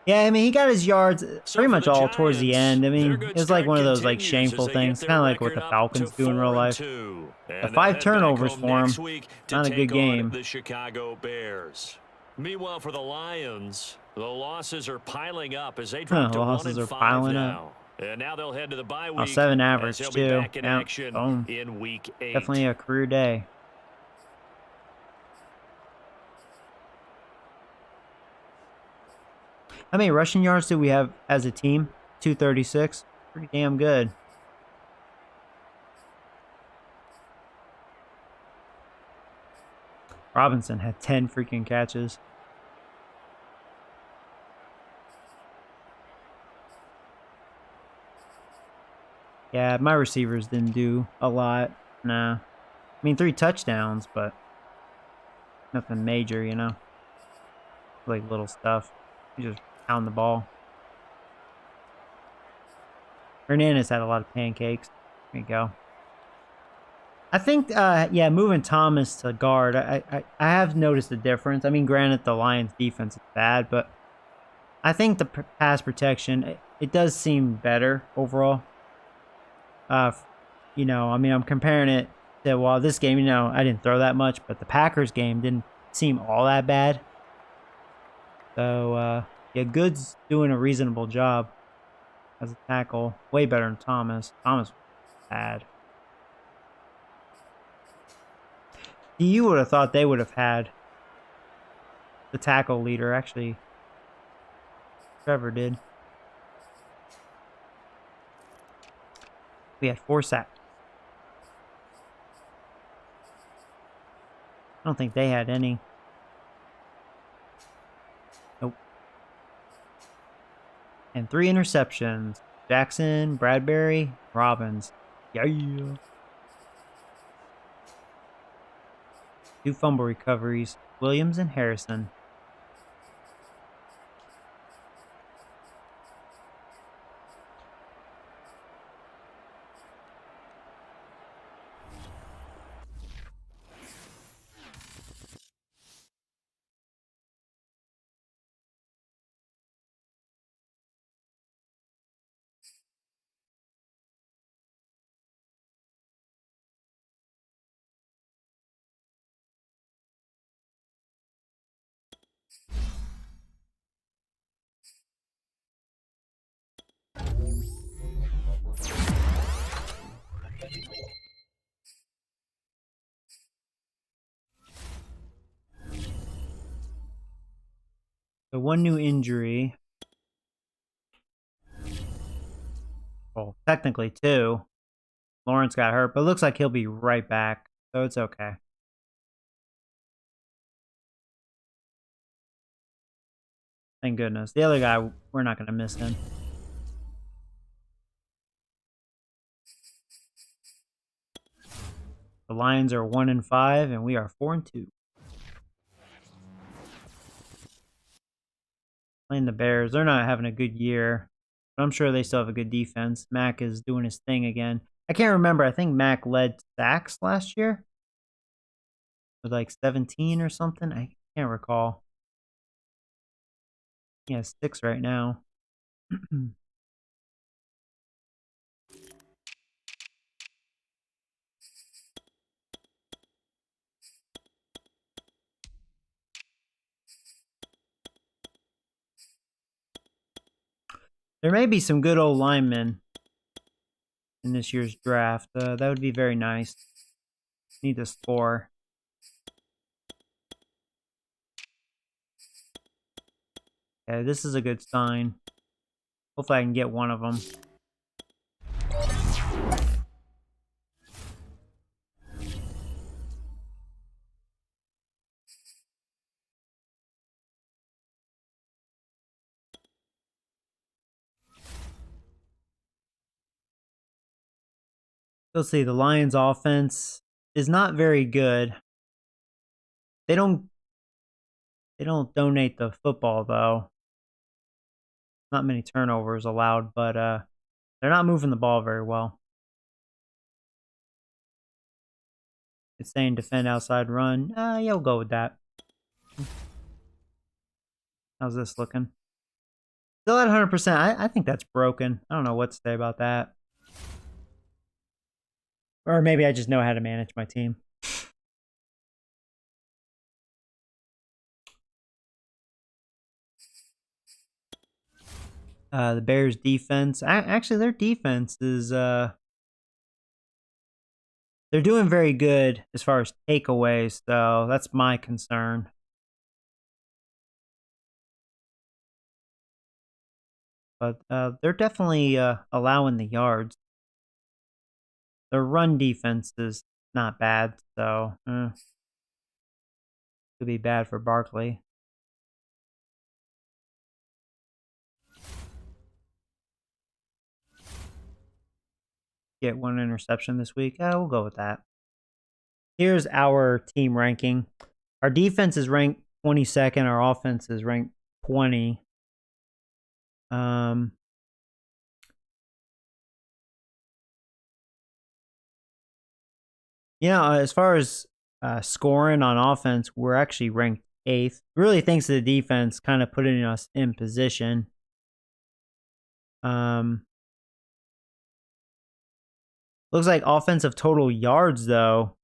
Yeah, I mean, he got his yards pretty much all towards the end. I mean, it was like one of those like shameful things, kind of like what the Falcons do in real life. The 5 turnovers for him, not a good game. The Chicago Bears. Meanwhile, for the Lions, the losses are piling up as they drop to 1-5 now. And now they'll head to the bye week. 7 average they'll too. Be back in Yeah, action boom. in week 8. Definitely a career day. How many rushing yards do we have as a team? 236. Pretty damn good. Robinson had 10 freaking catches. Yeah, my receivers didn't do a lot. Nah. I mean, 3 touchdowns, but nothing major, you know? Like little stuff. You just pound the ball. Hernandez had a lot of pancakes. There you go. I think, yeah, moving Thomas to guard, I have noticed a difference. I mean, granted, the Lions' defense is bad, but I think the pass protection, it does seem better overall. You know, I mean, I'm comparing it to, well, this game, you know, I didn't throw that much, but the Packers game didn't seem all that bad. So, yeah, Good's doing a reasonable job as a tackle. Way better than Thomas. Thomas was bad. You would have thought they would have had the tackle leader. Actually, Trevor did. We had 4 sacks. I don't think they had any. Nope. And 3 interceptions. Jackson, Bradbury, Robbins. Yeah. 2 fumble recoveries. Williams and Harrison. So 1 new injury. Well, technically 2. Lawrence got hurt, but it looks like he'll be right back, so it's okay. I Thank goodness. The other guy, we're not going to miss him. The Lions are 1-5, and we are 4-2. Playing the Bears. They're not having a good year, but I'm sure they still have a good defense. Mac is doing his thing again. I can't remember. I think Mac led sacks last year with like 17 or something. I can't recall. He has 6 right now. There may be some good old linemen in this year's draft. That would be very nice. Need to score. Okay, this is a good sign. Hopefully I can get one of them. Let's see, the Lions offense is not very good. They don't donate the football though. Not many turnovers allowed, but they're not moving the ball very well. It's saying defend outside run. Yeah, we'll go with that. How's this looking? Still at 100%. I think that's broken. I don't know what to say about that. Or maybe I just know how to manage my team. The Bears defense. Actually, their defense is they're doing very good as far as takeaways, so that's my concern. But they're definitely allowing the yards. Their run defense is not bad, so could be bad for Barkley. Get one interception this week. We'll go with that. Here's our team ranking. Our defense is ranked 22nd. Our offense is ranked 20. As far as scoring on offense, we're actually ranked 8th. Really thanks to the defense kind of putting us in position. Looks like offensive total yards, though,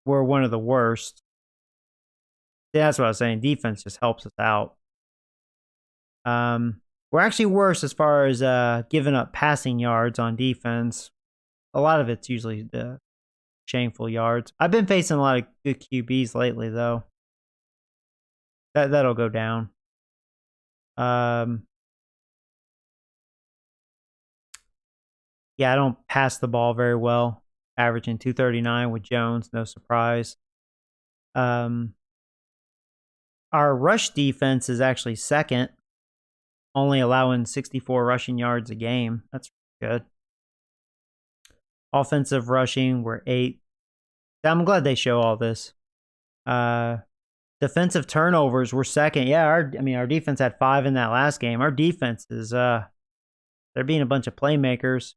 were one of the worst. Yeah, that's what I was saying. Defense just helps us out. We're actually worse as far as giving up passing yards on defense. A lot of it's usually the shameful yards. I've been facing a lot of good QBs lately, though. That'll go down. Yeah, I don't pass the ball very well. Averaging 239 with Jones, no surprise. Our rush defense is actually 2nd, only allowing 64 rushing yards a game. That's good. Offensive rushing, we're 8th. I'm glad they show all this. Defensive turnovers, we're 2nd. Yeah, our defense had 5 in that last game. Our defense is they're being a bunch of playmakers.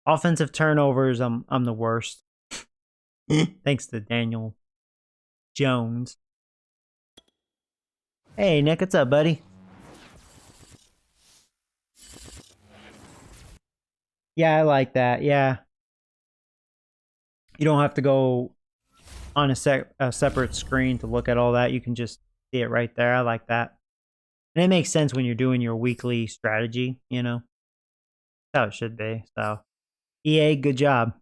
Offensive turnovers, I'm the worst. Thanks to Daniel Jones. Hey, Nick, what's up, buddy? Yeah, I like that. Yeah. You don't have to go on a separate screen to look at all that. You can just see it right there. I like that. And it makes sense when you're doing your weekly strategy, That's how it should be. So, EA, good job.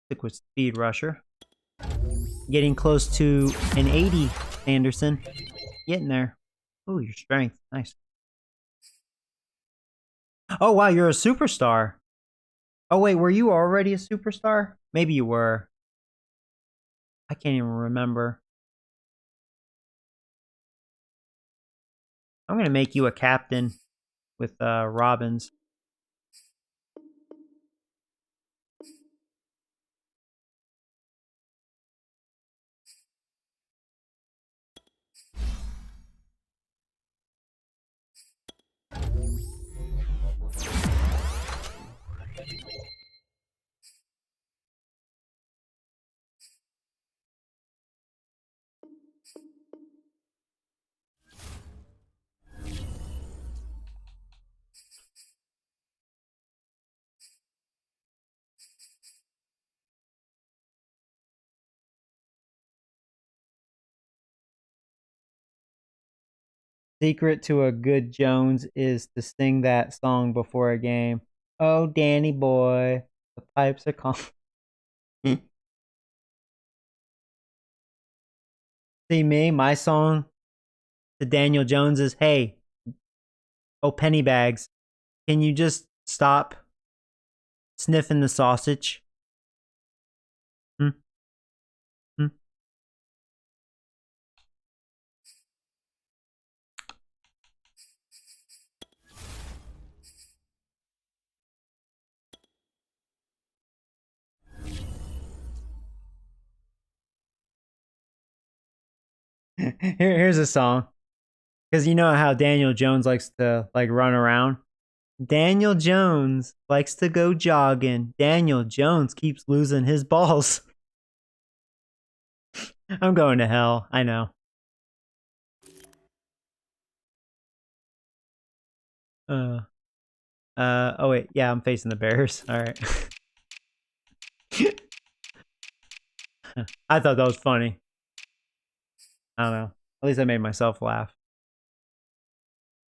Stick with speed rusher. Getting close to an 80, Anderson. Getting there. Ooh, your strength. Nice. Oh, wow, you're a superstar. Oh, wait, were you already a superstar? Maybe you were. I can't even remember. I'm going to make you a captain with Robbins. Secret to a good Jones is to sing that song before a game. Oh, Danny boy, the pipes are calm. See me, my song to Daniel Jones is, hey, oh, Pennybags, can you just stop sniffing the sausage? Hmm? Hmm? Here's a song. Because you know how Daniel Jones likes to like run around? Daniel Jones likes to go jogging. Daniel Jones keeps losing his balls. I'm going to hell. I know. Oh wait, yeah, I'm facing the Bears. All right. I thought that was funny. I don't know. At least I made myself laugh.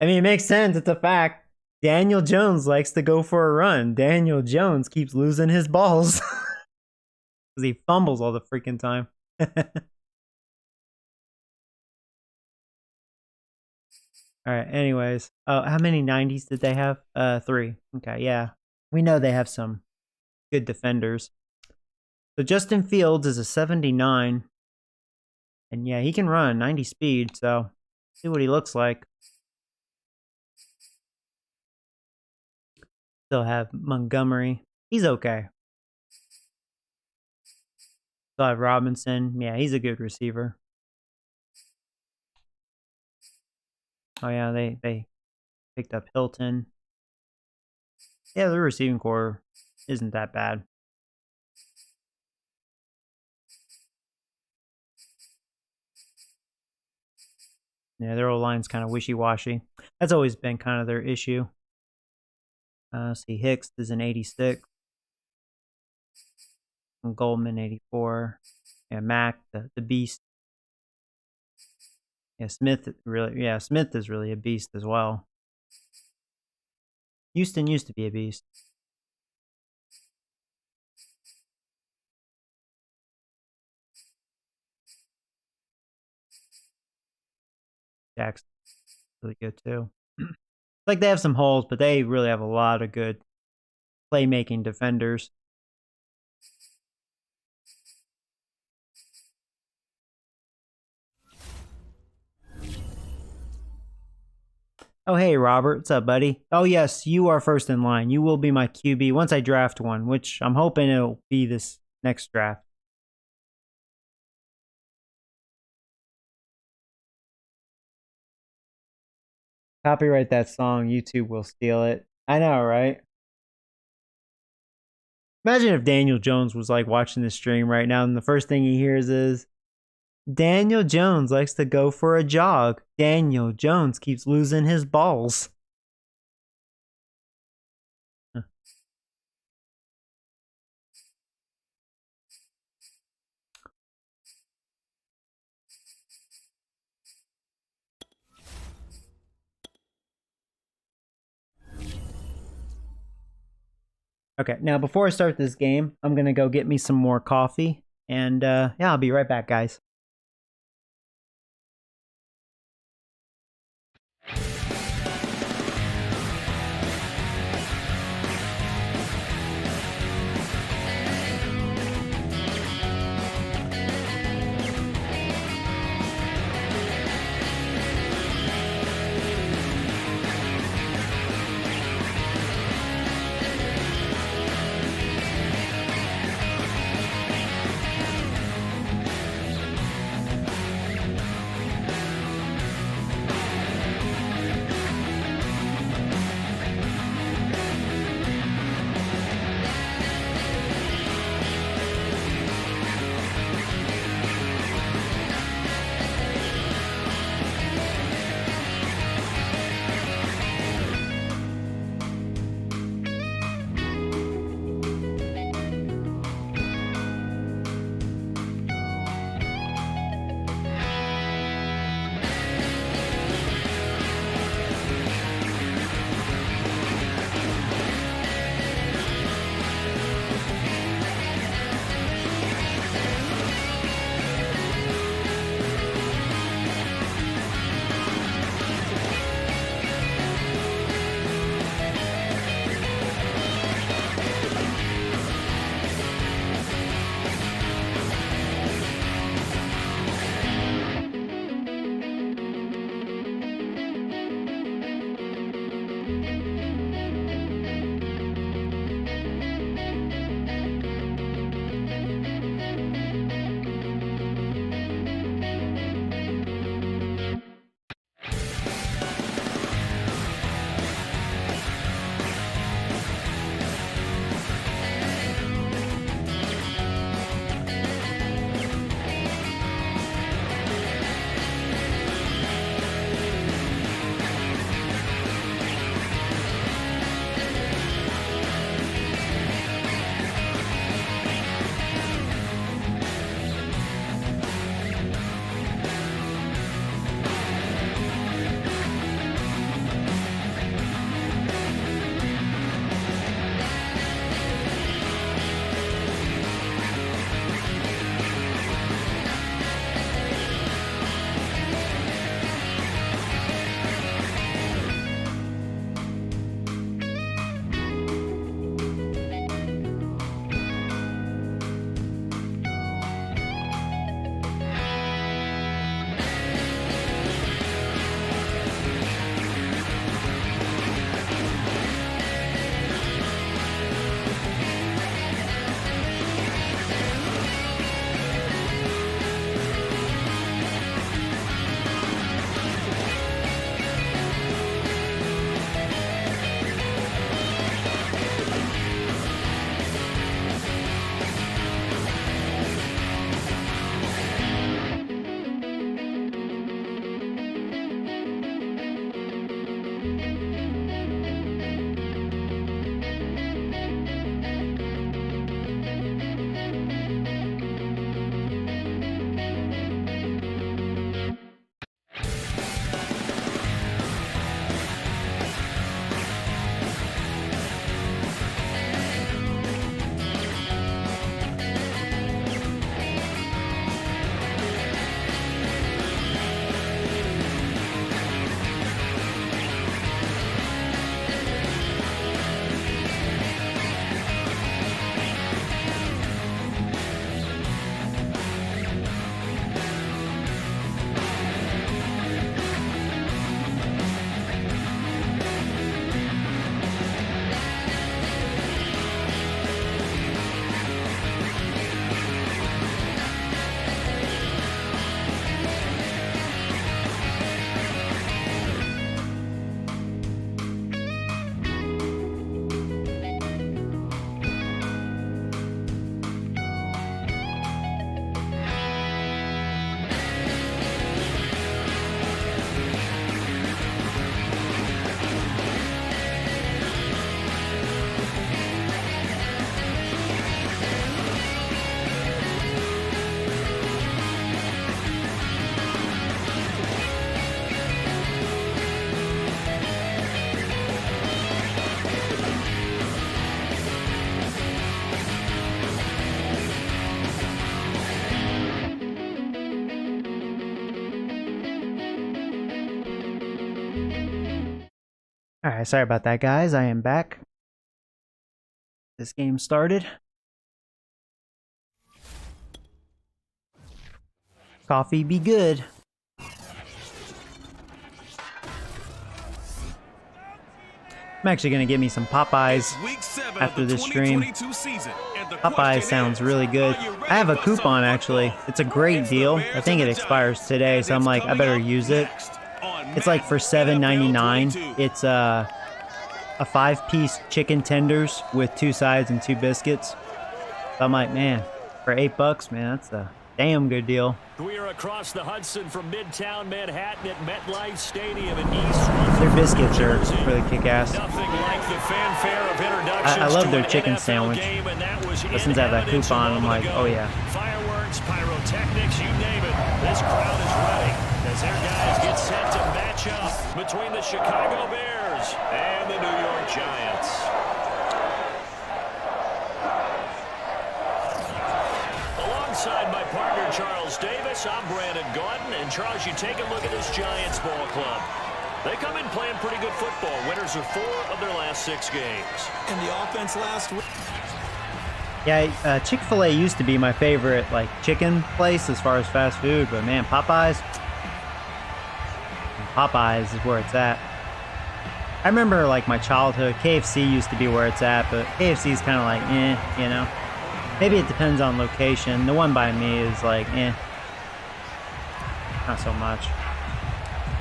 I mean, it makes sense. It's a fact. Daniel Jones likes to go for a run. Daniel Jones keeps losing his balls because he fumbles all the freaking time. All right. Anyways, how many 90s did they have? 3. Okay, yeah. We know they have some good defenders. So Justin Fields is a 79. And yeah, he can run 90 speed, so see what he looks like. Still have Montgomery. He's okay. Still have Robinson. Yeah, he's a good receiver. Oh yeah, they picked up Hilton. Yeah, the receiving core isn't that bad. Yeah, their old line's kind of wishy-washy. That's always been kind of their issue. See, Hicks is an 86. And Goldman, 84. Yeah, Mack, the beast. Yeah, Smith is really a beast as well. Houston used to be a beast. Jackson, really good too. Like they have some holes, but they really have a lot of good playmaking defenders. Oh, hey, Robert. What's up, buddy? Oh, yes, you are first in line. You will be my QB once I draft one, which I'm hoping it'll be this next draft. Copyright that song. YouTube will steal it. I know, right? Imagine if Daniel Jones was like watching this stream right now and the first thing he hears is Daniel Jones likes to go for a jog. Daniel Jones keeps losing his balls. Okay, now before I start this game, I'm going to go get me some more coffee. And yeah, I'll be right back, guys. Alright, sorry about that, guys. I am back. This game started. Coffee be good. I'm actually going to get me some Popeyes after this stream. Popeyes sounds really good. I have a coupon, actually. It's a great deal. I think it expires today, so I'm like, I better use it. It's like for $7.99. It's a 5-piece chicken tenders with 2 sides and 2 biscuits. So I'm like, man, for $8, man, that's a damn good deal. We are across the Hudson from Midtown Manhattan at MetLife Stadium in East. Their biscuits are really kick-ass. Nothing like the fanfare of introductions. I love their to an chicken NFL sandwich. Game, and that was But since I have that coupon, I'm like, oh yeah. Fireworks, pyrotechnics, you name it. This crowd is ready as their guys get set to match up between the Chicago Bears and the New York Giants. Alongside my partner, Charles Davis, I'm Brandon Gordon. And Charles, you take a look at this Giants ball club. They come in playing pretty good football. Winners of 4 of their last 6 games. And the offense last week. Yeah, Chick-fil-A used to be my favorite, like, chicken place as far as fast food, but man, Popeyes is where it's at. I remember, like, my childhood, KFC used to be where it's at, but KFC is kind of like, you know. Maybe it depends on location. The one by me is like, not so much.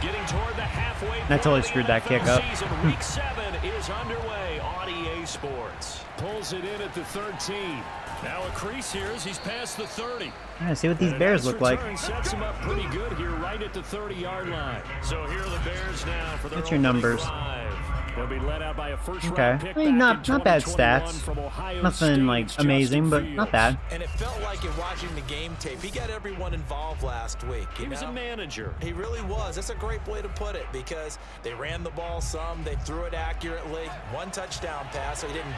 Getting toward the halfway And I totally screwed that kick up. Week 7 is underway on EA Sports. Pulls it in at the 13. Now a crease here as he's past the 30. Yeah, see what these Bears look like. Sets him up pretty good here right at the 30-yard line. So here are the Bears now for their What's your numbers? They'll be led out by a Okay, I mean, not bad stats. Nothing like amazing, but not bad. And it felt like in watching the game tape, he got everyone involved last week. He was a manager. He really was. That's a great way to put it because they ran the ball some, they threw it accurately. 1 touchdown pass, so he didn't,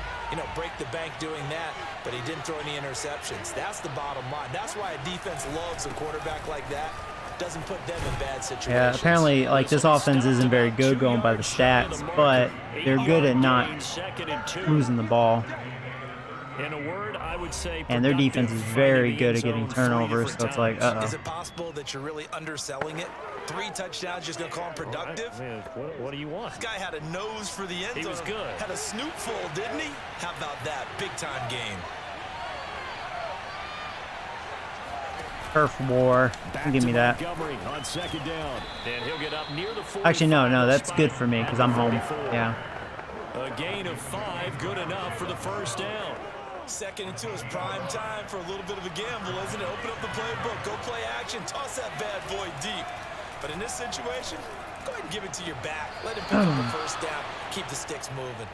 break the bank doing that, but he didn't throw any interceptions. That's the bottom line. That's why a defense loves a quarterback like that. Doesn't put them in bad situations. Yeah, apparently, like, this offense isn't very good going by the stats, but they're good at not losing the ball. In a word, I would say, and their defense is very good at getting turnovers, so it's like, uh-oh. Is it possible that you're really underselling it? 3 touchdowns, just going to call him productive? What do you want? This guy had a nose for the end zone. He was good. Had a snoot full, didn't he? How about that? Big-time game. Turf war. Give me that. On second down. And he'll get up near the Actually, no, that's good for me because I'm home. Yeah. A gain of 5, good enough for the first down. 2nd and 2 is prime time for a little bit of a gamble, isn't it? Open up the playbook, go play action, toss that bad boy deep. But in this situation, go ahead and give it to your back. Let him pick up the first down. Keep the sticks moving.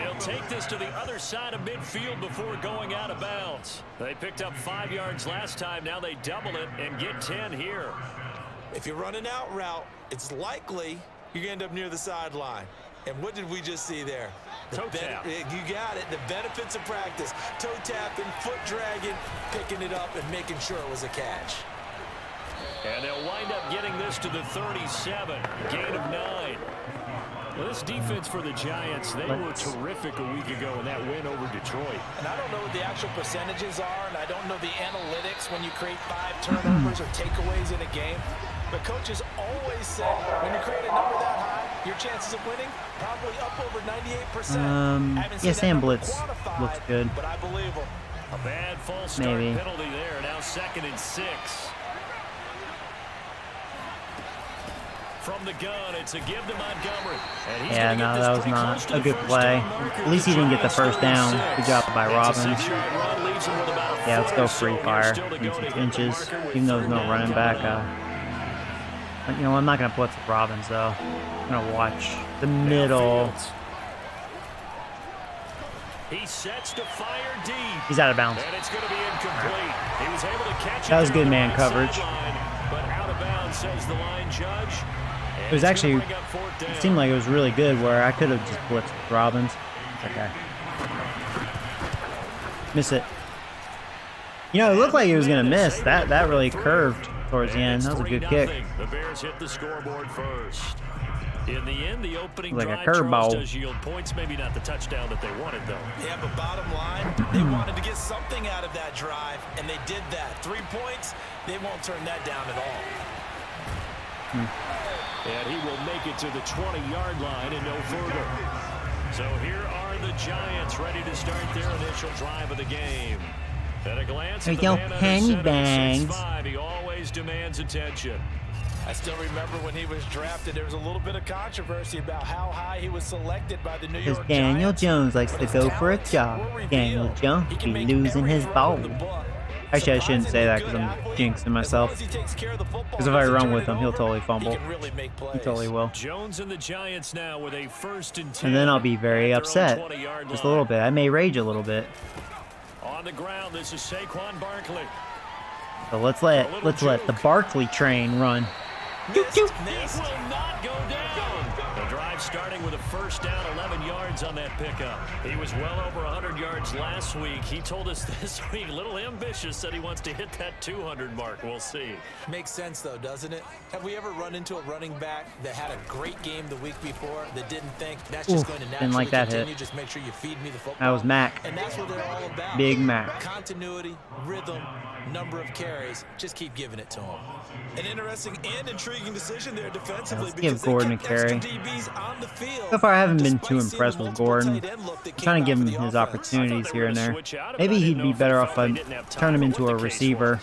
He'll take this to the other side of midfield before going out of bounds. They picked up 5 yards last time. Now they double it and get 10 here. If you're running out route, it's likely you're going to end up near the sideline. And what did we just see there? Toe tap. You got it. The benefits of practice. Toe tapping, foot dragging, picking it up, and making sure it was a catch. And they'll wind up getting this to the 37. Gain of 9. Well, this defense for the Giants, they were terrific a week ago in that win over Detroit. And I don't know what the actual percentages are, and I don't know the analytics when you create 5 turnovers or takeaways in a game. But coaches always say when you create a number that high, your chances of winning probably up over 98%. Yeah, Sam Blitz looks good. But I believe him. A bad false start penalty there. Now 2nd and 6. From the gun, it's a give to Montgomery. Yeah, no, that was not a good play. At least he didn't get the first down. Good job by Robbins. Yeah, let's go free fire. 6 inches. Even though there's no running back. You know, I'm not going to blitz with Robbins, though. I'm going to watch the middle. He sets to fire deep. He's out of bounds. And it's going to be incomplete. He was able to catch that was good man coverage. But out of bounds, says the line judge. It was actually, it seemed like it was really good where I could have just blitzed with Robbins. Okay. Miss it. You know, it looked like he was going to miss. That really curved towards the end. That was a good kick. The Bears hit the scoreboard first. In the end, the opening Like a drive, Charles, curveball. does yield points. Maybe not the touchdown that they wanted, though. Yeah, but bottom line, they wanted to get something out of that drive, and they did that. 3 points, they won't turn that down at all. And he will make it to the 20-yard line and no further. So here are the Giants ready to start their initial drive of the game. At a glance at the man under center, 6'5", he always demands attention. I still remember when he was drafted, there was a little bit of controversy about how high he was selected by the New York Because Daniel Giants. Jones likes to go for a jog. Daniel Jones be losing his ball. Actually, I shouldn't say that because I'm jinxing myself. Because if I run with him, he'll totally fumble. He totally will. Jones and the Giants now with a 1st and 10. And then I'll be very upset. Just a little bit. I may rage a little bit. On the ground, this is Saquon Barkley. So let's let the Barkley train run. It will not go down. The drive starting with a 1st down, 11 yards on that pickup. He was well over 100 yards last week. He told us this week, a little ambitious, said he wants to hit that 200 mark. We'll see. Makes sense, though, doesn't it? Have we ever run into a running back that had a great game the week before that didn't think that's just going to naturally didn't like that continue? hit. Just make sure you feed me the football. That was Mac. And that's what they're all about. Big Mac. Continuity, rhythm, number of carries. Just keep giving it to him. An interesting and intriguing decision there defensively. Let's give Gordon a carry. So far, I haven't been too impressed with Gordon. I'm trying to give him his opportunities here and there. Maybe he'd be better off if I turn him into a receiver.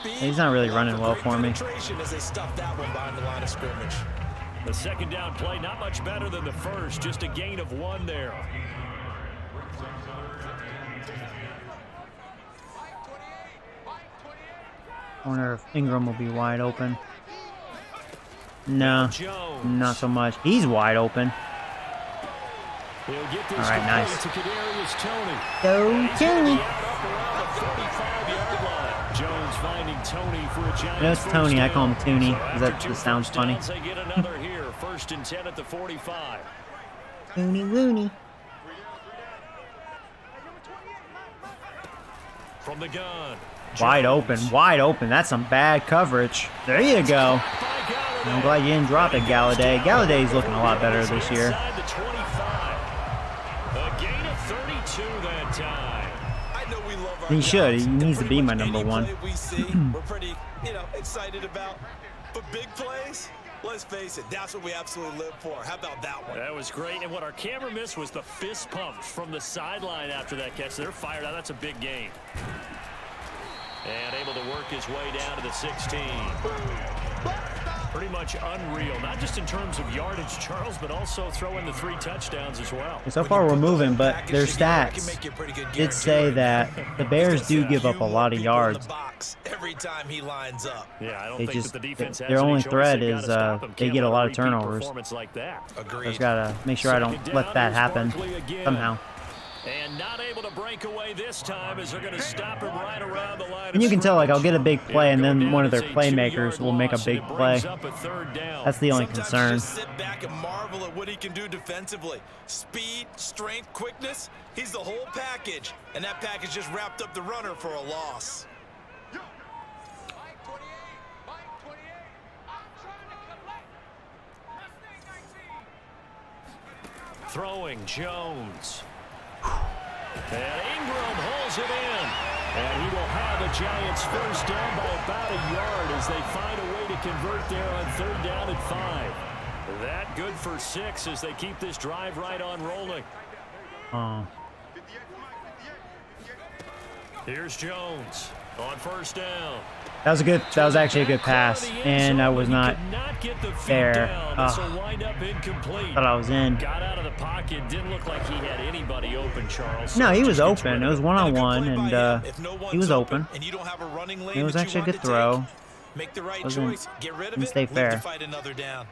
He's not really running well for me. The 2nd down play, not much better than the first. Just a gain of 1 there. I wonder if Ingram will be wide open. No, not so much. He's wide open. All right, nice. Go Tony. Jones finding Tony for a Giants. No, it's Tony. I call him Tooney because that just sounds funny. They get another here. 1st and 10 at the 45. Tooney Wooney. From the gun. Wide open, wide open. That's some bad coverage. There you go. I'm glad you didn't drop it, Galladay. Galladay's looking a lot better this year. A gain of 32 that time. I know we love our He should. He guys, needs to pretty be my much number any one. play we see, we're pretty, excited about. But big plays, let's face it, that's what we absolutely live for. How about that one? That was great. And what our camera missed was the fist pump from the sideline after that catch. They're fired out. That's a big gain. And able to work his way down to the 16. Pretty much unreal, not just in terms of yardage, Charles, but also throwing the 3 touchdowns as well. So far we're moving, but their stats did say that the Bears do give up a lot of yards. Every time he lines up. Yeah, I don't They think just that the defense has their any only choice. threat They've is gotta stop him. they Can't get a let lot of repeat turnovers. performance like that. Agreed. I've got to make sure I don't let that happen somehow. And not able to break away this time as they're going to stop him right around the line. And you can tell, like, I'll get a big play, and then one of their playmakers will make a big play. That's the only concern. Just sit back and marvel at what he can do defensively. Speed, strength, quickness. He's the whole package. And that package just wrapped up the runner for a loss. Throwing Jones. And Ingram holds it in. And he will have the Giants 1st down by about a yard as they find a way to convert there on 3rd down and 5. That good for 6 as they keep this drive right on rolling. Oh. Here's Jones on 1st down. That was actually a good pass, and I was not there. Thought I was in. Got out of the pocket. Didn't look like he had anybody open, Charles. No, he was open. It was one-on-one, and he was open. It was actually a good throw. Make the right choice. Get rid of it. Stay fair. To fight another down.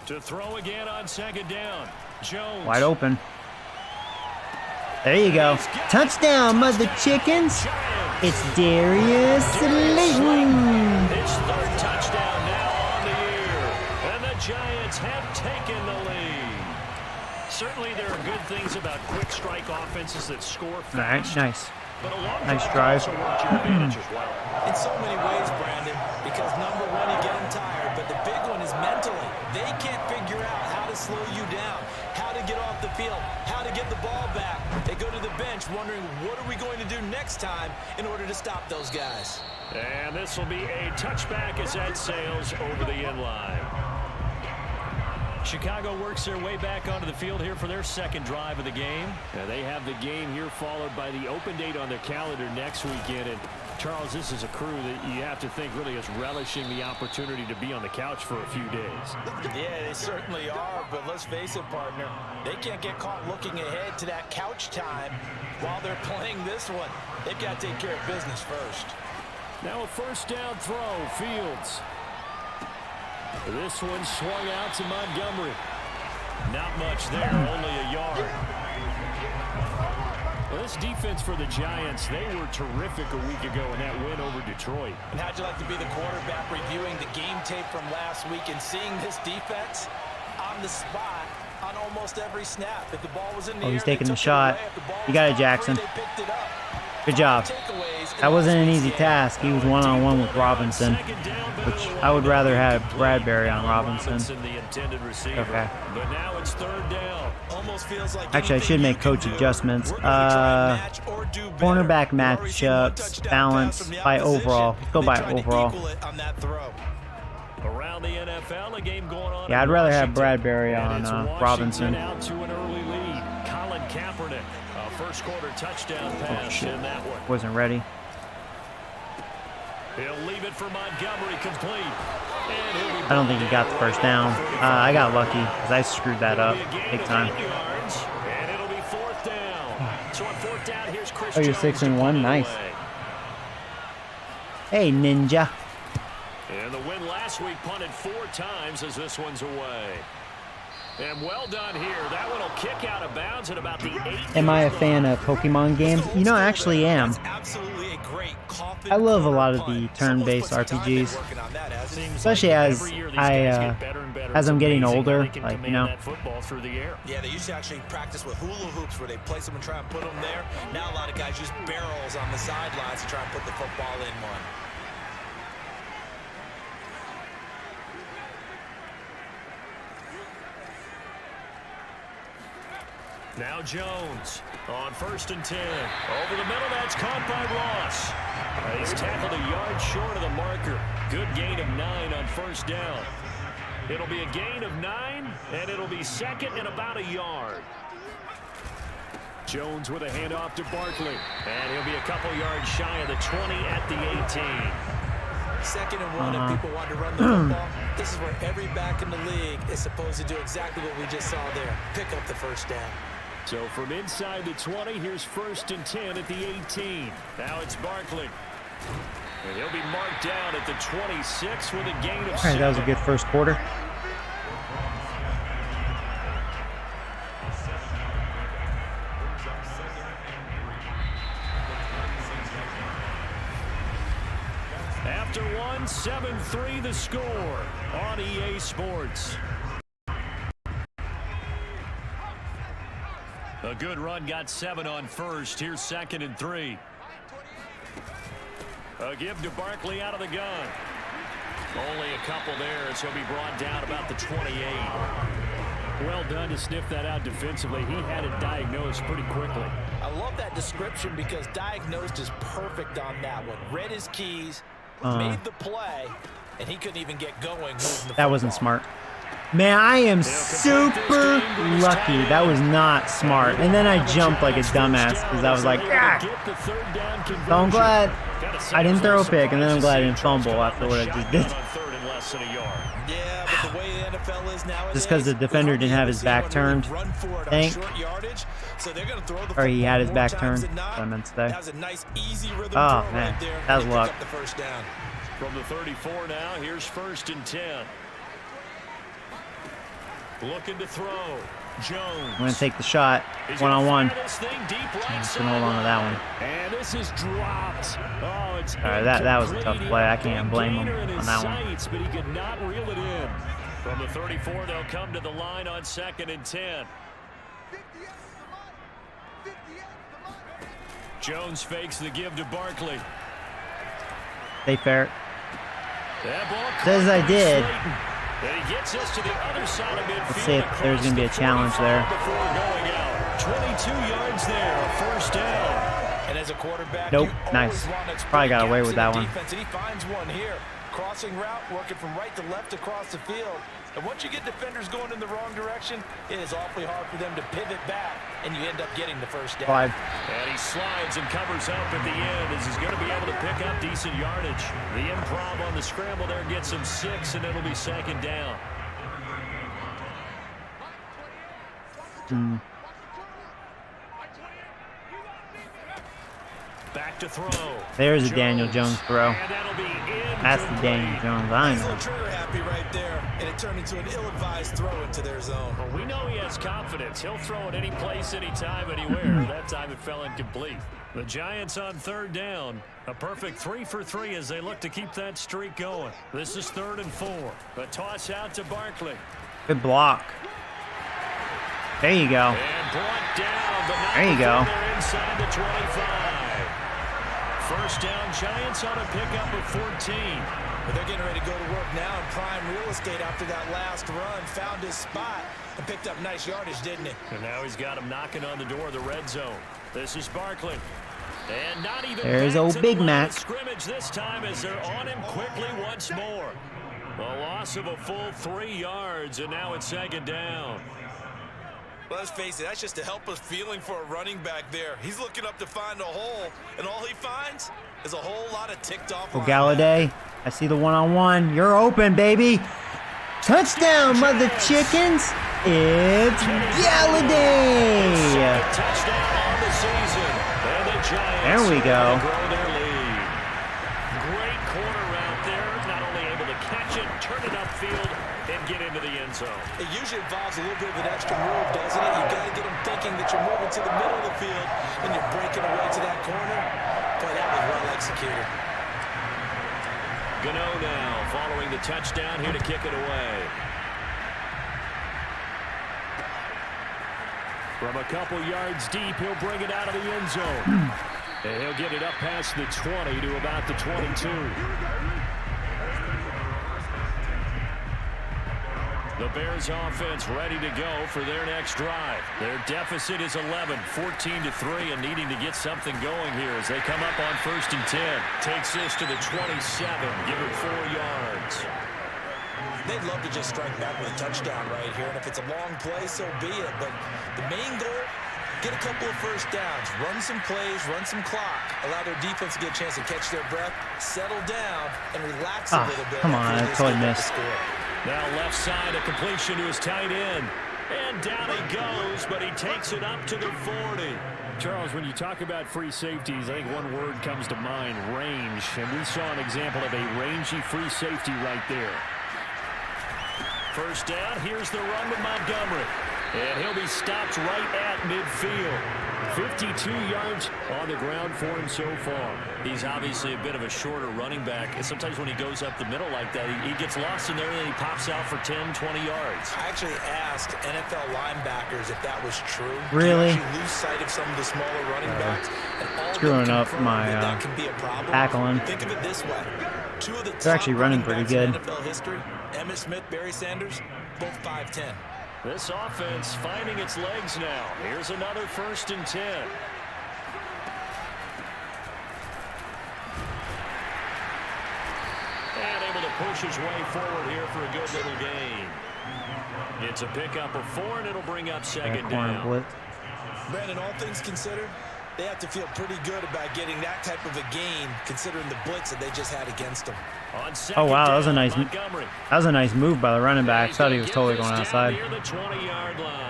To throw again on 2nd down. Jones. Wide open. There you go. Touchdown, mother chickens. It's Darius Slayton. His 3rd touchdown now on the year. And the Giants have taken the lead. Certainly there are good things about quick strike offenses that score fast. All right, nice. Nice drive. In so many ways, Brandon, because number one, you get them tired, but the big one is mentally. They can't figure out how to slow you down, how to get off the field, how to get the ball back. They go to the bench wondering, what are we going to do next time in order to stop those guys? And this will be a touchback as that sails over the end line. Chicago works their way back onto the field here for their second drive of the game. Now they have the game here followed by the open date on their calendar next weekend. And Charles, this is a crew that you have to think really is relishing the opportunity to be on the couch for a few days. Yeah, they certainly are, but let's face it, partner, they can't get caught looking ahead to that couch time while they're playing this one. They've got to take care of business first. Now a first down throw, Fields. This one swung out to Montgomery. Not much there, only a yard. Well, this defense for the Giants, they were terrific a week ago in that win over Detroit. And how'd you like to be the quarterback reviewing the game tape from last week and seeing this defense on the spot on almost every snap? If the ball was in the air, he's taking the they took it shot. away. If the ball You was got it, gone Jackson. free, they picked it up. Good job. That wasn't an easy task. He was one-on-one with Robinson, which I would rather have Bradbury on Robinson. Okay. But now it's third down. Almost feels like Actually, I should make coach adjustments. Cornerback matchups, balance by overall. Let's go by overall. Around the NFL, a game going on. Yeah, I'd rather have Bradbury on Robinson. Out to an early lead. Colin Kaepernick, a first quarter touchdown pass in that one. Wasn't ready. He'll leave it for Montgomery, complete. I don't think he got the first down. I got lucky because I screwed that up big time. And it'll be fourth down. So on fourth down, here's Chris Oh, you're Jones 6-1. Nice. Hey, Ninja. And the win last week punted 4 times as this one's away. And well done here. That one will kick out of bounds at about the 8. Am I a fan of Pokemon games? You know, I actually am. I love a lot of the turn-based RPGs, especially as I'm getting older. Like, you know. Yeah, they used to actually practice with hula hoops where they place them and try and put them there. Now a lot of guys use barrels on the sidelines to try and put the football in one. Now Jones on 1st and 10. Over the middle, that's caught by Ross. He's tackled a yard short of the marker. Good gain of 9 on first down. It'll be a gain of 9, and it'll be second and about a yard. Jones with a handoff to Barkley. And he'll be a couple yards shy of the 20 at the 18. 2nd and 1, if people want to run the football, this is where every back in the league is supposed to do exactly what we just saw there. Pick up the first down. So from inside the 20, here's 1st and 10 at the 18. Now it's Barkley. And he'll be marked down at the 26 with a gain of 7. All right, that was a good first quarter. After 1, 7-3 the score on EA Sports. A good run, got 7 on first. Here's 2nd and 3. A give to Barkley out of the gun. Only a couple there as he'll be brought down about the 28. Well done to sniff that out defensively. He had it diagnosed pretty quickly. I love that description because diagnosed is perfect on that one. Read his keys, made the play, and he couldn't even get going. That wasn't smart. Man, I am super lucky. That was not smart. And then I jumped like a dumbass because I was like, ah. So I'm glad I didn't throw a pick, and then I'm glad I didn't fumble after what I just did. Yeah, but the way the NFL is nowadays, Just because the defender didn't have his back turned. Or he had his back turned. That's what I meant to say. Oh, man. That was luck. From the 34 now, here's 1st and 10. Looking to throw. Jones. I'm going to take the shot. One-on-one. I'm just going to hold on to that one. And this is dropped. Oh, it's all right, that was a tough play. I can't blame him on that one. But he could not reel it in. From the 34, they'll come to the line on 2nd and 10. Jones fakes the give to Barkley. Stay fair. That ball Says I did. And he gets us to the other side of midfield. Let's see if there's going to be a challenge there. Before going out. 22 yards there, a first down. And as a quarterback, Nope, you nice. always want to exploit Probably got away gaps with in that the one. defense, and he finds one here. Crossing route, working from right to left across the field. And once you get defenders going in the wrong direction, it is awfully hard for them to pivot back, and you end up getting the first down. 5. And he slides and covers up at the end as he's going to be able to pick up decent yardage. The improv on the scramble there gets him 6, and it'll be second down. Back to throw. There's a Daniel Jones throw. And that'll be That's the Daniel Jones I He's a know. little trigger happy right there, and it turned into an ill-advised throw into their zone. Well, we know he has confidence. He'll throw it any place, anytime, anywhere. That time it fell incomplete. The Giants on third down. A perfect 3 for 3 as they look to keep that streak going. This is 3rd and 4. A toss out to Barkley. Good block. There you go. And brought down, but not There you go. before they're inside the 25. First down, Giants on a pickup of 14. But they're getting ready to go to work now in prime real estate after that last run. Found his spot and picked up nice yardage, didn't he? And now he's got him knocking on the door of the red zone. This is Barkley. And not even There's back old to Big the line Mac. of scrimmage this time as they're on him quickly once more. A loss of a full 3 yards, and now it's second down. Well, let's face it, that's just a helpless feeling for a running back there. He's looking up to find a hole, and all he finds is a whole lot of ticked-off Oh, linebackers. Galladay. I see the one-on-one. You're open, baby. Touchdown, mother chickens. It's Galladay. Touchdown on the season. And the Giants There we go. grow their lead. Great corner out there. Not only able to catch it, turn it upfield, and get into the end zone. It usually involves a little bit of an extra move, doesn't it? You got to get them thinking that you're moving to the middle of the field and you're breaking away to that corner. Boy, that was well executed. Gano now following the touchdown here to kick it away. From a couple yards deep, he'll bring it out of the end zone. And he'll get it up past the 20 to about the 22. The Bears offense ready to go for their next drive. Their deficit is 11, 14-3, and needing to get something going here as they come up on 1st and 10. Takes this to the 27, give it 4 yards. They'd love to just strike back with a touchdown right here, and if it's a long play, so be it. But the main goal, get a couple of first downs, run some plays, run some clock, allow their defense to get a chance to catch their breath, settle down, and relax a little bit. Come on, I totally missed. Now left side, a completion to his tight end. And down he goes, but he takes it up to the 40. Charles, when you talk about free safeties, I think one word comes to mind, range. And we saw an example of a rangy free safety right there. First down, here's the run with Montgomery. And he'll be stopped right at midfield. 52 yards on the ground for him so far. He's obviously a bit of a shorter running back. And sometimes when he goes up the middle like that, he gets lost in there and then he pops out for 10, 20 yards. I actually asked NFL linebackers if that was true. Really? Do you actually lose sight of some of the smaller running backs? And all of them Screwing up confirmed my that could be a problem. tackling. Think of it this way. Two of the They're actually top running pretty backs in good. NFL history, Emmitt Smith, Barry Sanders, both 5'10". This offense finding its legs now. Here's another 1st and 10. And able to push his way forward here for a good little gain. It's a pickup of 4, and it'll bring up second Corner down. blitz. Brandon, all things considered, they have to feel pretty good about getting that type of a gain, considering the blitz that they just had against them. On second Oh wow, that down, was a nice Montgomery. move by the running back. He's Thought gonna he was get totally this going down outside. near the 20-yard line.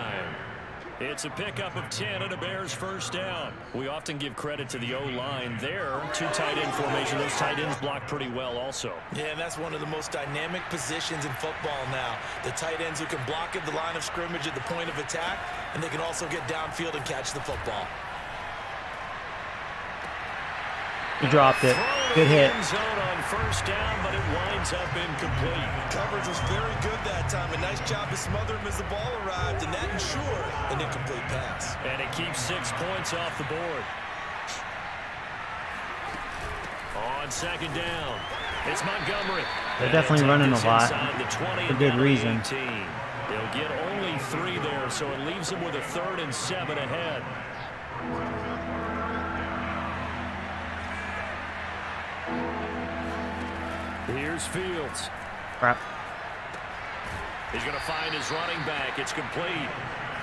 It's a pickup of 10 and a Bears first down. We often give credit to the O-line there. 2 tight end formation. Those tight ends block pretty well also. Yeah, and that's one of the most dynamic positions in football now. The tight ends who can block at the line of scrimmage at the point of attack, and they can also get downfield and catch the football. He dropped it. Good hit. End zone on first down, but it winds up incomplete. Coverage was very good that time. A nice job to smother him as the ball arrived, and that ensured an incomplete pass. And it keeps 6 points off the board. On second down, it's Montgomery. They're definitely running a lot for good reason. They'll get only 3 there, so it leaves them with a 3rd and 7 ahead. Here's Fields. Crap. He's going to find his running back. It's complete.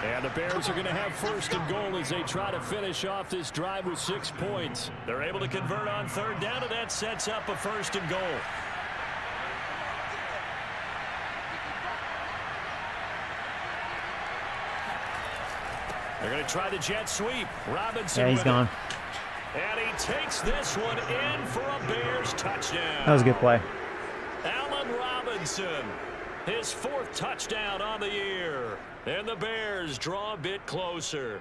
And the Bears are going to have 1st and goal as they try to finish off this drive with 6 points. They're able to convert on 3rd down, and that sets up a 1st and goal. They're going to try the jet sweep. Robinson. Yeah, he's gone. And he takes this one in for a Bears touchdown. That was a good play. Allen Robinson, his 4th touchdown on the year. And the Bears draw a bit closer.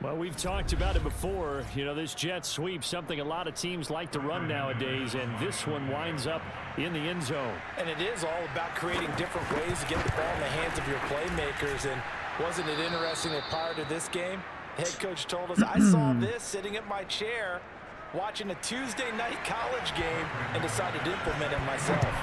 Well, we've talked about it before. You know, this jet sweep, something a lot of teams like to run nowadays, and this one winds up in the end zone. And it is all about creating different ways to get the ball in the hands of your playmakers. And wasn't it interesting that prior to this game, the head coach told us, I saw this sitting at my chair watching a Tuesday night college game and decided to implement it myself.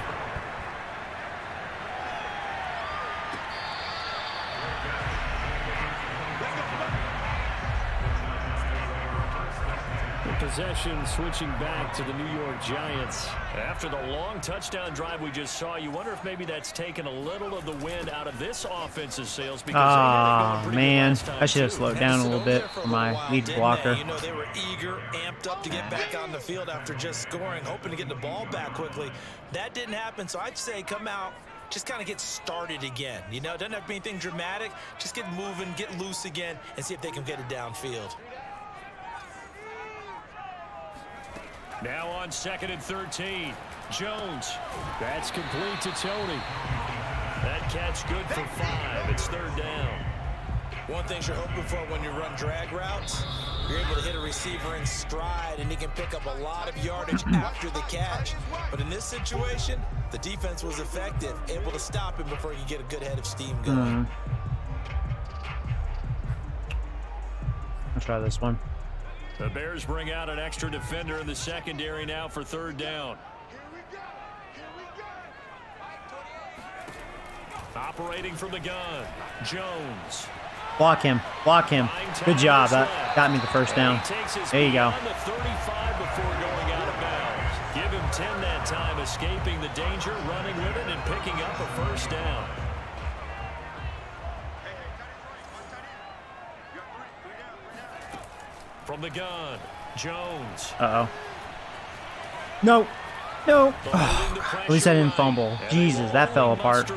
Possession switching back to the New York Giants. After the long touchdown drive we just saw, you wonder if maybe that's taken a little of the wind out of this offensive sails. Oh, man. I should have slowed down a little bit for my lead blocker. You know, they were eager, amped up to get back on the field after just scoring, hoping to get the ball back quickly. That didn't happen, so I'd say come out, just kind of get started again. You know, it doesn't have to be anything dramatic. Just get moving, get loose again, and see if they can get it downfield. Now on 2nd and 13. Jones. That's complete to Tony. That catch good for 5. It's 3rd down. One thing you're hoping for when you run drag routes, you're able to hit a receiver in stride, and he can pick up a lot of yardage after the catch. But in this situation, the defense was effective, able to stop him before he could get a good head of steam going. I'll try this one. The Bears bring out an extra defender in the secondary now for 3rd down. Operating from the gun, Jones. Block him. Block him. Good job. That got me the 1st down. There you go. The 35 before going out of bounds. Give him 10 that time, escaping the danger, running with it, and picking up a 1st down. From the gun, Jones. Uh-oh. No. No. At least I didn't fumble. Jesus, that fell apart. All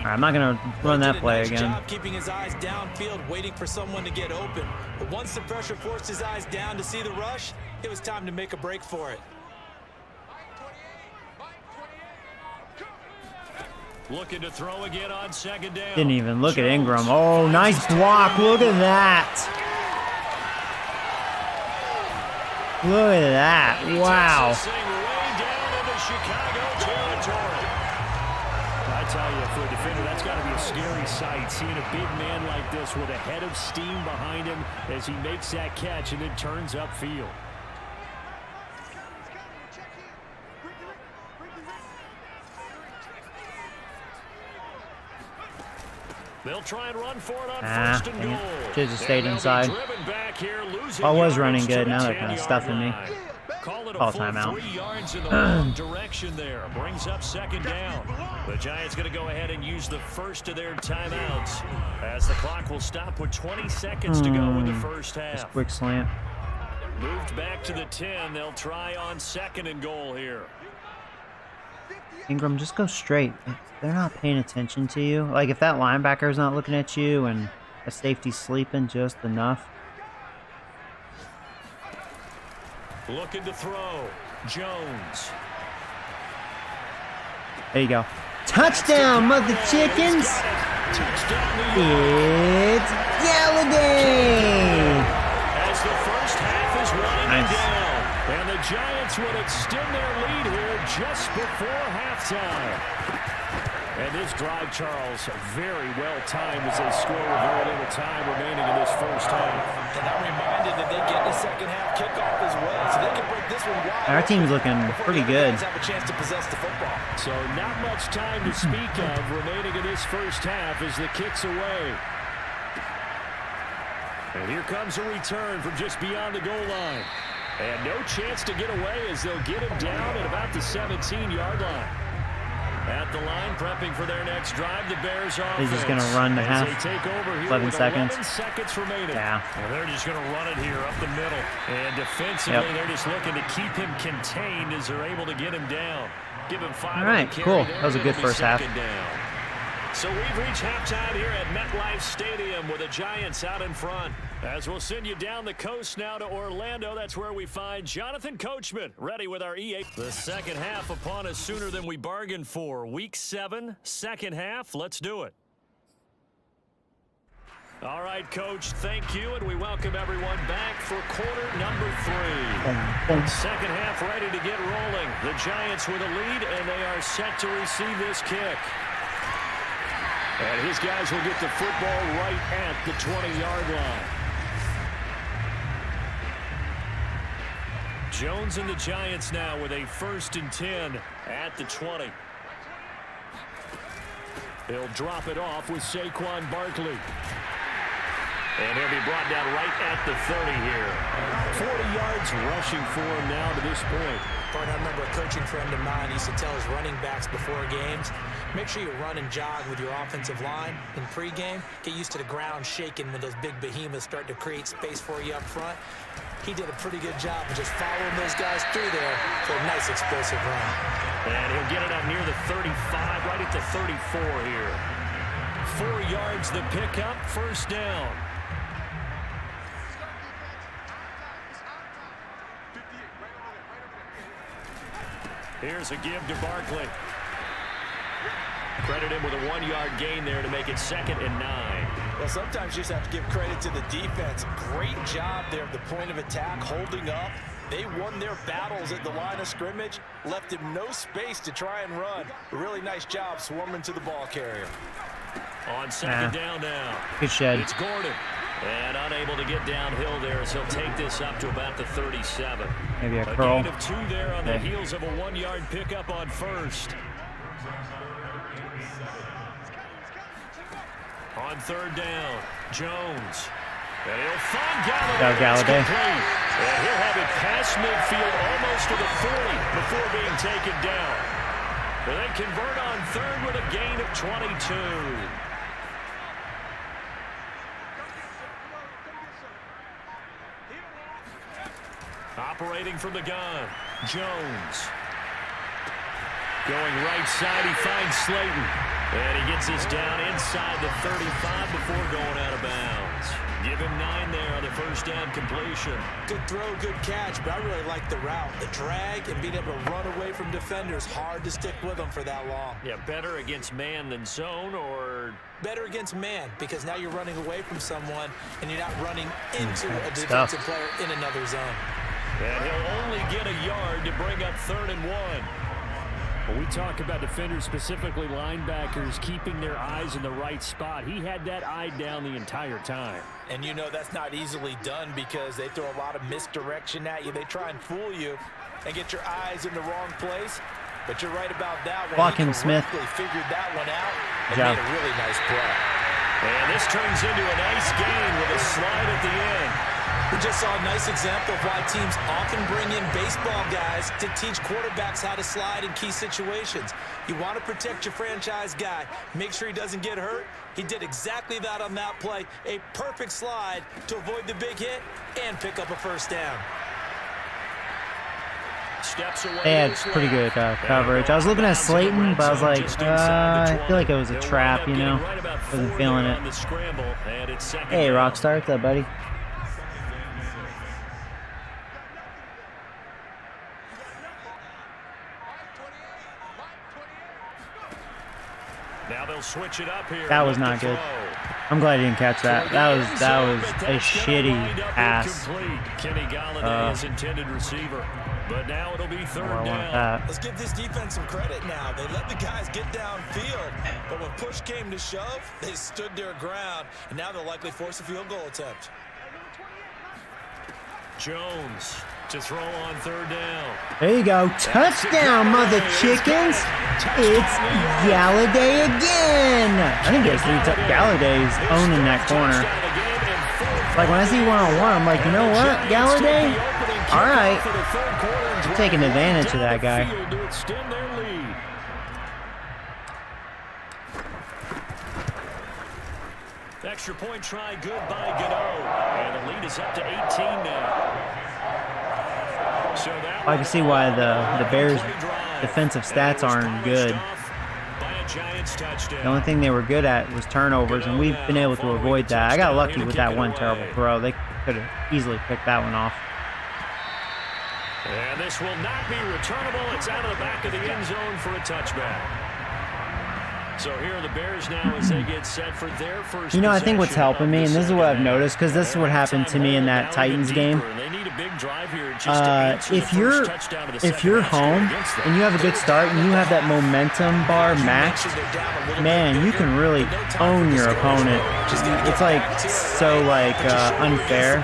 right, I'm not going to run that play again. Job keeping his eyes downfield, waiting for someone to get open. But once the pressure forced his eyes down to see the rush, it was time to make a break for it. Looking to throw again on 2nd down. Didn't even look at Ingram. Oh, nice block. Look at that. Look at that. Wow. I tell you, for a defender, that's got to be a scary sight, seeing a big man like this with a head of steam behind him as he makes that catch and then turns upfield. They'll try and run for it on 1st and goal. Should have just stayed inside. I was running good. Now they're kind of stuffing me. Call it a Call full timeout. 3 yards in the wrong direction there. Brings up 2nd down. The Giants going to go ahead and use the first of their timeouts as the clock will stop with 20 seconds to go in the first half. Just quick slant. Moved back to the 10. They'll try on 2nd and goal here. Ingram, just go straight. They're not paying attention to you. Like, if that linebacker's not looking at you and a safety's sleeping just enough. Looking to throw. Jones. There you go. Touchdown, mother chickens! It's Galladay! As the first half is winding Nice. down. And the Giants will extend their lead here just before halftime. And this drive, Charles, very well timed as they score with very little time remaining in this first half. And I'm reminded that they get the second half kickoff as well. So they this one wide. Our team's looking pretty good. Have a chance to possess the football. So not much time to speak of remaining in this first half as the kick's away. And here comes a return from just beyond the goal line. And no chance to get away as they'll get him down at about the 17-yard line. At the line, prepping for their next drive, the Bears offense. He's just going to run the half. 11 seconds. 11 seconds remaining. Yeah. And they're just going to run it here up the middle. And defensively, they're just looking to keep him contained as they're able to get him down. Give him 5. All right, cool. That was a good first half. Down. So we've reached halftime here at MetLife Stadium with the Giants out in front. As we'll send you down the coast now to Orlando, that's where we find Jonathan Coachman ready with our EA. The second half upon us sooner than we bargained for. Week 7, second half. Let's do it. All right, Coach, thank you, and we welcome everyone back for quarter number 3. Second half ready to get rolling. The Giants with a lead, and they are set to receive this kick. And his guys will get the football right at the 20-yard line. Jones and the Giants now with a 1st and 10 at the 20. He'll drop it off with Saquon Barkley. And he'll be brought down right at the 30 here. 40 yards rushing for him now to this point. I remember a coaching friend of mine used to tell his running backs before games, make sure you run and jog with your offensive line in pregame. Get used to the ground shaking when those big behemoths start to create space for you up front. He did a pretty good job of just following those guys through there for a nice explosive run. And he'll get it up near the 35, right at the 34 here. 4 yards the pickup, 1st down. Here's a give to Barkley. Credit him with a 1-yard gain there to make it 2nd and 9. Well, sometimes you just have to give credit to the defense. Great job there at the point of attack, holding up. They won their battles at the line of scrimmage, left him no space to try and run. A really nice job swarming to the ball carrier. On 2nd down now. Good shed. It's Gordon. And unable to get downhill there as he'll take this up to about the 37. Maybe a curl. Gain of 2 there on the heels of a 1-yard pickup on 1st. On 3rd down, Jones. And he'll find Galladay. And he'll have it past midfield almost to the 40 before being taken down. And they convert on 3rd with a gain of 22. Operating from the gun, Jones. Going right side, he finds Slayton. And he gets this down inside the 35 before going out of bounds. Give him 9 there on the 1st down completion. Good throw, good catch, but I really like the route. The drag and being able to run away from defenders. Hard to stick with them for that long. Yeah, better against man than zone, or? Better against man, because now you're running away from someone and you're not running into a defensive player in another zone. And he'll only get a yard to bring up 3rd and 1. When we talk about defenders, specifically linebackers, keeping their eyes in the right spot, he had that eye down the entire time. And you know that's not easily done because they throw a lot of misdirection at you. They try and fool you and get your eyes in the wrong place. But you're right about that one. Walking Smith. Figured that one out and made a really nice play. And this turns into a nice gain with a slide at the end. We just saw a nice example of why teams often bring in baseball guys to teach quarterbacks how to slide in key situations. You want to protect your franchise guy. Make sure he doesn't get hurt. He did exactly that on that play. A perfect slide to avoid the big hit and pick up a 1st down. Steps away. They had pretty good coverage. I was looking at Slayton, but I was like, I feel like it was a trap, you know? Wasn't feeling it. Hey, Rockstar, what's up, buddy? Now they'll switch it up here. That was not good. I'm glad he didn't catch that. That was a shitty pass. Kenny Galladay is intended receiver. But now it'll be 3rd down. Let's give this defense some credit now. They let the guys get downfield, but when push came to shove, they stood their ground, and now they'll likely force a field goal attempt. Jones to throw on third down. There you go. Touchdown, mother chickens. It's Galladay again. I think there's 3 Galladay's owning that corner. Like, when I see one-on-one, I'm like, you know what, Galladay? All right. I'm taking advantage of that guy. Extra point try good by Gano. And the lead is up to 18 now. So that I can see why the Bears' defensive stats aren't good. The only thing they were good at was turnovers, and we've been able to avoid that. I got lucky with that one terrible throw. They could have easily picked that one off. And this will not be returnable. It's out of the back of the end zone for a touchback. So here are the Bears now as they get set for their first. You know, I think what's helping me, and this is what I've noticed, because this is what happened to me in that Titans game. If you're home and you have a good start and you have that momentum bar maxed, man, you can really own your opponent. It's like so unfair,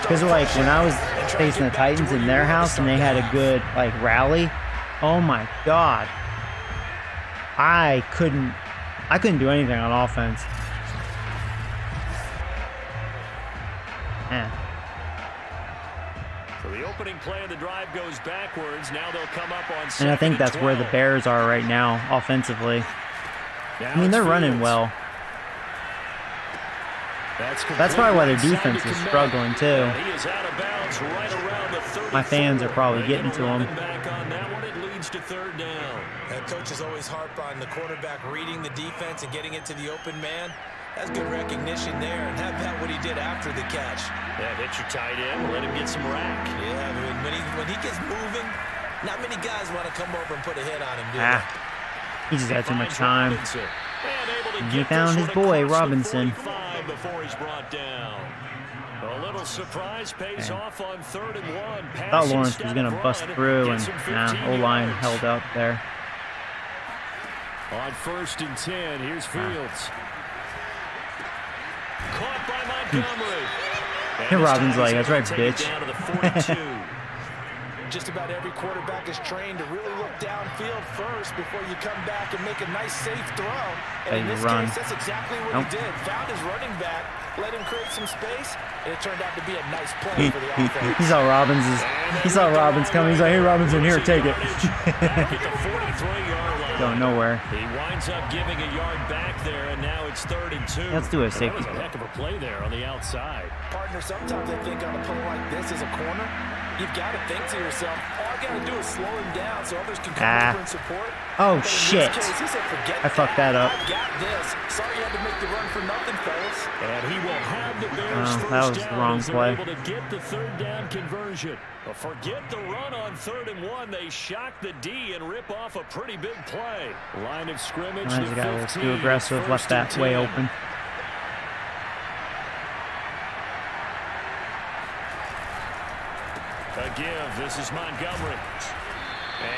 because like when I was facing the Titans in their house and they had a good like rally, oh my god. I couldn't do anything on offense. Man. So the opening play of the drive goes backwards. Now they'll come up on and I think that's where the Bears are right now, offensively. I mean, they're running well. That's probably why their defense is struggling, too. My fans are probably getting to them. To third down. Coaches always harp on the quarterback reading the defense and getting it to the open man. That's good recognition there, and how about what he did after the catch? Yeah, hit your tight end, let him get some rack. Yeah, I mean, when he gets moving, not many guys want to come over and put a hit on him, do they? He just had too much time. And he found his boy, Robinson. Before he's brought down. A little surprise pays off on 3rd and 1. I thought Lawrence was going to bust through, and O-line held up there. On 1st and 10, here's Fields. Caught by Montgomery. And Robin's like, that's right, bitch. Just about every quarterback is trained to really look downfield first before you come back and make a nice, safe throw. And in this case, that's exactly what he did. Found his running back, let him create some space, and it turned out to be a nice play for the offense. He saw Robbins coming. He's like, hey, Robinson, here, take it. Going nowhere. He winds up giving a yard back there, and now it's 3rd and 2. Let's do a safety. That was a heck of a play there on the outside. Partner, sometimes I think on a play like this as a corner, you've got to think to yourself, all I got to do is slow him down so others can come over and support. Oh, shit. I fucked that up. I got this. Sorry you had to make the run for nothing, fellas. And he will have the Bears first that was the wrong play. Able to get the 3rd down conversion. But forget the run on 3rd and 1. They shock the D and rip off a pretty big play. Line of scrimmage. The guy was too aggressive, left that way open. A give. This is Montgomery.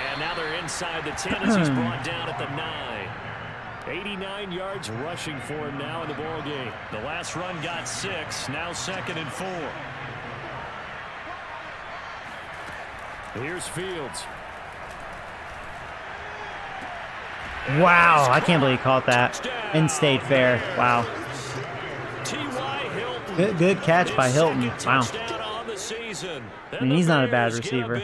And now they're inside the 10 as he's brought down at the 9. 89 yards rushing for him now in the ball game. The last run got 6. Now 2nd and 4. Here's Fields. Wow, I can't believe he caught that. In-state fair. Wow. Good catch by Hilton. Wow. I mean, he's not a bad receiver.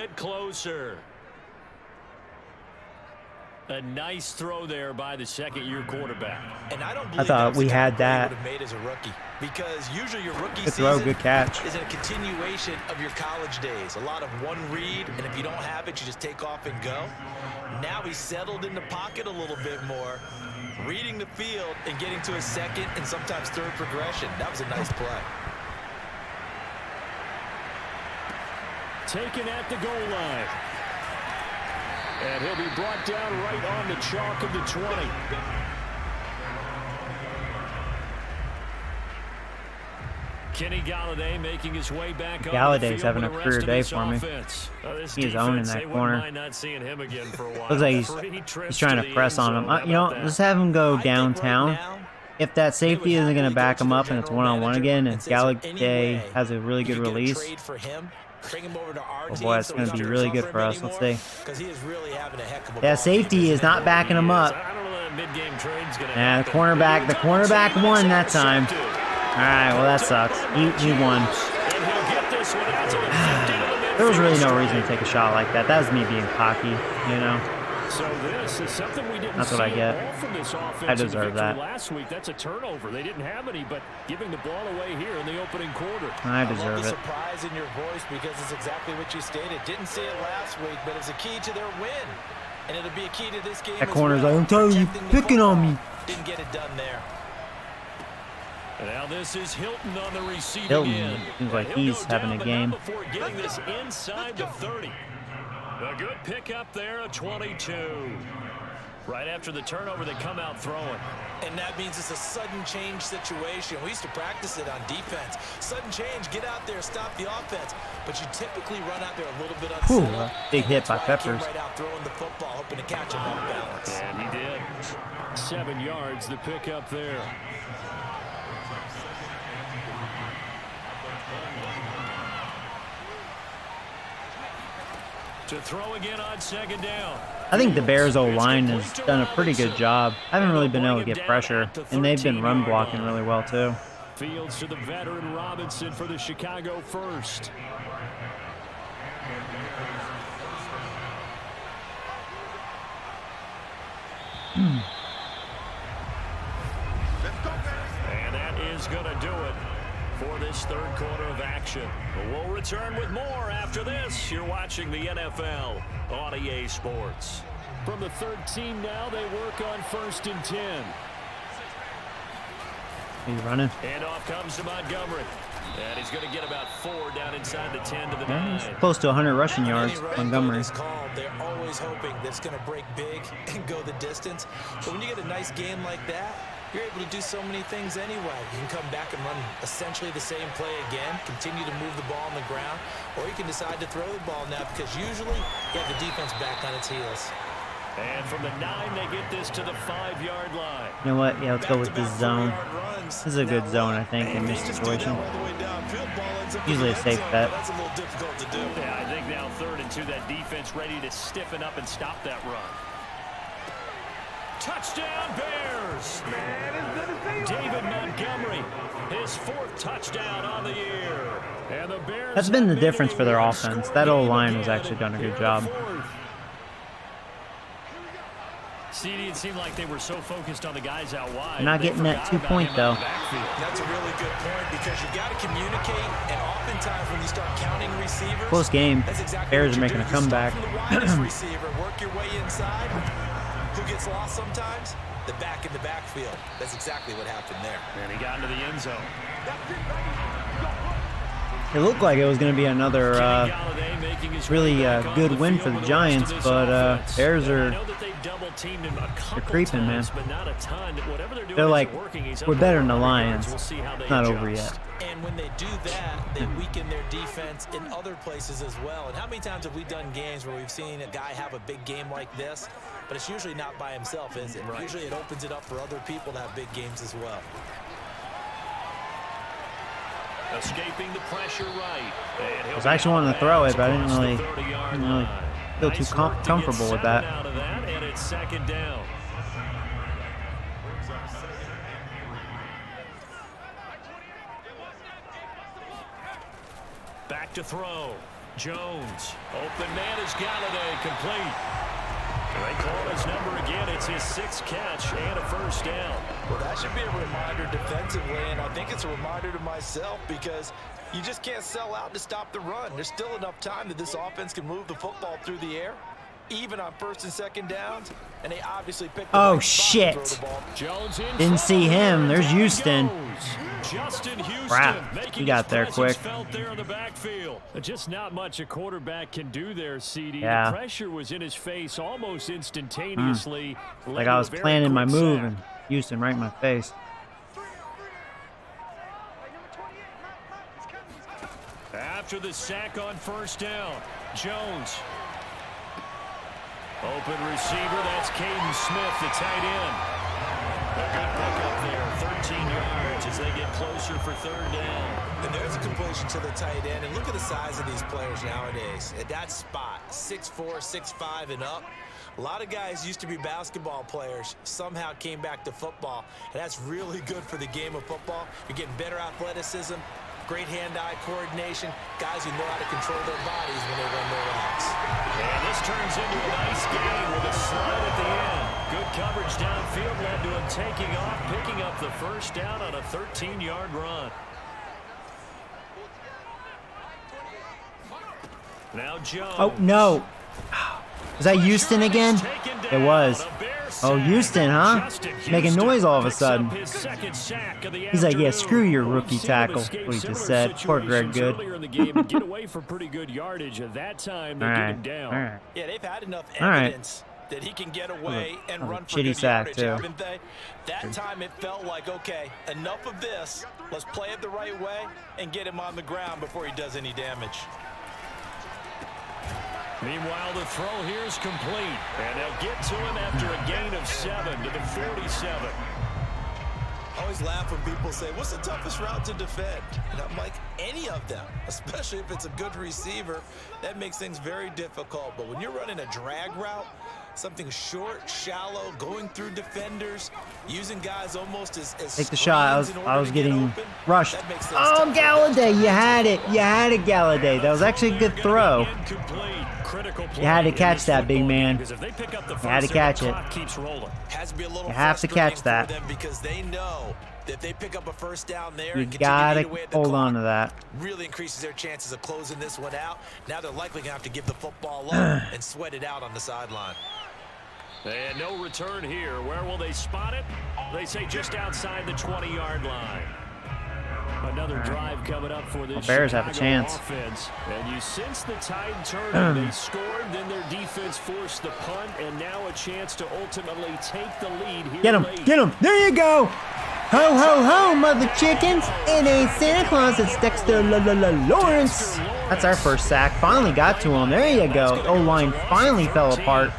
A nice throw there by the second-year quarterback. And I don't I thought we had that. Made as a rookie, because usually your rookie good throw, good catch. Is a continuation of your college days. A lot of one read, and if you don't have it, you just take off and go. Now he's settled in the pocket a little bit more, reading the field and getting to a second and sometimes third progression. That was a nice play. Taken at the goal line. And he'll be brought down right on the chalk of the 20. Kenny Galladay making his way back. Galladay's having a career day for me. He's owning that corner. Looks like he's trying to press on him. You know, let's have him go downtown. If that safety isn't going to back him up and it's one-on-one again, and Galladay has a really good release, Bring him over to our Oh team boy, that's so going to we be don't really suffer good him for us. anymore, Let's see. because he is really having a heck of a Yeah, ball safety game. is not backing him up. I don't know that mid-game trade's going to And happen. the cornerback won that time. All right, well, that sucks. He won. And he'll get this one out to the 50 to the There was really no midfield reason to take a shot like that. That was me being cocky, you know. So this is something we didn't That's what see I get. at all from this offense. I deserve that. Last week, that's a turnover. They didn't have any, but giving the ball away here in the opening quarter. I I love deserve the it. surprise in your voice because it's exactly what you stated. Didn't see it last week, but it's a key to their win. And it'll be a key to this game That as corner's well. like, I'm telling you, Protecting the picking on me. football. Didn't get it done there. And now this is Hilton on the receiving Hilton end. seems like He'll he's go having down, a but not game. before getting this inside the 30. A good pickup there, a 22. Right after the turnover, they come out throwing. And that means it's a sudden change situation. We used to practice it on defense. Sudden change, get out there, stop the offense. But you typically run out there a little bit Whew, unsettled. a big hit by That's why he came Peppers. right out throwing the football, hoping to catch him off balance. And he did. 7 yards, the pickup there. To throw again on second down. I think the Bears' O-line has done a pretty good job. I haven't really been able to get pressure, and they've been run blocking really well, too. Fields to the veteran Robinson for the Chicago first. And that is going to do it for this third quarter of action. We'll return with more after this. You're watching the NFL on EA Sports. From the third team now, they work on 1st and 10. He's running. And off comes to Montgomery. And he's going to get about 4 down inside the 10 to the Yeah, 9. he's close to 100 rushing yards, Any running Montgomery. play that's called, they're always hoping that it's going to break big and go the distance. But when you get a nice game like that, you're able to do so many things anyway. You can come back and run essentially the same play again, continue to move the ball on the ground, or you can decide to throw the ball now because usually you have the defense back on its heels. And from the 9, they get this to the 5-yard line. You know what? Yeah, let's go with this zone. This is a good zone, I think, in this situation. Usually a safe bet. That's a little difficult to do. Yeah, I think now 3rd and 2, that defense ready to stiffen up and stop that run. Touchdown Bears! David Montgomery, his 4th touchdown on the year. And the Bears That's been the have difference for their made a offense. score That game O-line has again actually done a good here in job. the 4th. CD, it seemed like they were so focused on the guys out wide. They're not they getting that forgot about 2-point, him though. out of the backfield. That's a really good point because you got to communicate, and oftentimes when you start counting receivers, Close game. that's exactly Bears what are you making do. a You comeback. start from the widest receiver, work your way inside. Who gets lost sometimes? The back in the backfield. That's exactly what happened there. And he got into the end zone. It looked like it was going to be another really good win for the Giants, but Bears are creeping, man. They're like, we're better than the Lions. It's not over yet. And when they do that, they weaken their defense in other places as well. And how many times have we done games where we've seen a guy have a big game like this, but it's usually not by himself, is it? Right. Usually it opens it up for other people to have big games as well. Escaping the pressure right. I was actually wanting to throw it, but I didn't really feel too comfortable with that. Out of that, and it's 2nd down. Back to throw. Jones. Open man is Galladay, complete. They call his number again. It's his 6th catch and a 1st down. Well, that should be a reminder defensively, and I think it's a reminder to myself because you just can't sell out to stop the run. There's still enough time that this offense can move the football through the air, even on 1st and 2nd downs, and they obviously picked the Oh, right spot to throw shit. the ball. Jones Didn't see him. There's Houston. Justin Houston Crap. making He got his there presence quick. felt there in the backfield. Just not much a quarterback can do there, CD. Yeah. The pressure was in his face almost instantaneously. Like I was planning my move, and Houston right in my face. After the sack on 1st down, Jones. Open receiver, that's Caden Smith, the tight end. pick up there, 13 yards as they get closer for third down. And there's a completion to the tight end. And look at the size of these players nowadays. At that spot, 6'4", 6'5", and up. A lot of guys used to be basketball players, somehow came back to football. And that's really good for the game of football. You're getting better athleticism, great hand-eye coordination, guys who know how to control their bodies when they run their routes. And this turns into a nice game with a slide at the end. Good coverage downfield led to him taking off, picking up the first down on a 13-yard run. Now Jones. Oh, no. Was that Houston again? It was. Oh, Houston, huh? Making noise all of a sudden. He's like, yeah, screw your rookie tackle. What he just said. Poor Greg Good. Get away for pretty good yardage. At that time, they get him down. All right. Yeah, they've had enough evidence that he can get away and run for good sack, yardage, too. haven't they? That time it felt like, okay, enough of this. Let's play it the right way and get him on the ground before he does any damage. Meanwhile, the throw here is complete. And they'll get to him after a gain of 7 to the 47. I always laugh when people say, what's the toughest route to defend? And I'm like, any of them, especially if it's a good receiver. That makes things very difficult. But when you're running a drag route, something short, shallow, going through defenders, using guys almost as Take the shot. I was getting open, rushed. Oh, Galladay, you had it. You had it, Galladay. That was actually a good throw. You had to catch that, big man. You had to catch it. You have to catch that. Because they know that they pick up a first down there. You gotta hold on to that. Really increases their chances of closing this one out. Now they're likely gonna have to give the football up and sweat it out on the sideline. And no return here. Where will they spot it? They say just outside the 20-yard line. Another drive coming up for this Bears have a chance. Offense. And you sense the tide turning. They scored, then their defense forced the punt, and now a chance to ultimately take the lead here. Get him! Late. Get him! There you go! Ho, ho, ho, mother chickens! It ain't Santa Claus, it's Dexter Lawrence! That's our first sack. Finally got to him. There you go. O-line finally fell apart.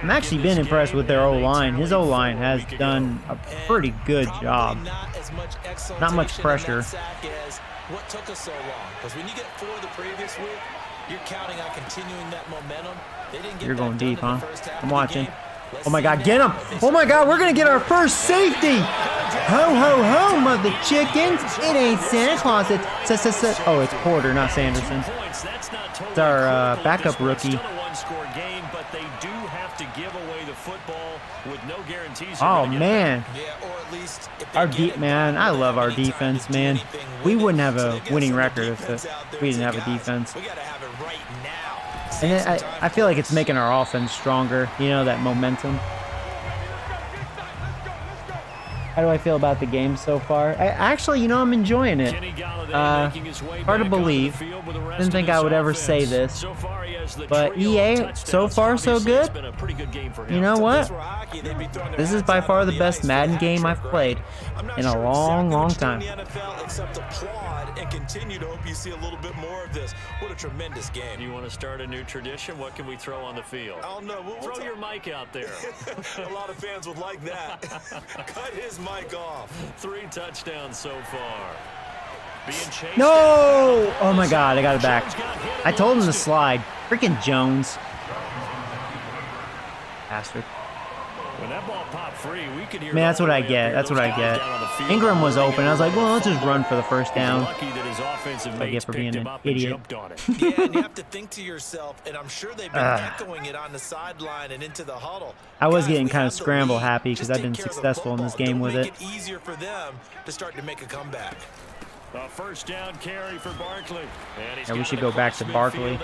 I'm actually been impressed with their O-line. His O-line has done a pretty good job. Not much pressure. What took us so long? Because when you get 4 the previous week, you're counting on continuing that momentum. They didn't get You're going deep, huh? I'm I'm watching. Oh my God, get him! Oh my God, we're gonna get our first safety! Ho, ho, ho, mother chickens! It ain't Santa Claus, oh, it's Porter, not Sanderson. It's our backup rookie. Oh man, our man, I love our defense, man. We wouldn't have a winning record if we didn't have a defense. And I feel like it's making our offense stronger, you know, that momentum. How do I feel about the game so far? Actually, you know, I'm enjoying it. Hard to believe. Didn't think I would ever say this. But EA, so far so good. You know what? This is by far the best Madden game I've played in a long, long time. And continue to hope you see a little bit more of this. What a tremendous game. You want to start a new tradition? What can we throw on the field? I don't know. Throw your mic out there. A lot of fans would like that. Cut his mic off. 3 touchdowns so far. No! Oh my God, I got it back. I told him to slide. Freaking Jones. Bastard. When that ball popped free, we could hear. Man, that's what I get. That's what I get. Ingram was open. I was like, well, let's just run for the first down. I get for being an idiot. Yeah, and you have to think to yourself, and I'm sure they've been echoing it on the sideline and into the huddle. I was getting kind of scramble happy because I've been successful in this game with it. Make it easier for them to start to make a comeback. A first down carry for Barkley. Yeah, we should go back to Barkley.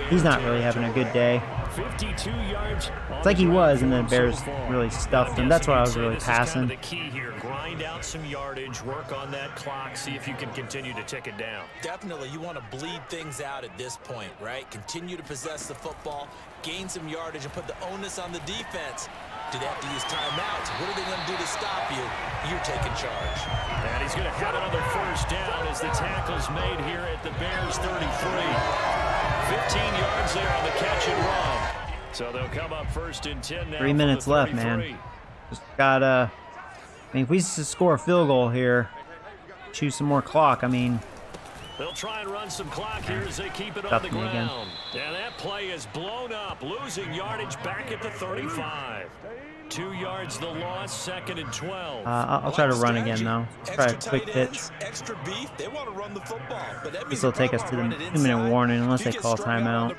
He's not really having a good day. 52 yards. It's like he was, and the Bears really stuffed him. That's why I was really passing. The key here, grind out some yardage, work on that clock, see if you can continue to tick it down. Definitely, you want to bleed things out at this point, right? Continue to possess the football, gain some yardage, and put the onus on the defense. Do they have to use timeouts? What are they going to do to stop you? You're taking charge. And he's going to have another first down as the tackle's made here at the Bears 33. 15 yards there on the catch and run. So they'll come up first and 10 now. 3 minutes left, man. Just gotta. I mean, if we score a field goal here, choose some more clock. I mean, they'll try and run some clock here as they keep it on the ground. And that play is blown up, losing yardage back at the 35. 2 yards the loss, 2nd and 12. I'll try to run again though. Try a quick pitch. Extra beef. They want to run the football, but that means This will take us to the 2-minute warning unless they call timeout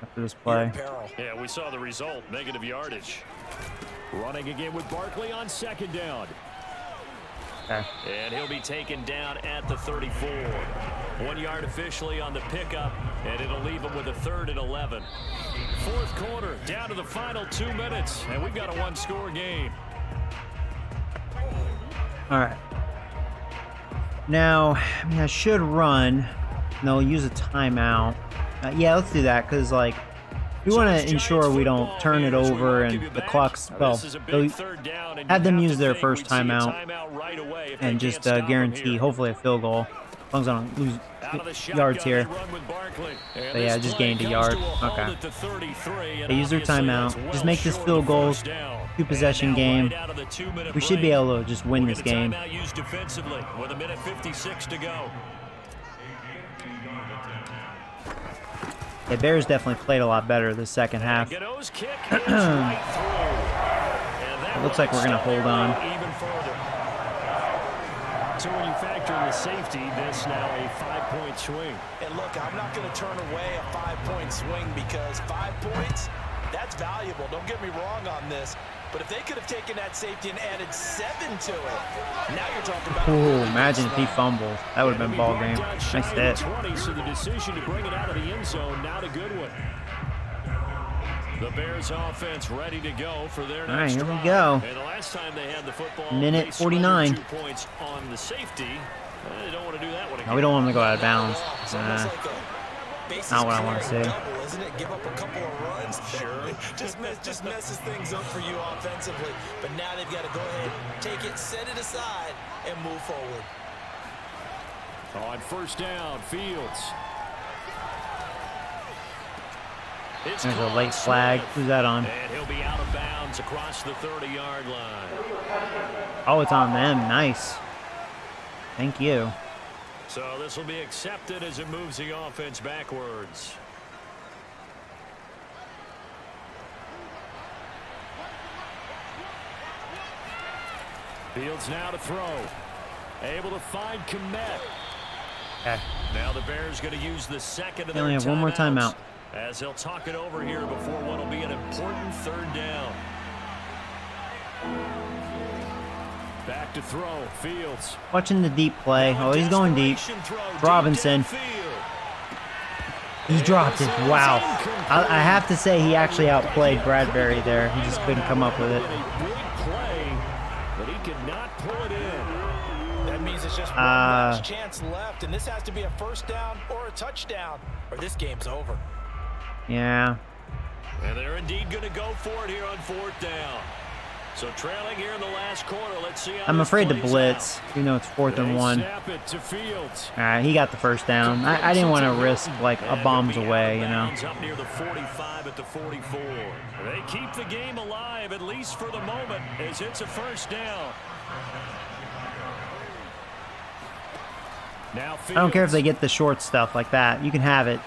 after this play. Yeah, we saw the result. Negative yardage. Running again with Barkley on 2nd down. Okay. And he'll be taken down at the 34. 1 yard officially on the pickup, and it'll leave him with a 3rd and 11. 4th quarter, down to the final 2 minutes, and we've got a 1-score game. All right. Now, I mean, I should run. No, use a timeout. Yeah, let's do that because, like, we want to ensure we don't turn it over and the clock's, well, have them use their first timeout and just guarantee, hopefully, a field goal. As long as I don't lose yards here. But yeah, I just gained a yard. Okay. They use their timeout. Just make this field goal. 2-possession game. We should be able to just win this game. With a minute 56 to go. The Bears definitely played a lot better the second half. It looks like we're going to hold on. So when you factor in the safety, this now a 5-point swing. And look, I'm not going to turn away a 5-point swing because 5 points, that's valuable. Don't get me wrong on this. But if they could have taken that safety and added 7 to it, now you're talking about. Ooh, imagine if he fumbled. That would have been ball game. Nice hit. 20, so the decision to bring it out of the end zone, not a good one. The Bears offense ready to go for their next drive. All right, here we go. And the last time they had the football, minute 49. 2 points on the safety. They don't want to do that one again. No, we don't want them to go out of bounds. Not what I want to see. Double, isn't it? Give up a couple of runs. Sure. just messes things up for you offensively. But now they've got to go ahead, take it, set it aside, and move forward. On 1st down, Fields. There's a late flag. Who's that on? And he'll be out of bounds across the 30-yard line. Oh, it's on them. Nice. Thank you. So this will be accepted as it moves the offense backwards. Fields now to throw. Able to find Kmet. Okay. Now the Bears going to use the second of They only their have one more timeout. as they'll talk it over here before what will be an important 3rd down. Back to throw, Fields. Watching the deep play. Oh, he's going deep. Robinson. He dropped it. Wow. I have to say he actually outplayed Bradbury there. He just couldn't come up with it. A big play, but he could not pull it in. That means it's just one last chance left, and this has to be a 1st down or a touchdown, or this game's over. Yeah. And they're indeed going to go for it here on 4th down. So trailing here in the last quarter. Let's see how I'm afraid to plays blitz. out. You know it's 4th and 1. Snap it to Fields. All right, he got the 1st down. I didn't want to risk like a bombs away, you know. Up near the 45 at the 44. They keep the game alive at least for the moment as it's a 1st down. Now I don't care if they get the short stuff like that. You can have it.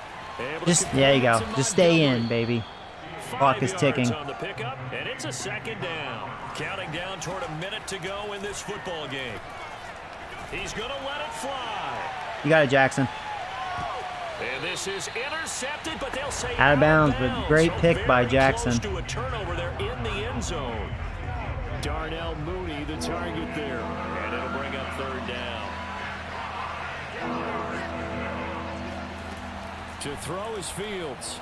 Just there you go. Just stay in, baby. Clock is ticking. On the pickup, and it's a 2nd down. Counting down toward a minute to go in this football game. He's going to let it fly. You got it, Jackson. And this is intercepted, but they'll say Out of bounds, but great pick by Jackson. Close to a turnover there in the end zone. Darnell Mooney, the target there, and it'll bring up 3rd down. To throw is Fields.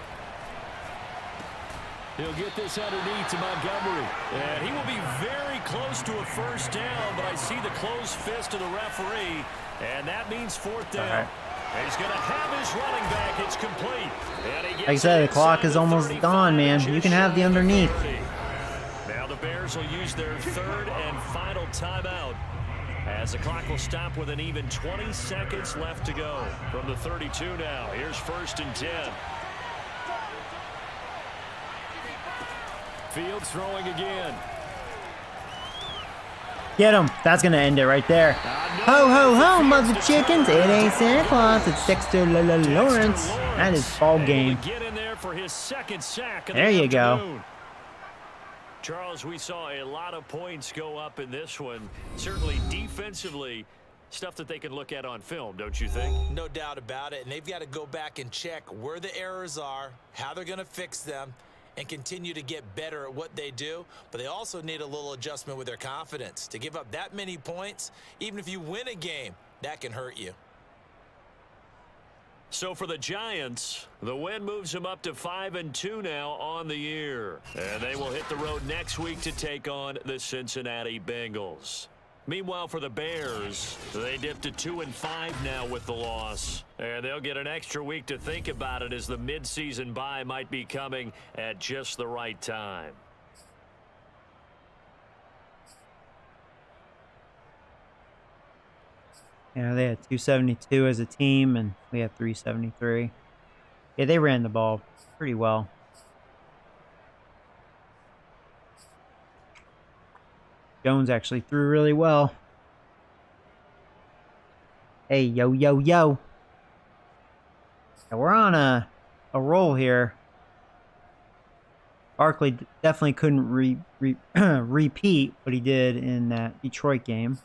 He'll get this underneath to Montgomery. And he will be very close to a 1st down, but I see the closed fist of the referee, and that means 4th down. Right. He's going to have his running back. It's complete. And he gets Like I said, the clock is almost gone, man. You can have the underneath. Now the Bears will use their 3rd and final timeout as the clock will stop with an even 20 seconds left to go from the 32 now. Here's 1st and 10. Fields throwing again. Get him. That's going to end it right there. Ho, ho, ho, mother chickens. It ain't Santa Claus. It's Dexter Lawrence. That is ball game. Get in there for his second sack. There you go. Charles, we saw a lot of points go up in this one. Certainly defensively, stuff that they can look at on film, don't you think? No doubt about it. And they've got to go back and check where the errors are, how they're going to fix them, and continue to get better at what they do. But they also need a little adjustment with their confidence. To give up that many points, even if you win a game, that can hurt you. So for the Giants, the win moves them up to 5-2 now on the year. And they will hit the road next week to take on the Cincinnati Bengals. Meanwhile, for the Bears, they dipped to 2-5 now with the loss. And they'll get an extra week to think about it as the midseason bye might be coming at just the right time. Yeah, they had 272 as a team, and we had 373. Yeah, they ran the ball pretty well. Jones actually threw really well. Hey, yo, yo, yo. Yeah, we're on a roll here. Barkley definitely couldn't repeat what he did in that Detroit game.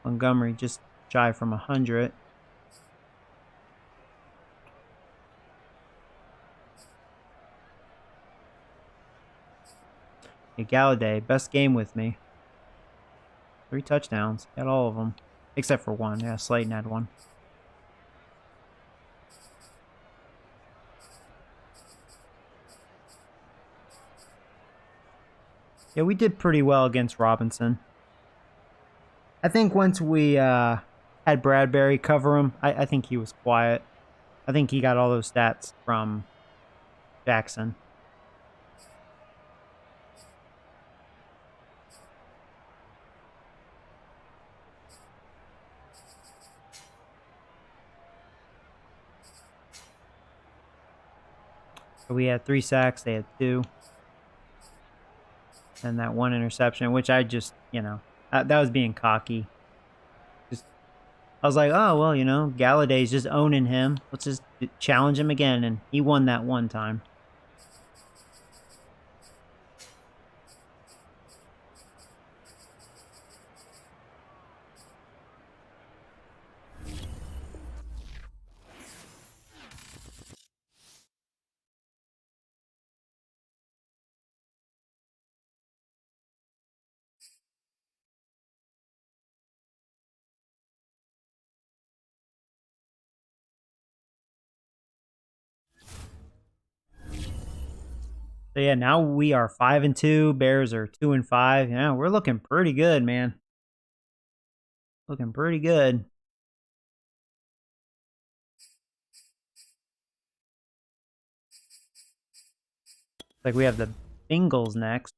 Montgomery just shy from 100. Yeah, Galladay, best game with me. 3 touchdowns. Got all of them. Except for one. Yeah, Slayton had one. Yeah, we did pretty well against Robinson. I think once we had Bradbury cover him, I think he was quiet. I think he got all those stats from Jackson. So we had 3 sacks, they had 2. And that 1 interception, which I just, that was being cocky. I was like, oh, well, Galladay's just owning him. Let's just challenge him again. And he won that one time. So yeah, now we are 5-2. Bears are 2-5. Yeah, we're looking pretty good, man. Looking pretty good. Like we have the Bengals next.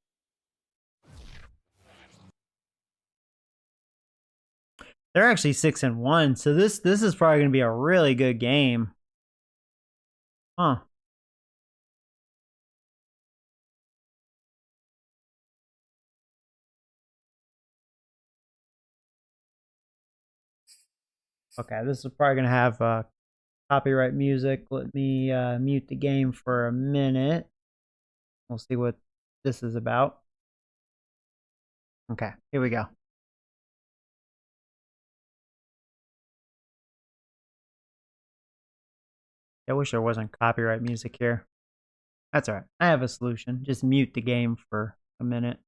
They're actually 6-1, so this is probably going to be a really good game. Huh. Okay, this is probably going to have copyright music. Let me mute the game for a minute. We'll see what this is about. Okay, here we go. I wish there wasn't copyright music here. That's all right. I have a solution. Just mute the game for a minute.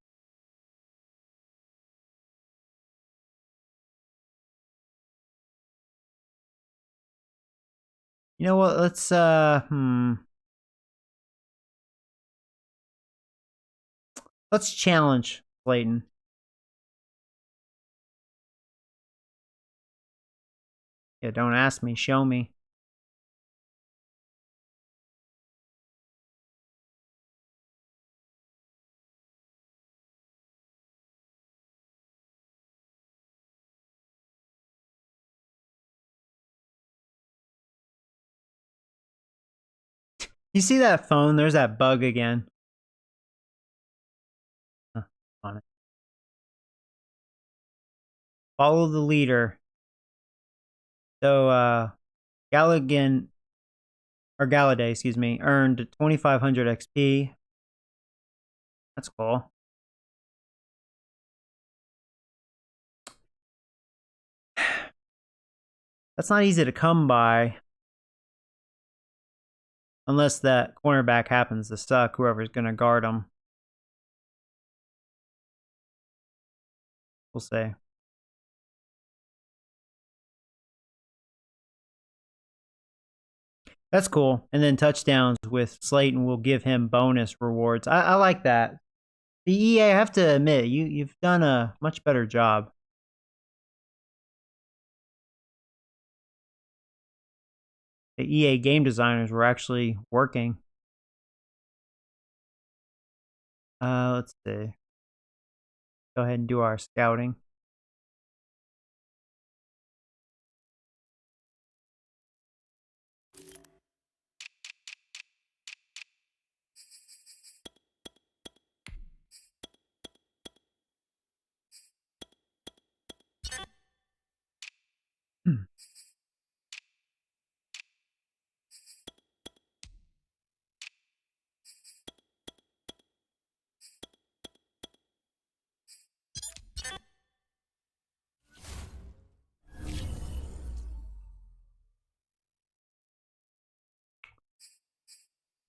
You know what? Let's let's challenge Slayton. Yeah, don't ask me, show me. You see that phone? There's that bug again. On it. Follow the leader. So Galladay, excuse me, earned 2,500 XP. That's cool. That's not easy to come by. Unless that cornerback happens to suck, whoever's going to guard him. We'll see. That's cool. And then touchdowns with Slayton will give him bonus rewards. I like that. The EA, I have to admit, you've done a much better job. The EA game designers were actually working. Let's see. Go ahead and do our scouting.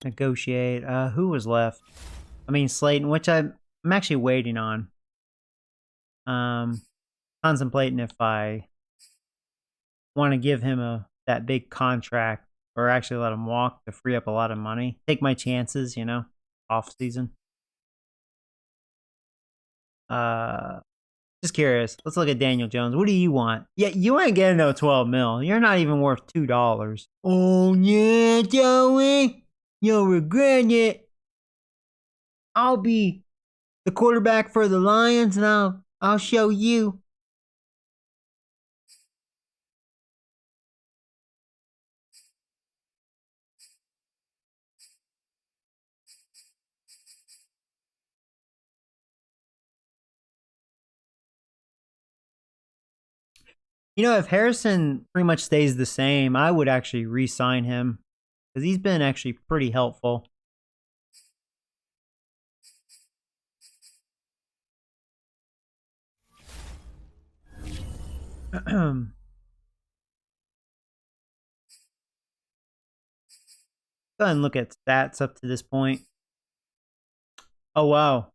Negotiate. Who was left? I mean, Slayton, which I'm actually waiting on. Contemplating if I want to give him that big contract or actually let him walk to free up a lot of money. Take my chances, off season. Just curious. Let's look at Daniel Jones. What do you want? Yeah, you ain't getting no 12 mil. You're not even worth $2. Oh yeah, Joey. You'll regret it. I'll be the quarterback for the Lions, and I'll show you. If Harrison pretty much stays the same, I would actually re-sign him because he's been actually pretty helpful. Go ahead and look at stats up to this point. Oh, wow.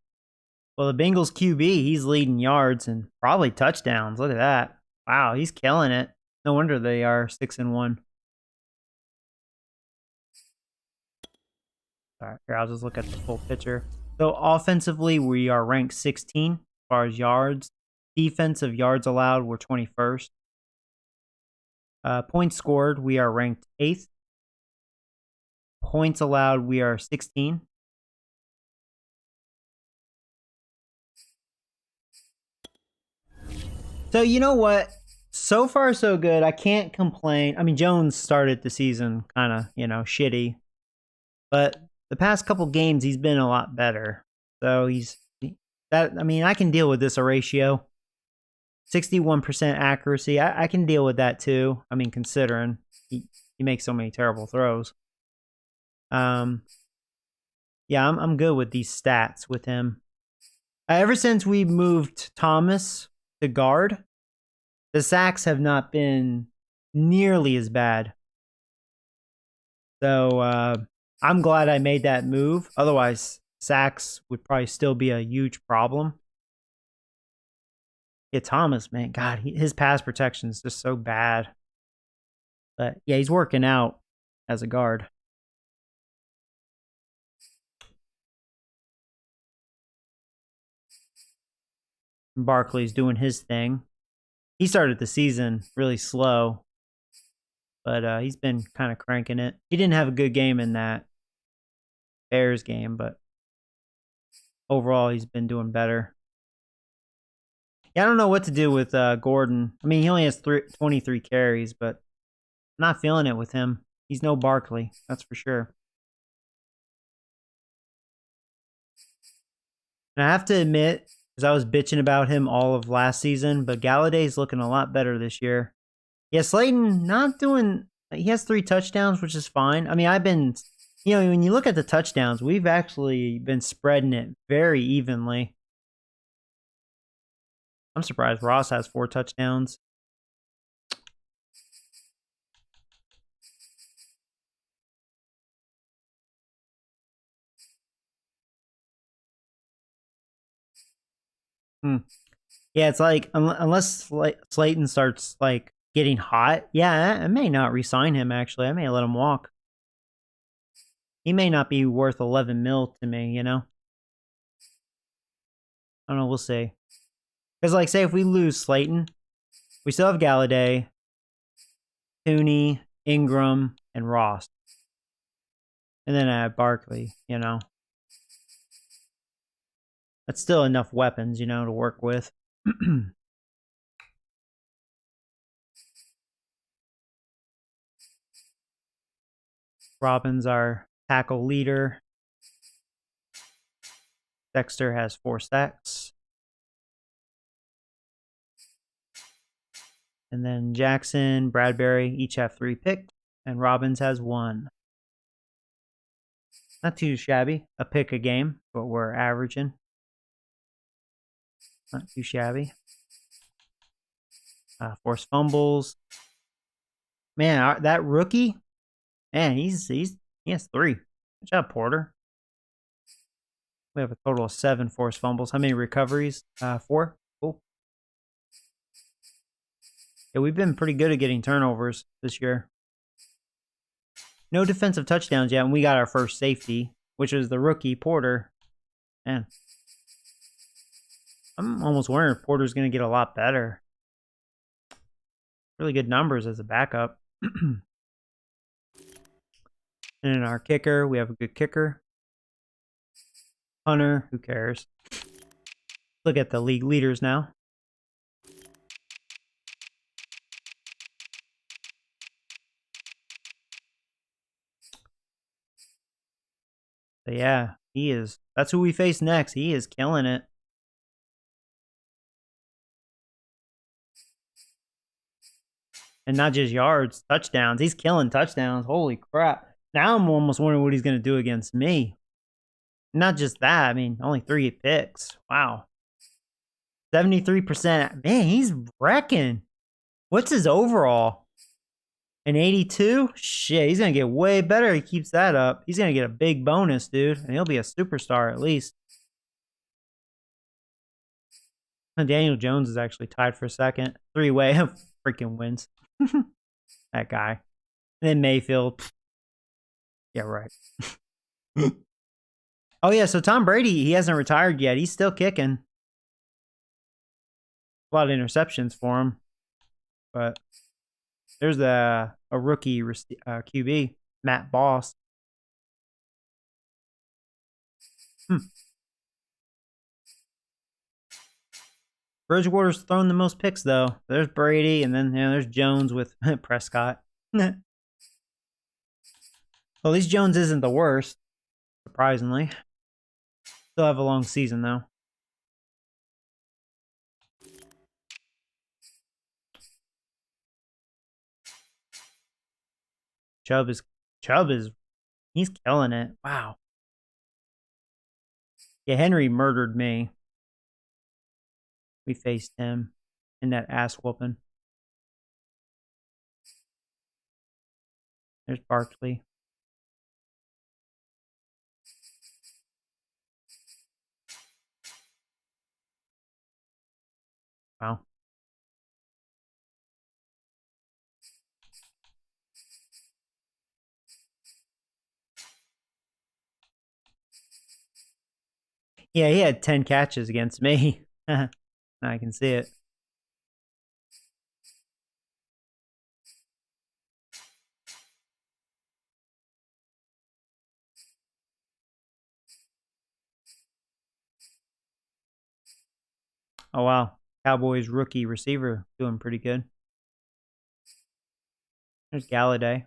Well, the Bengals QB, he's leading yards and probably touchdowns. Look at that. Wow, he's killing it. No wonder they are 6-1. All right, here, I'll just look at the full picture. So offensively, we are ranked 16 as far as yards. Defensive yards allowed, we're 21st. Points scored, we are ranked 8th. Points allowed, we are 16. So you know what? So far, so good. I can't complain. I mean, Jones started the season kind of, shitty. But the past couple games, he's been a lot better. So I can deal with this ratio. 61% accuracy. I can deal with that too. I mean, considering he makes so many terrible throws. Yeah, I'm good with these stats with him. Ever since we moved Thomas to guard, the sacks have not been nearly as bad. So I'm glad I made that move. Otherwise, sacks would probably still be a huge problem. Yeah, Thomas, man, God, his pass protection is just so bad. But yeah, he's working out as a guard. Barkley's doing his thing. He started the season really slow, but he's been kind of cranking it. He didn't have a good game in that Bears game, but overall, he's been doing better. Yeah, I don't know what to do with Gordon. I mean, he only has 23 carries, but I'm not feeling it with him. He's no Barkley, that's for sure. And I have to admit, because I was bitching about him all of last season, but Galladay's looking a lot better this year. Yeah, Slayton not doing. He has 3 touchdowns, which is fine. I mean, I've been, when you look at the touchdowns, we've actually been spreading it very evenly. I'm surprised Ross has 4 touchdowns. Yeah, it's like unless Slayton starts like getting hot, yeah, I may not re-sign him. Actually, I may let him walk. He may not be worth 11 mil to me. I don't know. We'll see. Because like, say if we lose Slayton, we still have Galladay, Tooney, Ingram, and Ross, and then I have Barkley. That's still enough weapons, to work with. Robin's our tackle leader. Dexter has 4 sacks. And then Jackson, Bradbury each have 3 picks, and Robbins has 1. Not too shabby. A pick a game, but we're averaging. Not too shabby. Forced fumbles. Man, that rookie, man, he has 3. Good job, Porter. We have a total of 7 forced fumbles. How many recoveries? 4. Cool. Yeah, we've been pretty good at getting turnovers this year. No defensive touchdowns yet, and we got our first safety, which is the rookie, Porter. Man. I'm almost wondering if Porter's going to get a lot better. Really good numbers as a backup. And in our kicker, we have a good kicker. Hunter, who cares? Look at the league leaders now. But yeah, he is. That's who we face next. He is killing it. And not just yards, touchdowns. He's killing touchdowns. Holy crap. Now I'm almost wondering what he's going to do against me. Not just that. I mean, only 3 picks. Wow. 73%. Man, he's wrecking. What's his overall? An 82? Shit, he's going to get way better if he keeps that up. He's going to get a big bonus, dude. And he'll be a superstar at least. And Daniel Jones is actually tied for second. 3-way freaking wins. That guy. And then Mayfield. Yeah, right. Oh, yeah, so Tom Brady, he hasn't retired yet. He's still kicking. A lot of interceptions for him. But there's a rookie QB, Matt Boss. Bridgewater's thrown the most picks, though. There's Brady, and then there's Jones with Prescott. Well, at least Jones isn't the worst, surprisingly. Still have a long season, though. Chubb is, he's killing it. Wow. Yeah, Henry murdered me. We faced him in that ass whooping. There's Barkley. Wow. Yeah, he had 10 catches against me. I can see it. Oh, wow. Cowboys rookie receiver doing pretty good. There's Galladay.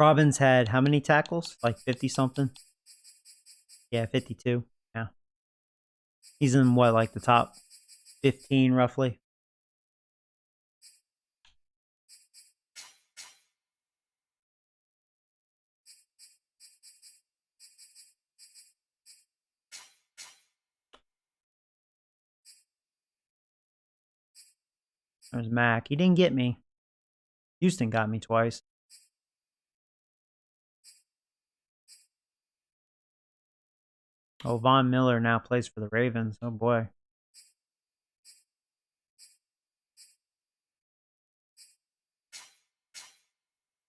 Robbins had how many tackles? Like 50 something? Yeah, 52. Yeah. He's in what, like the top 15 roughly? There's Mac. He didn't get me. Houston got me twice. Oh, Von Miller now plays for the Ravens. Oh, boy.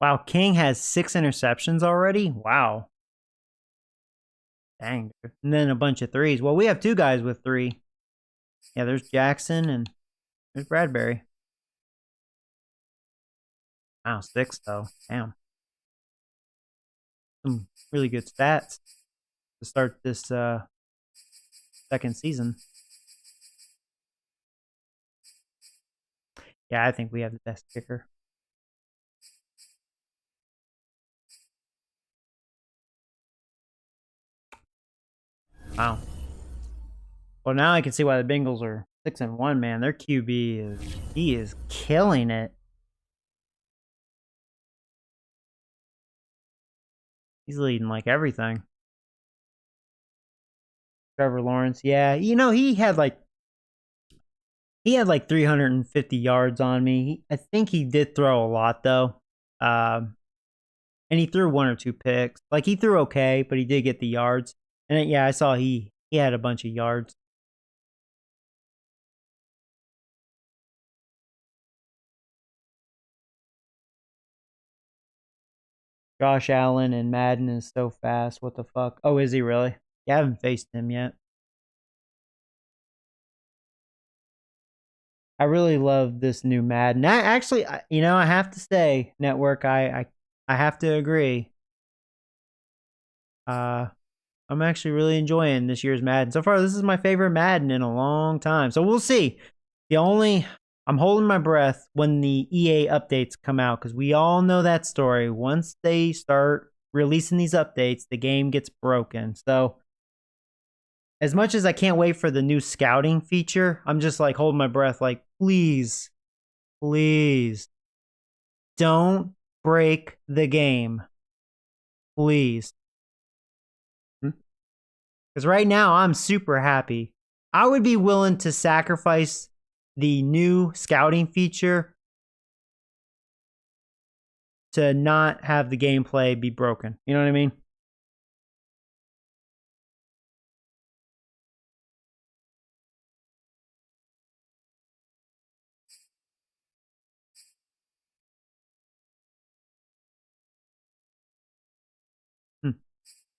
Wow, King has 6 interceptions already? Wow. Dang, dude. And then a bunch of threes. Well, we have 2 guys with 3. Yeah, there's Jackson and there's Bradbury. Wow, 6 though. Damn. Some really good stats to start this second season. Yeah, I think we have the best kicker. Wow. Well, now I can see why the Bengals are 6-1, man. Their QB is killing it. He's leading like everything. Trevor Lawrence, yeah. You know, he had like 350 yards on me. I think he did throw a lot though. And he threw 1 or 2 picks. Like he threw okay, but he did get the yards. And yeah, I saw he had a bunch of yards. Josh Allen and Madden is so fast. What the fuck? Oh, is he really? Yeah, I haven't faced him yet. I really love this new Madden. Actually, you know, I have to say, Network, I have to agree. I'm actually really enjoying this year's Madden. So far, this is my favorite Madden in a long time. So we'll see. I'm holding my breath when the EA updates come out because we all know that story. Once they start releasing these updates, the game gets broken. So as much as I can't wait for the new scouting feature, I'm just like holding my breath like, please, please don't break the game. Please. Because right now I'm super happy. I would be willing to sacrifice the new scouting feature to not have the gameplay be broken. You know what I mean?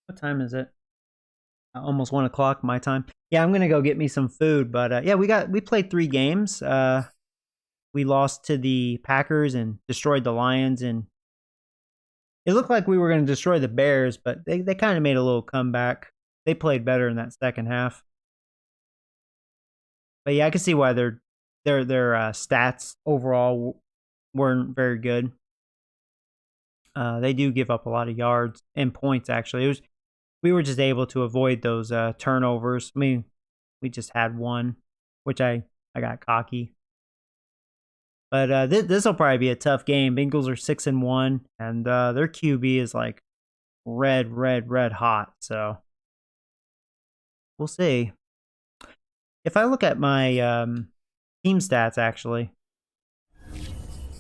What time is it? Almost 1 o'clock my time. Yeah, I'm gonna go get me some food. But yeah, we played 3 games. We lost to the Packers and destroyed the Lions, and it looked like we were gonna destroy the Bears, but they kind of made a little comeback. They played better in that second half. But yeah, I can see why their stats overall weren't very good. They do give up a lot of yards and points. Actually, we were just able to avoid those turnovers. I mean, we just had one, which I got cocky. But this will probably be a tough game. Bengals are 6-1, and their QB is like red hot. So we'll see. If I look at my team stats, actually, I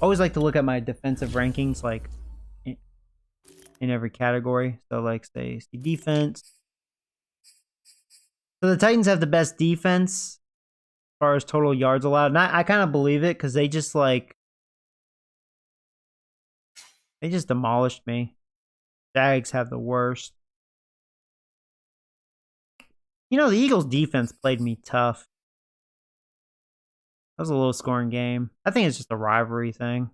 always like to look at my defensive rankings, like in every category. So like say defense. So the Titans have the best defense as far as total yards allowed. And I kind of believe it because they just demolished me. Jags have the worst. You know, the Eagles defense played me tough. That was a low scoring game. I think it's just a rivalry thing.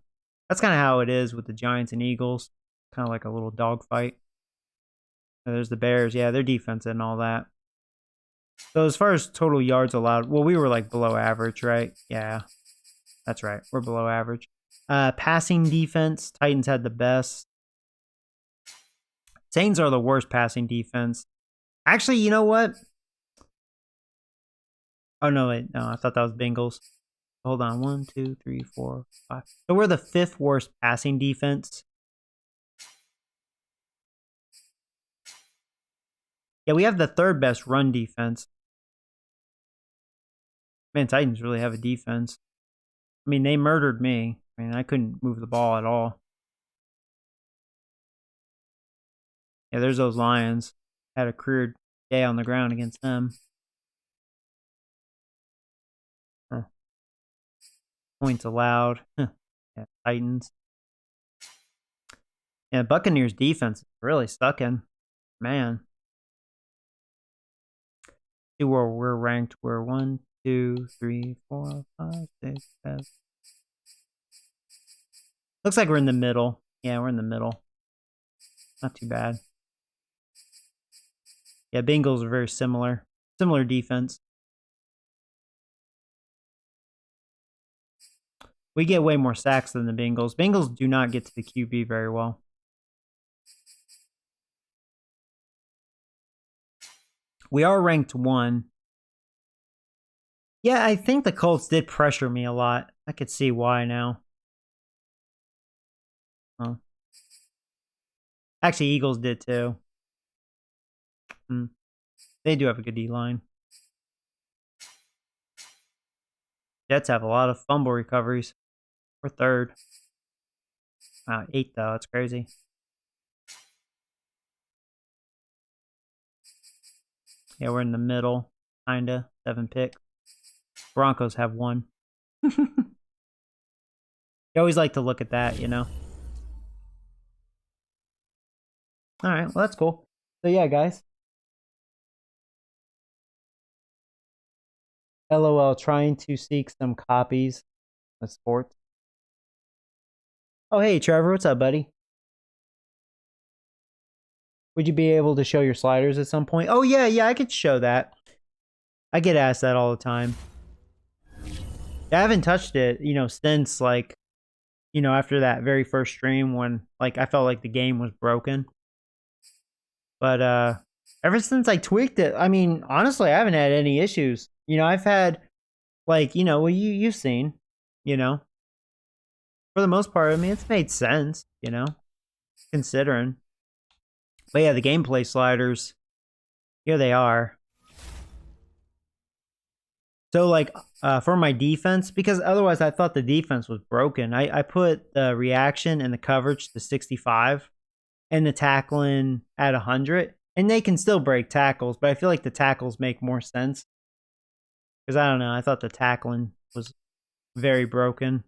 That's kind of how it is with the Giants and Eagles. Kind of like a little dogfight. There's the Bears. Yeah, their defense and all that. So as far as total yards allowed, well, we were like below average, right? Yeah, that's right. We're below average. Passing defense, Titans had the best. Saints are the worst passing defense. Actually, you know what? Oh, no, wait. No, I thought that was Bengals. Hold on. 1, 2, 3, 4, 5. So we're the 5th worst passing defense. Yeah, we have the 3rd best run defense. Man, Titans really have a defense. I mean, they murdered me. I mean, I couldn't move the ball at all. Yeah, there's those Lions. Had a career day on the ground against them. Points allowed. Yeah, Titans. Yeah, Buccaneers defense is really stuck in. Man. See where we're ranked. We're 1, 2, 3, 4, 5, 6, 7. Looks like we're in the middle. Yeah, we're in the middle. Not too bad. Yeah, Bengals are very similar. Similar defense. We get way more sacks than the Bengals. Bengals do not get to the QB very well. We are ranked 1. Yeah, I think the Colts did pressure me a lot. I could see why now. Huh. Actually, Eagles did too. They do have a good D-line. Jets have a lot of fumble recoveries. We're 3rd. Wow, 8th though. That's crazy. Yeah, we're in the middle. Kinda. 7 picks. Broncos have 1. You always like to look at that, you know? Alright, well, that's cool. So, yeah, guys. LOL, trying to seek some copies of sports. Oh, hey, Trevor. What's up, buddy? Would you be able to show your sliders at some point? Oh, yeah, I could show that. I get asked that all the time. I haven't touched it, since, after that very first stream when, I felt like the game was broken. But, ever since I tweaked it, I mean, honestly, I haven't had any issues. I've had, well, you've seen, for the most part, I mean, it's made sense, considering. But yeah, the gameplay sliders, here they are. So, for my defense, because otherwise I thought the defense was broken, I put the reaction and the coverage to 65 and the tackling at 100. And they can still break tackles, but I feel like the tackles make more sense. Because I don't know, I thought the tackling was very broken.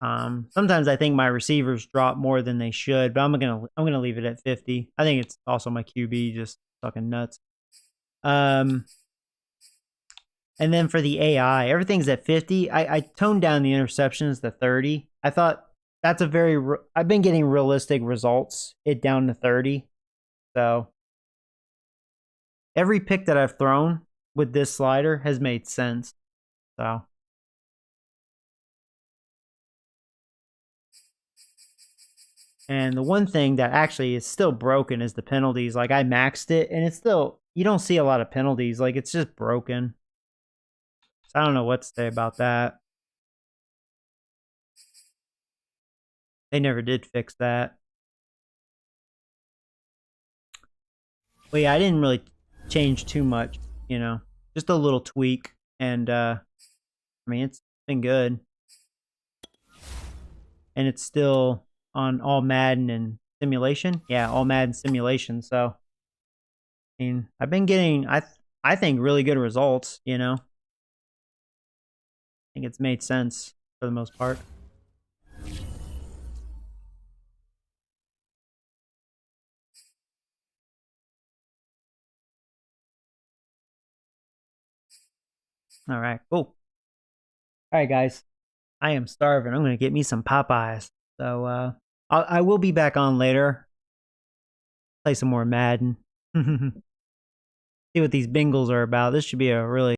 Sometimes I think my receivers drop more than they should, but I'm gonna leave it at 50. I think it's also my QB just fucking nuts. And then for the AI, everything's at 50. I toned down the interceptions to 30. I thought that's I've been getting realistic results. It down to 30. So every pick that I've thrown with this slider has made sense. So. And the one thing that actually is still broken is the penalties. I maxed it and it's still, you don't see a lot of penalties. It's just broken. So I don't know what to say about that. They never did fix that. But yeah, I didn't really change too much, just a little tweak. And, I mean, it's been good. And it's still on All-Madden and simulation. Yeah, All-Madden simulation. So, I mean, I've been getting, I think, really good results, I think it's made sense for the most part. All right, cool. All right, guys. I am starving. I'm going to get me some Popeyes. So, I will be back on later. Play some more Madden. See what these Bengals are about. This should be a really